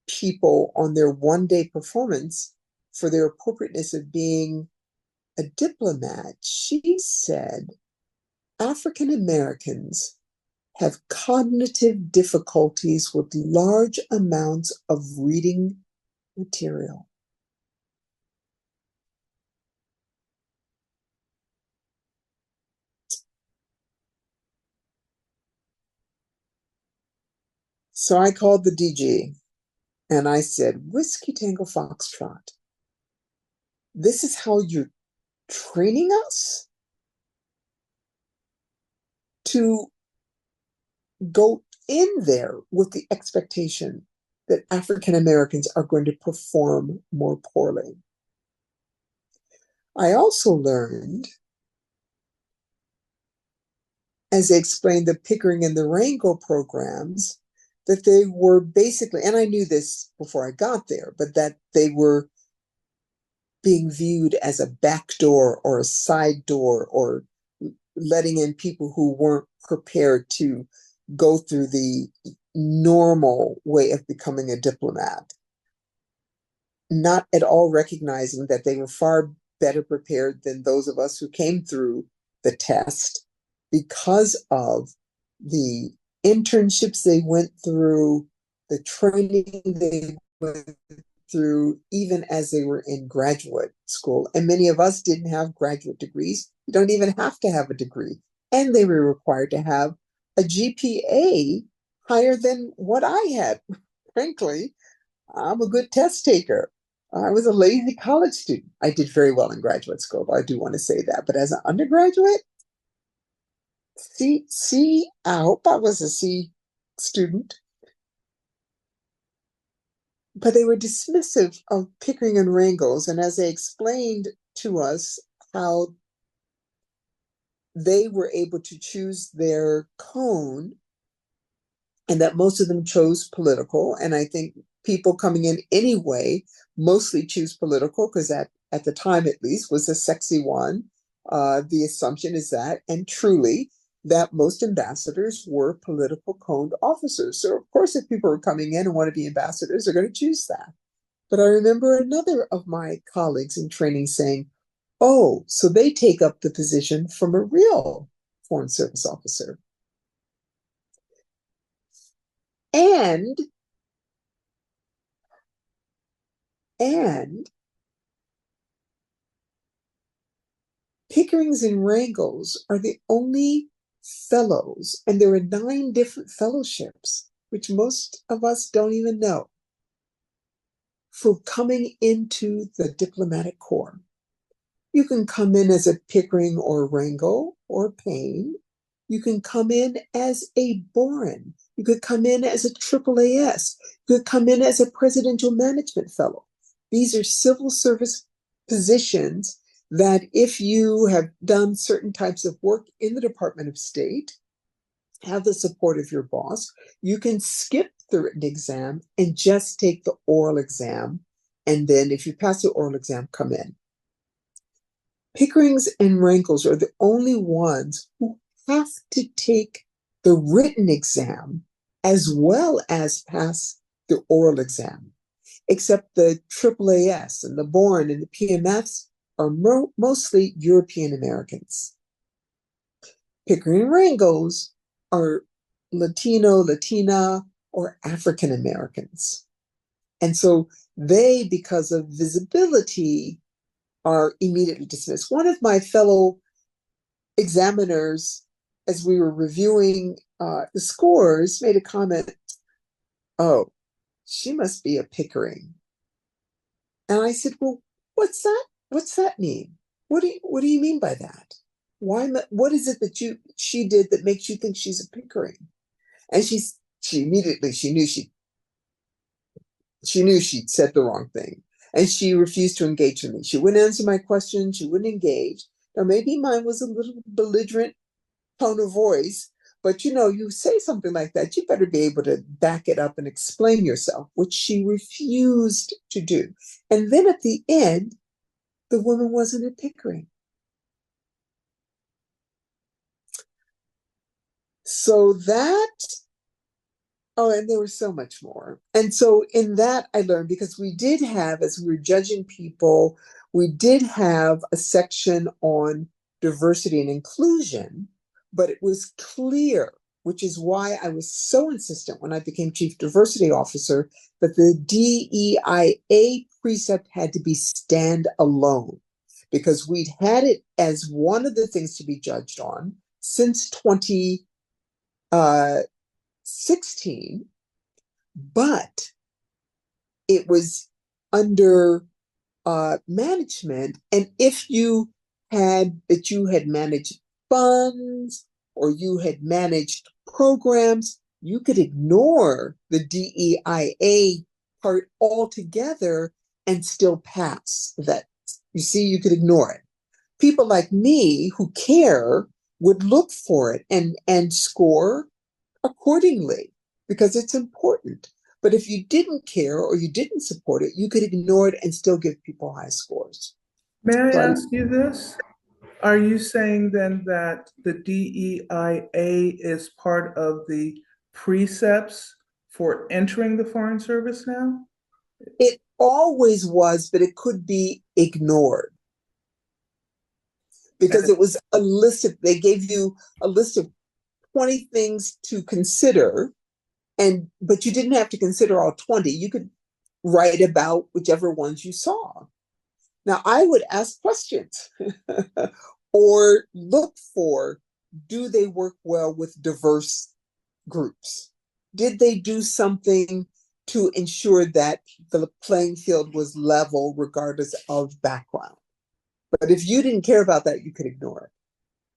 people on their one-day performance for their appropriateness of being a diplomat. She said, African Americans have cognitive difficulties with large amounts of reading material. So I called the DG and I said, Whiskey Tango Foxtrot, this is how you're training us to go in there with the expectation that African Americans are going to perform more poorly. I also learned, as they explained the Pickering and the Rango programs, that they were basically, and I knew this before I got there, but that they were being viewed as a back door or a side door or letting in people who weren't prepared to go through the normal way of becoming a diplomat, not at all recognizing that they were far better prepared than those of us who came through the test because of the internships they went through, the training they went through, even as they were in graduate school. And many of us didn't have graduate degrees. You don't even have to have a degree. And they were required to have a GPA higher than what I had. Frankly, I'm a good test taker. I was a lazy college student. I did very well in graduate school, I do want to say that. But as an undergraduate, I hope I was a C student. But they were dismissive of Pickering and Wrangles. And as they explained to us how they were able to choose their cone, and that most of them chose political. And I think people coming in anyway mostly choose political because that, at the time at least, was a sexy one. The assumption is that, and truly, that most ambassadors were political coned officers. So, of course, if people are coming in and want to be ambassadors, they're going to choose that. But I remember another of my colleagues in training saying, oh, so they take up the position from a real Foreign Service officer. And Pickerings and Wrangles are the only fellows, and there are 9 different fellowships, which most of us don't even know, for coming into the diplomatic corps. You can come in as a Pickering or Wrangle or Payne. You can come in as a Boren. You could come in as a AAAS. You could come in as a Presidential Management Fellow. These are civil service positions that if you have done certain types of work in the Department of State, have the support of your boss, you can skip the written exam and just take the oral exam. And then if you pass the oral exam, come in. Pickerings and Wrangles are the only ones who have to take the written exam as well as pass the oral exam, except the AAAS and the Boren and the PMFs are mostly European Americans. Pickering and Wrangles are Latino, Latina, or African Americans. And so they, because of visibility, are immediately dismissed. One of my fellow examiners, as we were reviewing the scores, made a comment, oh, she must be a Pickering. And I said, well, what's that? What's that mean? What do you mean by that? What is it that she did that makes you think she's a Pickering? And she immediately, she knew she'd said the wrong thing. And she refused to engage with me. She wouldn't answer my questions. She wouldn't engage. Now, maybe mine was a little belligerent tone of voice, but you say something like that, you better be able to back it up and explain yourself, which she refused to do. And then at the end, the woman wasn't a Pickering. So that, oh, and there was so much more. And so in that I learned, because we did have, as we were judging people, we did have a section on diversity and inclusion, but it was clear, which is why I was so insistent when I became Chief Diversity Officer, that the DEIA precept had to be standalone, because we'd had it as one of the things to be judged on since 2016, but it was under management. And if you had managed funds or you had managed programs, you could ignore the DEIA part altogether and still pass that. You see, you could ignore it. People like me who care would look for it and score accordingly, because it's important. But if you didn't care or you didn't support it, you could ignore it and still give people high scores. May I So ask you this? Are you saying then that the DEIA is part of the precepts for entering the Foreign Service now? It always was, but it could be ignored because And it was a list of, they gave you a list of 20 things to consider, but you didn't have to consider all 20. You could write about whichever ones you saw. Now, I would ask questions or look for, do they work well with diverse groups? Did they do something to ensure that the playing field was level regardless of background? But if you didn't care about that, you could ignore it.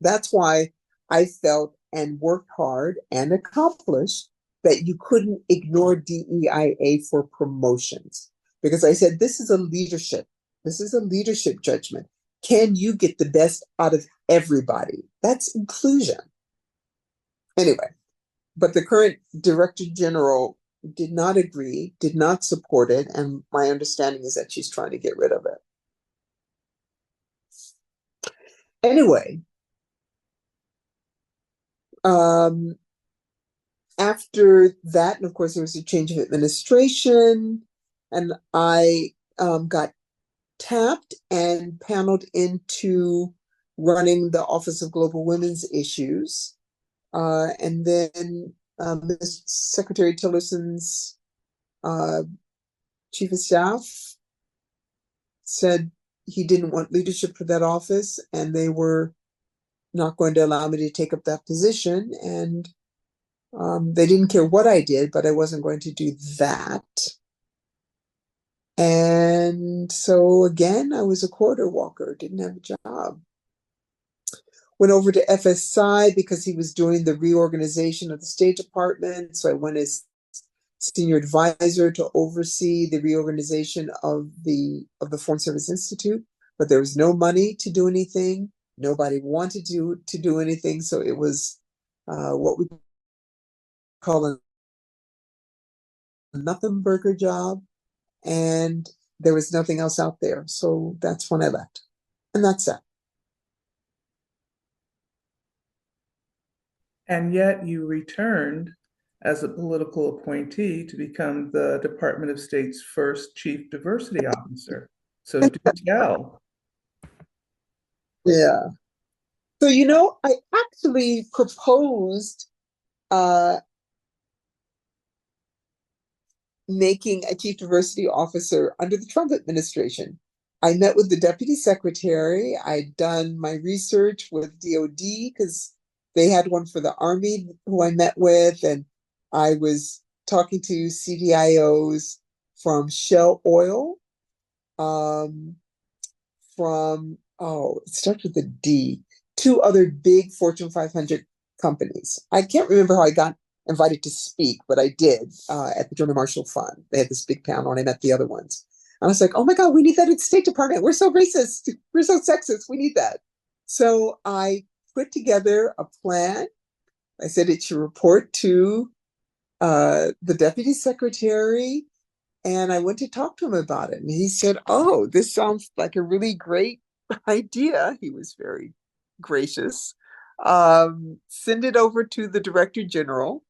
That's why I felt and worked hard and accomplished that you couldn't ignore DEIA for promotions. Because I said, this is a leadership judgment. Can you get the best out of everybody? That's inclusion. Anyway, but the current Director General did not agree, did not support it, and my understanding is that she's trying to get rid of it. Anyway, after that, and of course, there was a change of administration, and I got tapped and paneled into running the Office of Global Women's Issues. And then Ms. Secretary Tillerson's chief of staff said he didn't want leadership for that office, and they were not going to allow me to take up that position. And they didn't care what I did, but I wasn't going to do that. And so again, I was a quarter walker, didn't have a job. Went over to FSI because he was doing the reorganization of the State Department. So I went as senior advisor to oversee the reorganization of the Foreign Service Institute, but there was no money to do anything. Nobody wanted to do anything. So it was what we call a nothing burger job. And there was nothing else out there. So that's when I left. And that's that. And yet you returned as a political appointee to become the Department of State's first chief diversity officer. So do tell. Yeah. So, I actually proposed making a chief diversity officer under the Trump administration. I met with the deputy secretary. I'd done my research with DOD because they had one for the Army who I met with, and I was talking to CDIOs from Shell Oil, it starts with a D, two other big Fortune 500 companies. I can't remember how I got invited to speak, but I did at the German Marshall Fund. They had this big panel, and I met the other ones. And I was like, oh my God, we need that at the State Department. We're so racist. We're so sexist. We need that. So I put together a plan. I said it should report to the deputy secretary. And I went to talk to him about it. And he said, oh, this sounds like a really great idea. He was very gracious. Send it over to the Director General.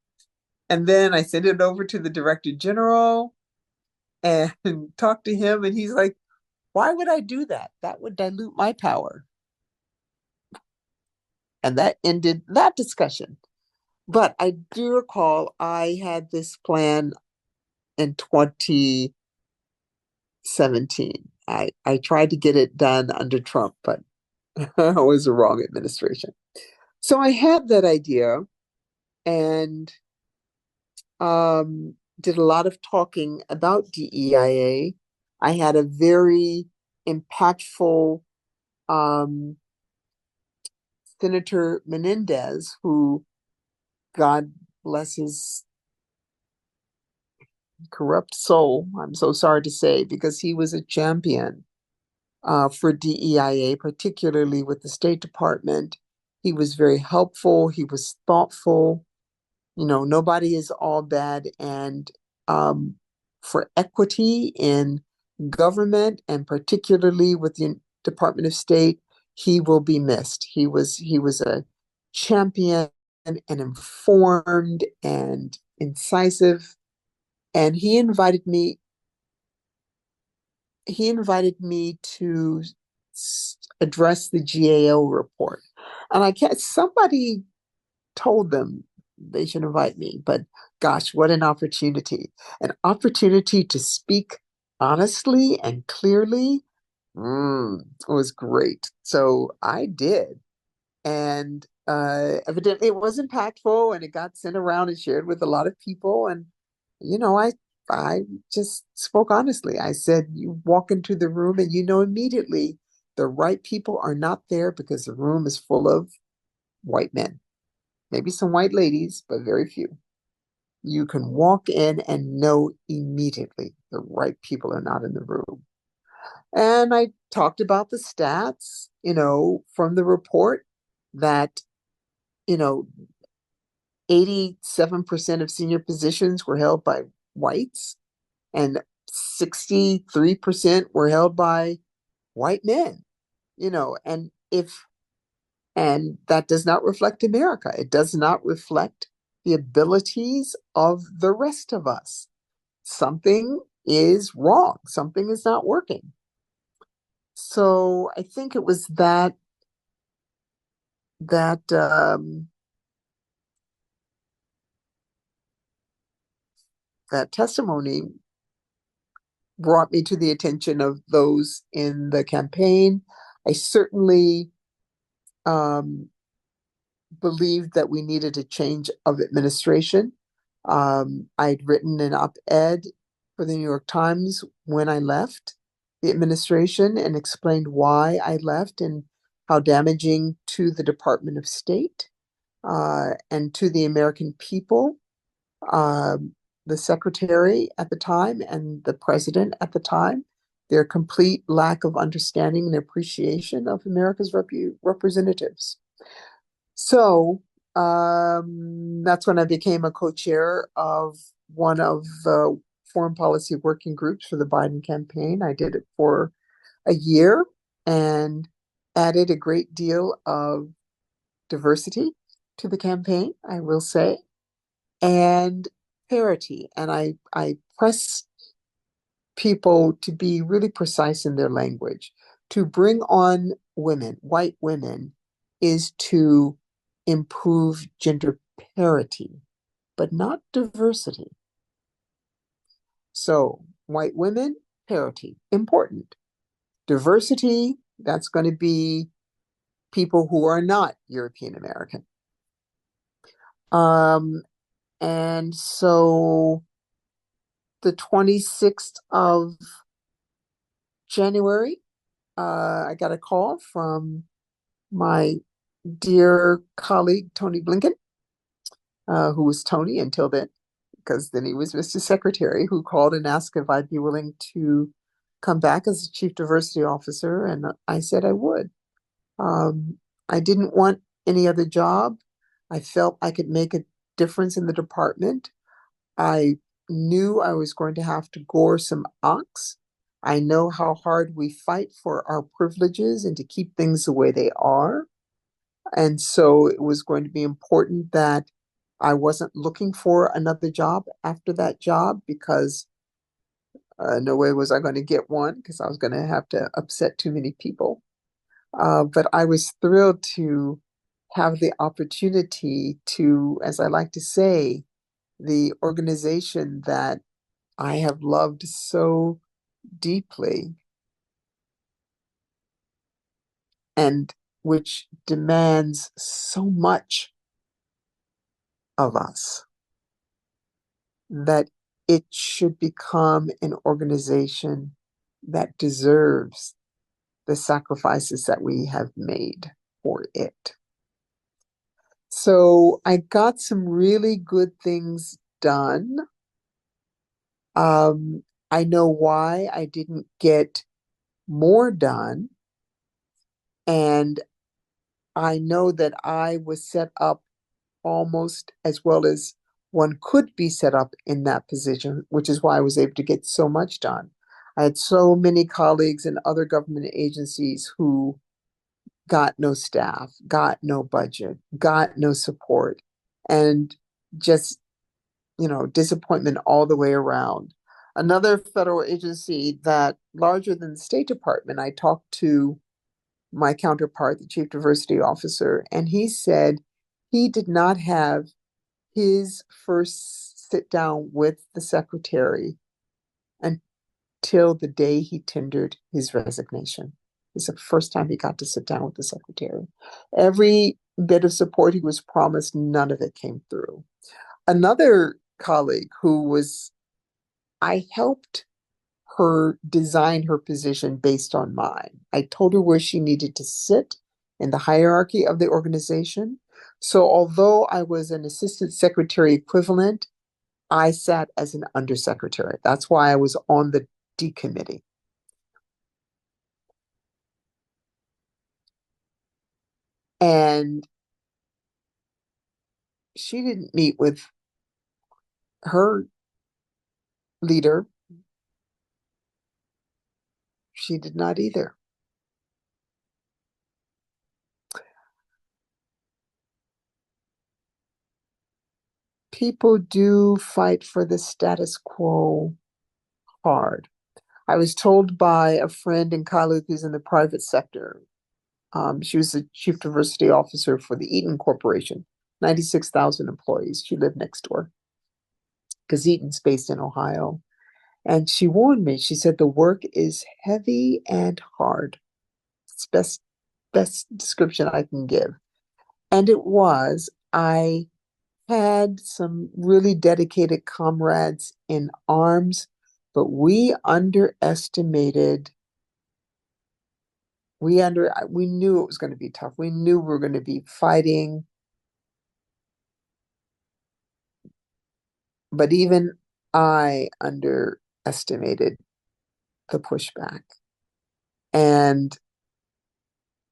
And then I sent it over to the Director General and talked to him. And he's like, why would I do that? That would dilute my power. And that ended that discussion. But I do recall I had this plan in 2017. I tried to get it done under Trump, but it was the wrong administration. So I had that idea and did a lot of talking about DEIA. I had a very impactful Senator Menendez, who, God bless his corrupt soul, I'm so sorry to say, because he was a champion for DEIA, particularly with the State Department. He was very helpful. He was thoughtful. Nobody is all bad. And for equity in government, and particularly with the Department of State, he will be missed. He was a champion and informed and incisive, and he invited me to address the GAO report. And I can't, somebody told them they should invite me, but gosh, what an opportunity. An opportunity to speak honestly and clearly. It was great. So I did. And evidently it was impactful and it got sent around and shared with a lot of people. And, you know, I just spoke honestly. I said, you walk into the room and you know immediately the right people are not there because the room is full of white men. Maybe some white ladies, but very few. You can walk in and know immediately the right people are not in the room. And I talked about the stats, from the report that, you know, 87% of senior positions were held by whites and 63% were held by white men, and that does not reflect America. It does not reflect the abilities of the rest of us. Something is wrong. Something is not working. So I think it was that testimony brought me to the attention of those in the campaign. I certainly um, believed that we needed a change of administration. I'd written an op-ed for the New York Times when I left the administration and explained why I left and how damaging to the Department of State and to the American people. Um, the secretary at the time and the president at the time, their complete lack of understanding and appreciation of America's representatives. So that's when I became a co-chair of one of the foreign policy working groups for the Biden campaign. I did it for a year and added a great deal of diversity to the campaign, I will say, and parity. And I press people to be really precise in their language. To bring on women, white women, is to improve gender parity, but not diversity. So, white women, parity, important. Diversity, that's going to be people who are not European American. And so the 26th of January, I got a call from my dear colleague, Tony Blinken, who was Tony until then, because then he was Mr. Secretary, who called and asked if I'd be willing to come back as a Chief Diversity Officer. And I said I would. I didn't want any other job. I felt I could make a difference in the department. I knew I was going to have to gore some ox. I know how hard we fight for our privileges and to keep things the way they are. And so it was going to be important that I wasn't looking for another job after that job because no way was I going to get one because I was going to have to upset too many people. But I was thrilled to have the opportunity to, as I like to say, the organization that I have loved so deeply and which demands so much of us, that it should become an organization that deserves the sacrifices that we have made for it. So I got some really good things done. I know why I didn't get more done. And I know that I was set up almost as well as one could be set up in that position, which is why I was able to get so much done. I had so many colleagues in other government agencies who got no staff, got no budget, got no support, and just, disappointment all the way around. Another federal agency that larger than the State Department, I talked to my counterpart, the chief diversity officer, and he said he did not have his first sit down with the secretary until the day he tendered his resignation. It's the first time he got to sit down with the secretary. Every bit of support he was promised, none of it came through. Another colleague I helped her design her position based on mine. I told her where she needed to sit in the hierarchy of the organization. So although I was an assistant secretary equivalent, I sat as an undersecretary. That's why I was on the D committee. And she didn't meet with her leader. She did not either. People do fight for the status quo hard. I was told by a friend and colleague who's in the private sector. She was the chief diversity officer for the Eaton Corporation, 96,000 employees. She lived next door because Eaton's based in Ohio. And she warned me. She said the work is heavy and hard. It's best description I can give. And it was. I had some really dedicated comrades in arms, but we underestimated. We knew it was going to be tough. We knew we were going to be fighting, but even I underestimated the pushback. And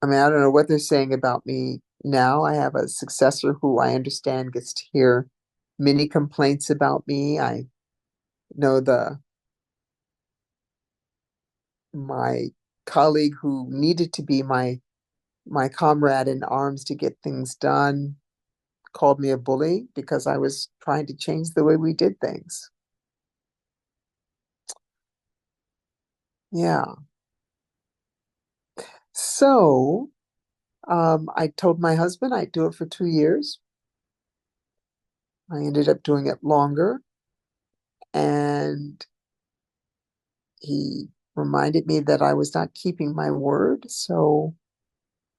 I mean, I don't know what they're saying about me now. I have a successor who I understand gets to hear many complaints about me. I know my colleague who needed to be my comrade in arms to get things done called me a bully because I was trying to change the way we did things. Yeah. So I told my husband I'd do it for 2 years. I ended up doing it longer. And he reminded me that I was not keeping my word. So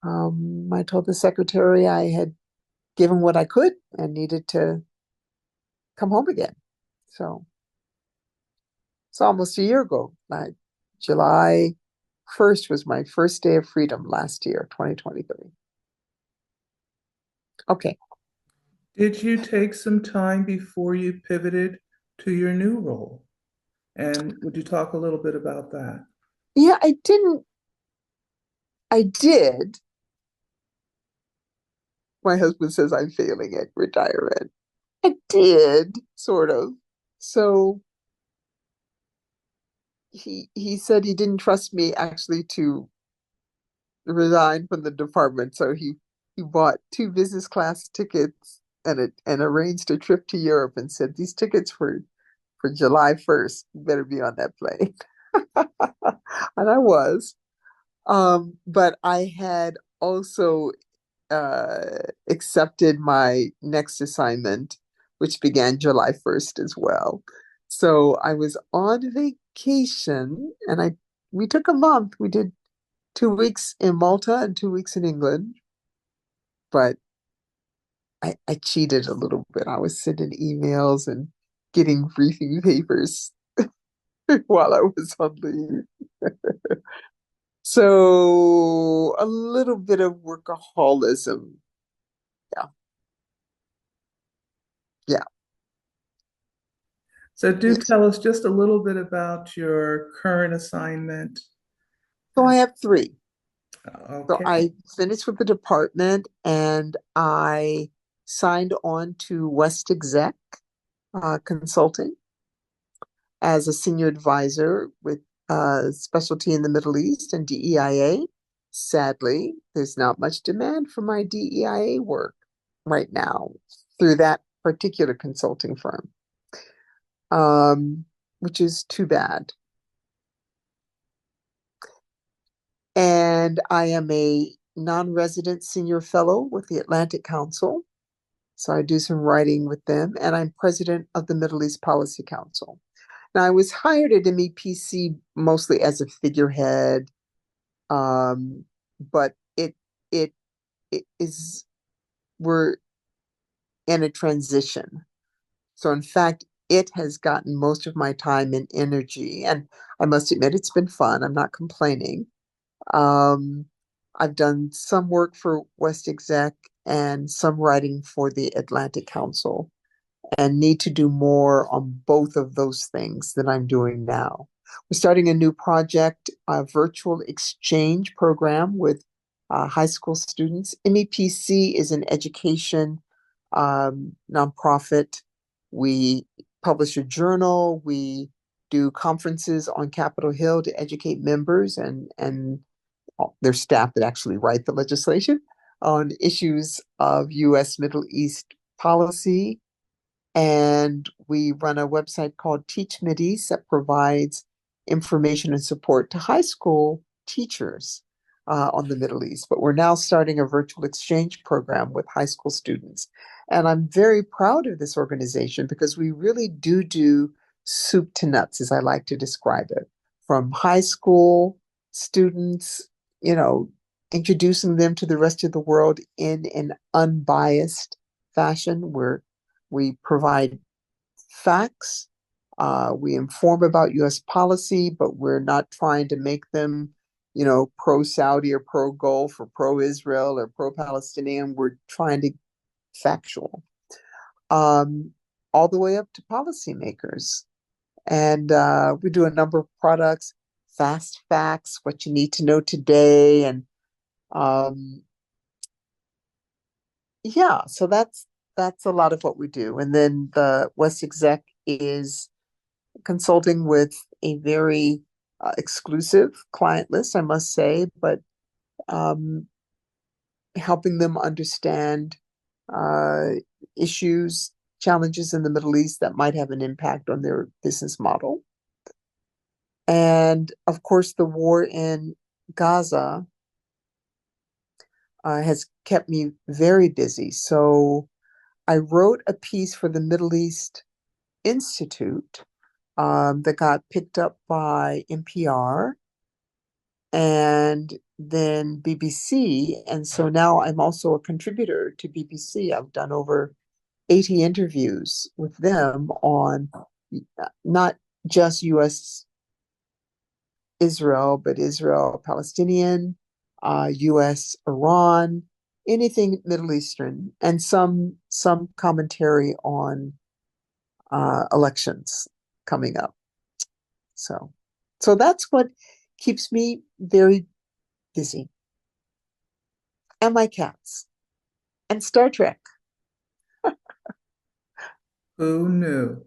I told the secretary I had given what I could and needed to come home again. So it's almost a year ago. July 1st was my first day of freedom last year, 2023. Okay. Did you take some time before you pivoted to your new role? And would you talk a little bit about that? Yeah, I didn't. I did. My husband says I'm failing at retirement. I did, sort of. So he said he didn't trust me actually to resign from the department. So he bought 2 business class tickets and arranged a trip to Europe and said these tickets for July 1st, you better be on that plane. And I was. But I had also accepted my next assignment, which began July 1st as well. So I was on vacation and we took a month. We did 2 weeks in Malta and 2 weeks in England. But I cheated a little bit. I was sending emails and getting briefing papers while I was on leave. So a little bit of workaholism. Yeah. Yeah. So do tell us just a little bit about your current assignment. So I have 3. So Okay. I finished with the department and I signed on to West Exec Consulting as a senior advisor with specialty in the Middle East and DEIA. sadly, there's not much demand for my DEIA work right now through that particular consulting firm, which is too bad. And I am a non-resident senior fellow with the Atlantic Council. So I do some writing with them, and I'm president of the Middle East Policy Council. Now, I was hired at MEPC mostly as a figurehead, but it it is we're in a transition. So in fact, it has gotten most of my time and energy, and I must admit it's been fun. I'm not complaining. Um, I've done some work for West Exec and some writing for the Atlantic Council, and need to do more on both of those things that I'm doing now. We're starting a new project, a virtual exchange program with high school students. MEPC is an education nonprofit. We publish a journal. We do conferences on Capitol Hill to educate members and their staff that actually write the legislation on issues of U.S. Middle East policy. And we run a website called Teach Mideast that provides information and support to high school teachers on the Middle East. But we're now starting a virtual exchange program with high school students. And I'm very proud of this organization because we really do soup to nuts, as I like to describe it, from high school students, you know, introducing them to the rest of the world in an unbiased fashion where we provide facts. We inform about U.S. policy, but we're not trying to make them, you know, pro-Saudi or pro-Gulf or pro-Israel or pro-Palestinian. We're trying to factual, um, all the way up to policymakers. And we do a number of products, fast facts, what you need to know today, and um, yeah, so that's a lot of what we do. And then the West Exec is consulting with a very exclusive client list, I must say, but um, helping them understand uh, issues, challenges in the Middle East that might have an impact on their business model. And of course, the war in Gaza has kept me very busy. So I wrote a piece for the Middle East Institute that got picked up by NPR and then BBC. And so now I'm also a contributor to BBC. I've done over 80 interviews with them on not just US Israel, but Israel Palestinian, US Iran, anything Middle Eastern, and some commentary on elections coming up. So that's what keeps me very busy. And my cats. And Star Trek. Who knew?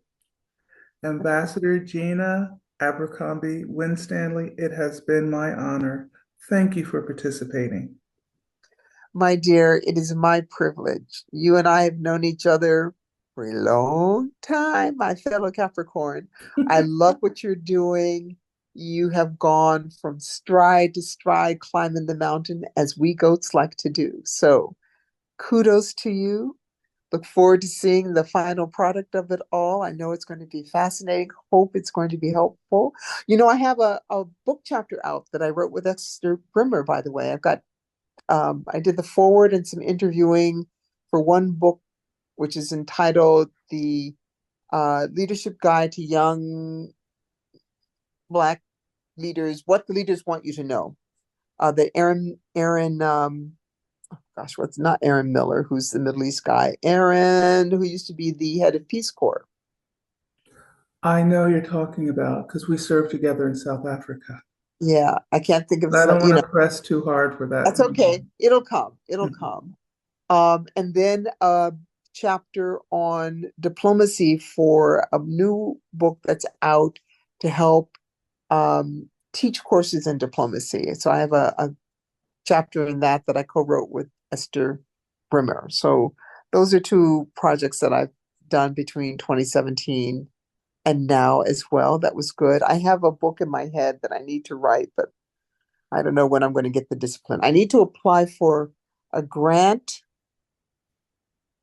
Ambassador Gina Abercrombie-Winstanley, it has been my honor. Thank you for participating. My dear, it is my privilege. You and I have known each other for a long time, my fellow Capricorn. I love what you're doing. You have gone from stride to stride, climbing the mountain as we goats like to do. So kudos to you. Look forward to seeing the final product of it all. I know it's going to be fascinating. Hope it's going to be helpful. You know, I have a book chapter out that I wrote with Esther Brimmer, by the way. I did the forward and some interviewing for one book, which is entitled The Leadership Guide to Young Black Leaders, What the Leaders Want You to Know. That gosh, what's not Aaron Miller, who's the Middle East guy, Aaron, who used to be the head of Peace Corps. I know you're talking about because we served together in South Africa. Yeah, I can't think of But I don't you want know, to press too hard for that. that's okay. It'll come. It'll come. And then a chapter on diplomacy for a new book that's out to help teach courses in diplomacy. So I have a chapter in that I co-wrote with Esther Brimmer. So those are two projects that I've done between 2017 and now as well. That was good. I have a book in my head that I need to write, but I don't know when I'm going to get the discipline. I need to apply for a grant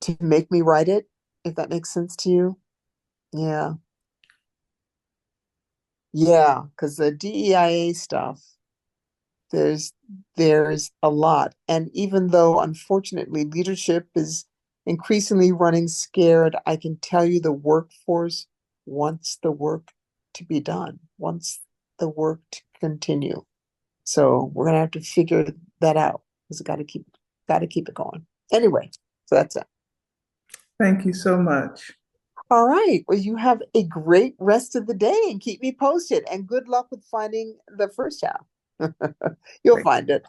to make me write it, if that makes sense to you. Yeah. Yeah, because the DEIA stuff, there's there's a lot. And even though unfortunately leadership is increasingly running scared, I can tell you the workforce wants the work to be done, wants the work to continue. So we're gonna have to figure that out because gotta keep it going. Anyway, so that's it. Thank you so much. All right. Well, you have a great rest of the day and keep me posted. And good luck with finding the first half. You'll Great. find it.